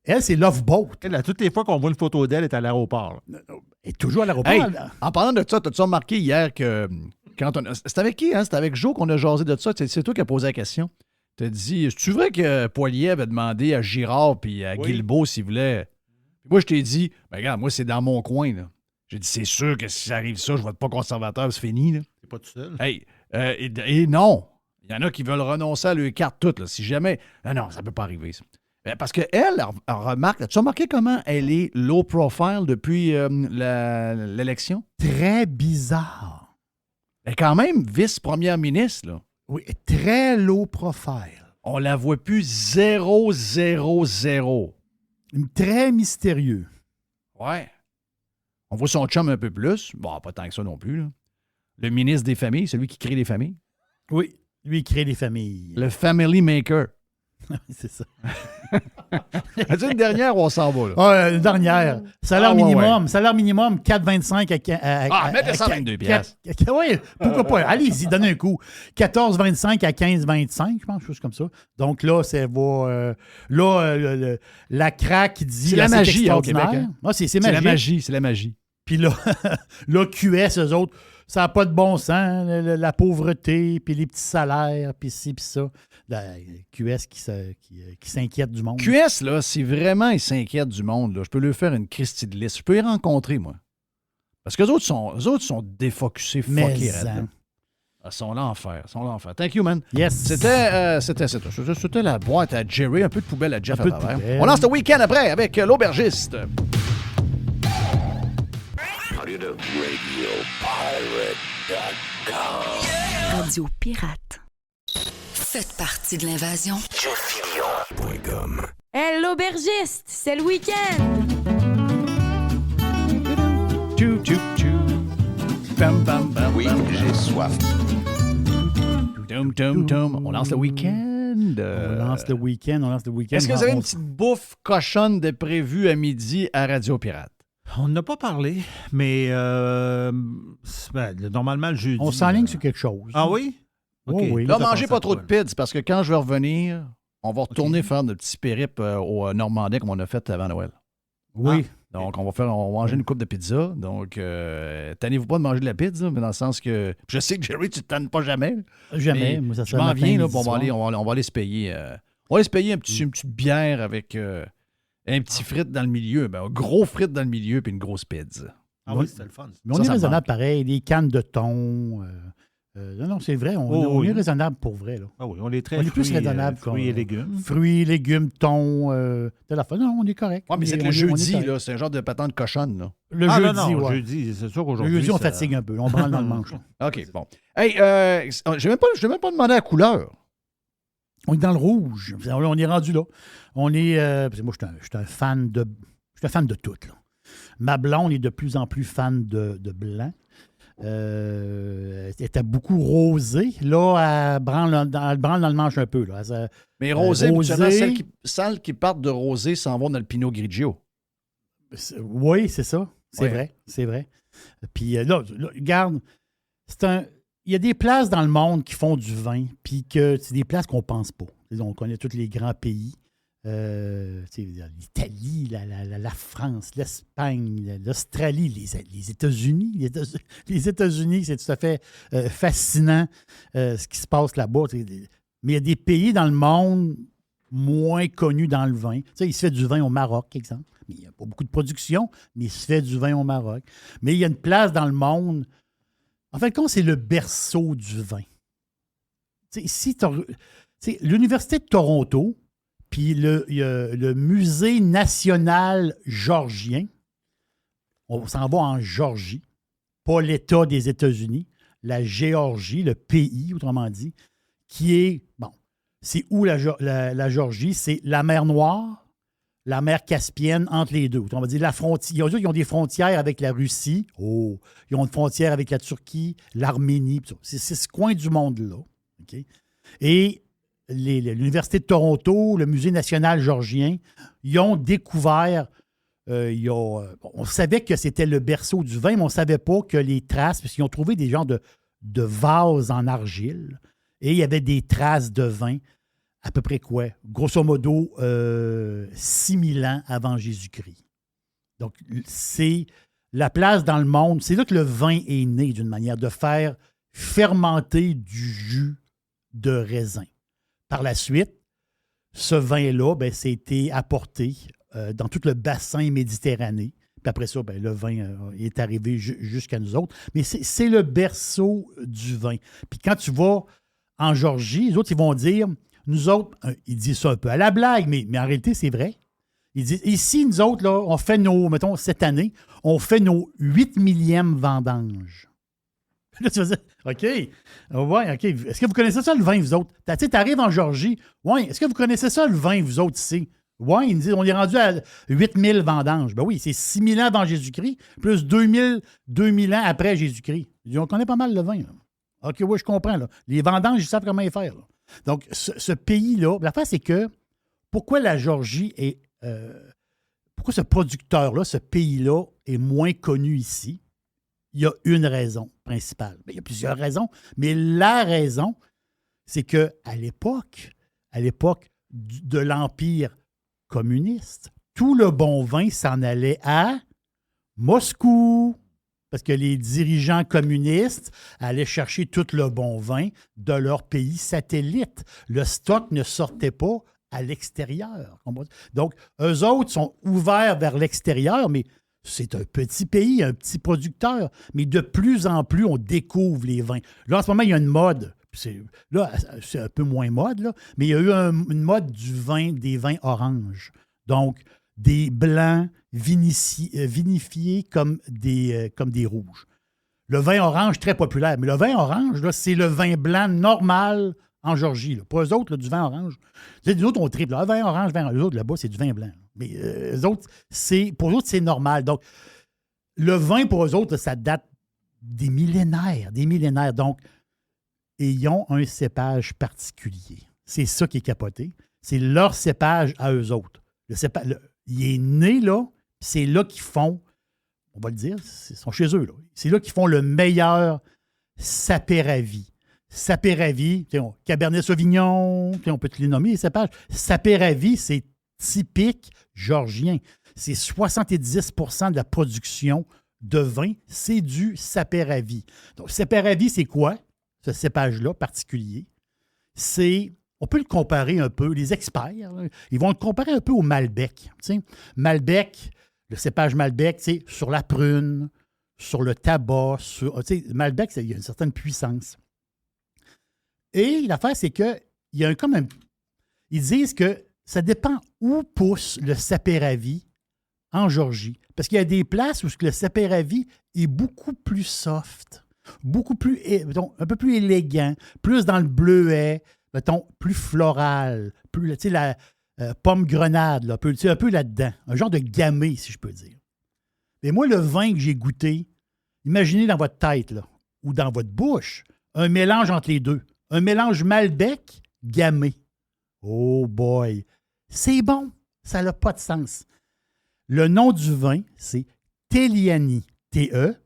Elle, c'est Love Boat. Elle, à toutes les fois qu'on voit une photo d'elle, elle est à l'aéroport. là. Elle est toujours à l'aéroport. Hey, là. en parlant de ça, t'as-tu remarqué hier que quand on c'était avec qui, hein? C'était avec Joe qu'on a jasé de ça. C'est toi qui as posé la question. T'as dit, est-ce vrai que Poilier avait demandé à Girard puis à Guilbeault s'il voulait... Puis moi, je t'ai dit, ben regarde, moi, c'est dans mon coin, là. J'ai dit, c'est sûr que si ça arrive ça, je vote pas conservateur, c'est fini, là. C'est pas tout seul. Hey, et non, il y en a qui veulent renoncer à leur carte toute, là. Si jamais... non, ça peut pas arriver, ça. Parce qu'elle, elle remarque... As-tu remarqué comment elle est low profile depuis l'élection? Très bizarre. Elle est quand même vice-première ministre, là. Oui, très low profile. On la voit plus 0, 0, 0. Très mystérieux. Ouais. On voit son chum un peu plus. Bon, pas tant que ça non plus, là. Le ministre des Familles, celui qui crée les familles. Oui, lui, il crée des familles. Le Family Maker. C'est ça. As-tu une dernière où on s'en va, là? Ah, une dernière. Salaire ouais, minimum. Salaire minimum, 4,25 à mettez ça à 22 piastres. Oui, pourquoi pas? Allez-y, donnez un coup. 14,25 à 15,25, je pense, chose comme ça. Donc là, ça va... la craque dit... C'est la magie, hein, au extraordinaire. Québec, hein? Ah, c'est C'est la magie, c'est la magie. Puis là, QS, eux autres, ça n'a pas de bon sens, la pauvreté, puis les petits salaires, puis ci, puis ça. La QS qui s'inquiète du monde. QS, là, si vraiment ils s'inquiètent du monde, là, je peux leur faire une Christie de liste. Je peux les rencontrer, moi. Parce qu'eux autres sont défocusés, Mais fuckés. en. raides, là. Ils sont l'enfer. Thank you, man. Yes. C'était la boîte à Jerry, un peu de poubelle à Jeff Un à peu de travers. poubelle. On lance le week-end après avec l'aubergiste. Radio Pirate. Faites partie de l'invasion. JeffFillion.com. Hey, l'aubergiste, c'est le week-end! Tchou, tchou, tchou. Bam, bam, bam, Oui, bam, j'ai soif. Tum, tum, tum. On lance le week-end. On lance le week-end. Est-ce que vous avez une petite bouffe cochonne de prévu à midi à Radio Pirate? On n'a pas parlé, mais normalement, le jeudi... On s'enligne sur quelque chose. Ah oui? Oh OK. oui. Là, T'as mangez pensé pas à trop quoi, de pizza parce que quand je vais revenir, on va retourner faire notre petit périple au Normandais comme on a fait avant Noël. Oui. Donc, on va manger une coupe de pizza. Donc, tannez-vous pas de manger de la pizza, mais dans le sens que je sais que Jerry, tu te tannes pas jamais. Jamais. Mais Moi, ça je serait m'en matin, viens, là, midi, puis soir. on va aller se payer. On va aller se payer une petite bière avec un petit frite dans le milieu, un gros frite dans le milieu, puis une grosse pizza. Ah oui, c'était le fun. Mais on Ça est me raisonnable manque. pareil. Les cannes de thon. Non, c'est vrai. On est raisonnable pour vrai. Là. Ah oui, on est très On est plus fruits, raisonnable fruits et légumes. Fruits, légumes, thon. de la fin. Non, on est correct. Ouais, mais c'est On le est jeudi, correct. là. C'est un genre de patente cochonne, là. Le Ah jeudi, non, ouais. jeudi, c'est sûr Le qu'aujourd'hui... jeudi, on ça- fatigue un peu. On branle dans le manche. là. OK, bon. Hey, je n'ai même pas demandé la couleur. On est dans le rouge. On est rendu là. On est. Parce que moi, je suis un fan de. Je suis un fan de tout. Là. Ma blonde est de plus en plus fan de blanc. était beaucoup rosé. Là, elle branle dans le manche un peu. Là. Mais rosé, habituellement, celles qui partent de rosé s'en vont dans le Pinot Grigio. Oui, c'est ça. C'est vrai. Puis là, regarde, il y a des places dans le monde qui font du vin, puis que c'est des places qu'on ne pense pas. On connaît tous les grands pays. L'Italie, la France, l'Espagne, l'Australie, les États-Unis. Les États-Unis, c'est tout à fait fascinant ce qui se passe là-bas. Mais il y a des pays dans le monde moins connus dans le vin. Il se fait du vin au Maroc, exemple. Il n'y a pas beaucoup de production, mais il se fait du vin au Maroc. Mais il y a une place dans le monde. En fait, c'est le berceau du vin. Ici, l'Université de Toronto, puis le Musée national georgien, on s'en va en Géorgie, pas l'État des États-Unis, la Géorgie, le pays, autrement dit, qui est, c'est où la Géorgie? C'est la mer Noire, la mer Caspienne, entre les deux. On va dire la frontière. Ils ont des frontières avec la Russie. Oh, ils ont une frontière avec la Turquie, l'Arménie. C'est ce coin du monde-là. Okay? Et l'Université de Toronto, le Musée national georgien, ils ont découvert, on savait que c'était le berceau du vin, mais on ne savait pas que les traces, parce qu'ils ont trouvé des genres de vases en argile, et il y avait des traces de vin, à peu près quoi? Grosso modo, 6000 ans avant Jésus-Christ. Donc, c'est la place dans le monde, c'est là que le vin est né, d'une manière de faire fermenter du jus de raisin. Par la suite, ce vin-là, c'était apporté dans tout le bassin méditerranéen. Puis après ça, le vin est arrivé jusqu'à nous autres. Mais c'est le berceau du vin. Puis quand tu vas en Géorgie, les autres, ils vont dire, nous autres, ils disent ça un peu à la blague, mais en réalité, c'est vrai. Ils disent, ici, nous autres, là, on fait cette année, on fait nos 8 millièmes vendanges. Là, tu vas dire, OK. Ouais, OK. Est-ce que vous connaissez ça, le vin, vous autres? Tu arrives en Géorgie. Oui. Est-ce que vous connaissez ça, le vin, vous autres, ici? Oui. Ils nous disent, on est rendu à 8000 vendanges. Ben oui, c'est 6000 ans avant Jésus-Christ, plus 2000 ans après Jésus-Christ. Ils disent, on connaît pas mal le vin. Là. OK, oui, je comprends. Là. Les vendanges, ils savent comment les faire. Là. Donc, ce pays-là, l'affaire, c'est que pourquoi la Géorgie est. Pourquoi ce producteur-là, ce pays-là, est moins connu ici? Il y a une raison principale. Il y a plusieurs raisons, mais la raison, c'est qu'à l'époque de l'Empire communiste, tout le bon vin s'en allait à Moscou. Parce que les dirigeants communistes allaient chercher tout le bon vin de leur pays satellite. Le stock ne sortait pas à l'extérieur. Donc, eux autres sont ouverts vers l'extérieur, mais c'est un petit pays, un petit producteur. Mais de plus en plus, on découvre les vins. Là, en ce moment, il y a une mode. C'est un peu moins mode, là, mais il y a eu une mode des vins oranges. Donc, des blancs vinifiés comme des rouges. Le vin orange, très populaire. Mais le vin orange, là, c'est le vin blanc normal en Géorgie. Là. Pour eux autres, là, du vin orange. Les autres, on triple. Vin orange, les autres, là-bas, c'est du vin blanc. Là. Mais les autres, pour eux autres, c'est normal. Donc, le vin, pour eux autres, là, ça date des millénaires. Donc, ils ont un cépage particulier. C'est ça qui est capoté. C'est leur cépage à eux autres. Il est né là, c'est là qu'ils font, on va le dire, ils sont chez eux. Là. C'est là qu'ils font le meilleur Saperavi. Saperavi, Cabernet Sauvignon, on peut te les nommer, les cépages. Saperavi, c'est typique géorgien. C'est 70 % de la production de vin, c'est du Saperavi. Donc, Saperavi, c'est quoi, ce cépage-là particulier? On peut le comparer un peu, les experts, là, ils vont le comparer un peu au Malbec. Malbec, le cépage Malbec, sur la prune, sur le tabac, Malbec, il y a une certaine puissance. Et l'affaire, c'est qu'il y a ils disent que ça dépend où pousse le Saperavi en Géorgie. Parce qu'il y a des places où le Saperavi est beaucoup plus soft, beaucoup plus, un peu plus élégant, plus dans le bleuet, mettons, plus floral, plus, la pomme grenade, là, un peu là-dedans. Un genre de gamay, si je peux dire. Mais moi, le vin que j'ai goûté, imaginez dans votre tête, là, ou dans votre bouche, un mélange entre les deux. Un mélange Malbec Gamay. Oh boy! C'est bon! Ça n'a pas de sens. Le nom du vin, c'est Teliani. T-E-L-I-A-N-I.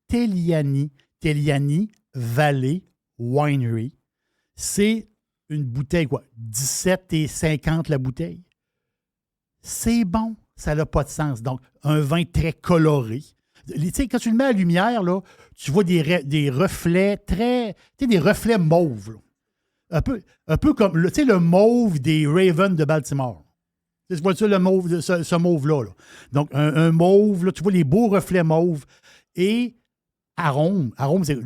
Teliani. Teliani Valley Winery. C'est une bouteille, quoi? 17,50 la bouteille. C'est bon. Ça n'a pas de sens. Donc, un vin très coloré. Tu sais, quand tu le mets à la lumière, là, tu vois des reflets très... Tu sais, des reflets mauves. Là. Un peu comme le mauve des Ravens de Baltimore. Tu vois le mauve, ce mauve-là. Là. Donc, un mauve, là, tu vois les beaux reflets mauves. Et arôme, c'est...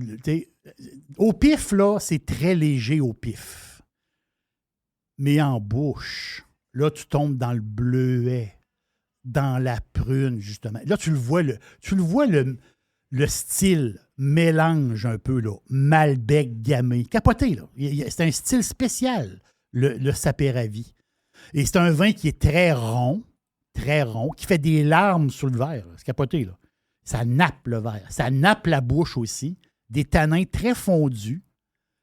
Au pif, là, c'est très léger au pif. Mais en bouche, là, tu tombes dans le bleuet. Dans la prune, justement. Là, tu le vois, le style mélange un peu, là, Malbec Gamay. Capoté, là. C'est un style spécial, le Saperavi. Et c'est un vin qui est très rond, qui fait des larmes sur le verre. C'est capoté, là. Ça nappe le verre. Ça nappe la bouche aussi. Des tanins très fondus.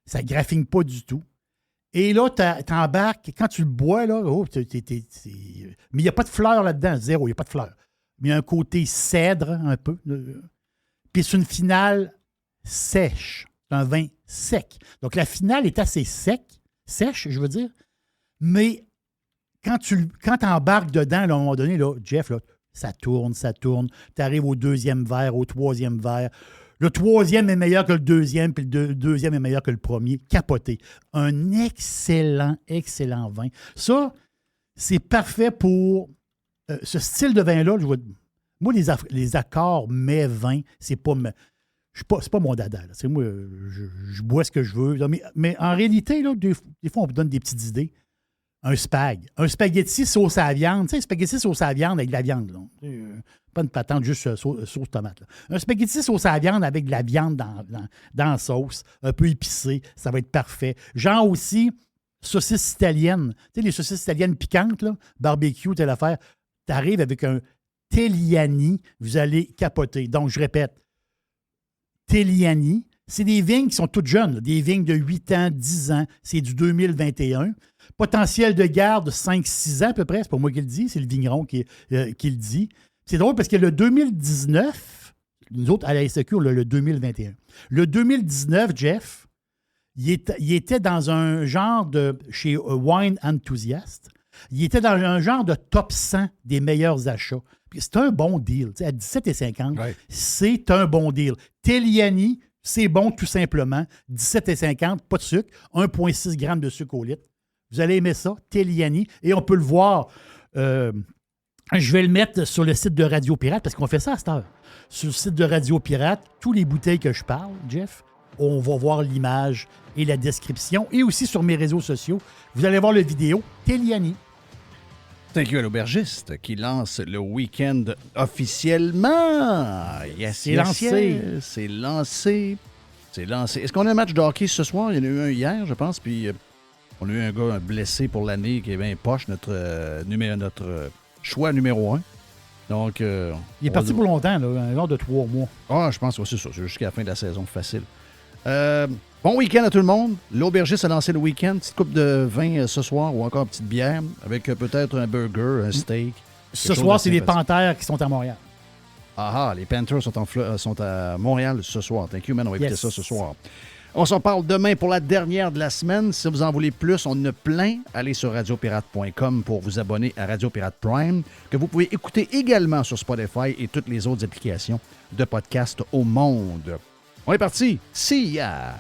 Ça ne graffine pas du tout. Et là, t'embarques, quand tu le bois, là, mais il n'y a pas de fleurs là-dedans, zéro, il n'y a pas de fleurs. Mais il y a un côté cèdre, un peu. Puis c'est une finale sèche. C'est un vin sec. Donc la finale est assez sèche, je veux dire. Mais quand tu embarques dedans, là, à un moment donné, là, Jeff, là, ça tourne. Tu arrives au deuxième verre, au troisième verre. Le troisième est meilleur que le deuxième, puis le deuxième est meilleur que le premier. Capoté. Un excellent vin. Ça, c'est parfait pour ce style de vin-là. Moi, les accords mets-vin, c'est pas mon dada. Là. C'est moi, je bois ce que je veux. Mais en réalité, là, des fois, on me donne des petites idées. Un spaghetti sauce à la viande. Tu sais, spaghetti sauce à la viande avec de la viande. Là. Pas une patente, juste sauce tomate. Là. Un spaghetti sauce à la viande avec de la viande dans la sauce, un peu épicé, ça va être parfait. Genre aussi, saucisses italiennes. Tu sais, les saucisses italiennes piquantes, là, barbecue, telle affaire. Tu arrives avec un Teliani, vous allez capoter. Donc, je répète, Teliani, c'est des vignes qui sont toutes jeunes, là, des vignes de 8 ans, 10 ans. C'est du 2021. Potentiel de garde de 5-6 ans à peu près. C'est pas moi qui le dis, c'est le vigneron qui le dit. C'est drôle parce que le 2019, nous autres, à la SQ, on a le 2021. Le 2019, Jeff, il était dans un genre de... Chez Wine Enthusiast, il était dans un genre de top 100 des meilleurs achats. Puis c'est un bon deal. À 17,50, ouais. C'est un bon deal. Teliani, c'est bon tout simplement. 17,50, pas de sucre. 1,6 g de sucre au litre. Vous allez aimer ça, Teliani. Et on peut le voir... je vais le mettre sur le site de Radio Pirate parce qu'on fait ça à cette heure. Sur le site de Radio Pirate, tous les bouteilles que je parle, Jeff, on va voir l'image et la description. Et aussi sur mes réseaux sociaux, vous allez voir la vidéo Teliani. Thank you à l'aubergiste qui lance le week-end officiellement. Yes, c'est lancé. C'est lancé. Est-ce qu'on a un match de hockey ce soir? Il y en a eu un hier, je pense, puis on a eu un gars blessé pour l'année qui est bien poche, notre choix numéro 1. Donc, il est parti pour longtemps, là, un genre de 3 mois. Ah, je pense que c'est ça. C'est jusqu'à la fin de la saison, facile. Bon week-end à tout le monde. L'aubergiste a lancé le week-end. Petite coupe de vin ce soir ou encore une petite bière avec peut-être un burger, un steak. Ce soir, c'est les Panthères qui sont à Montréal. Ah, les Panthers sont à Montréal ce soir. Thank you, man. On va écouter ça ce soir. On s'en parle demain pour la dernière de la semaine. Si vous en voulez plus, on en a plein. Allez sur radiopirate.com pour vous abonner à Radio Pirate Prime, que vous pouvez écouter également sur Spotify et toutes les autres applications de podcast au monde. On est parti. See ya!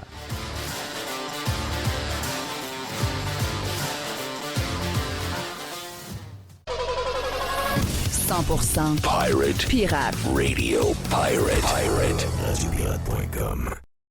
Pirate. Radio Pirate. RadioPirate.com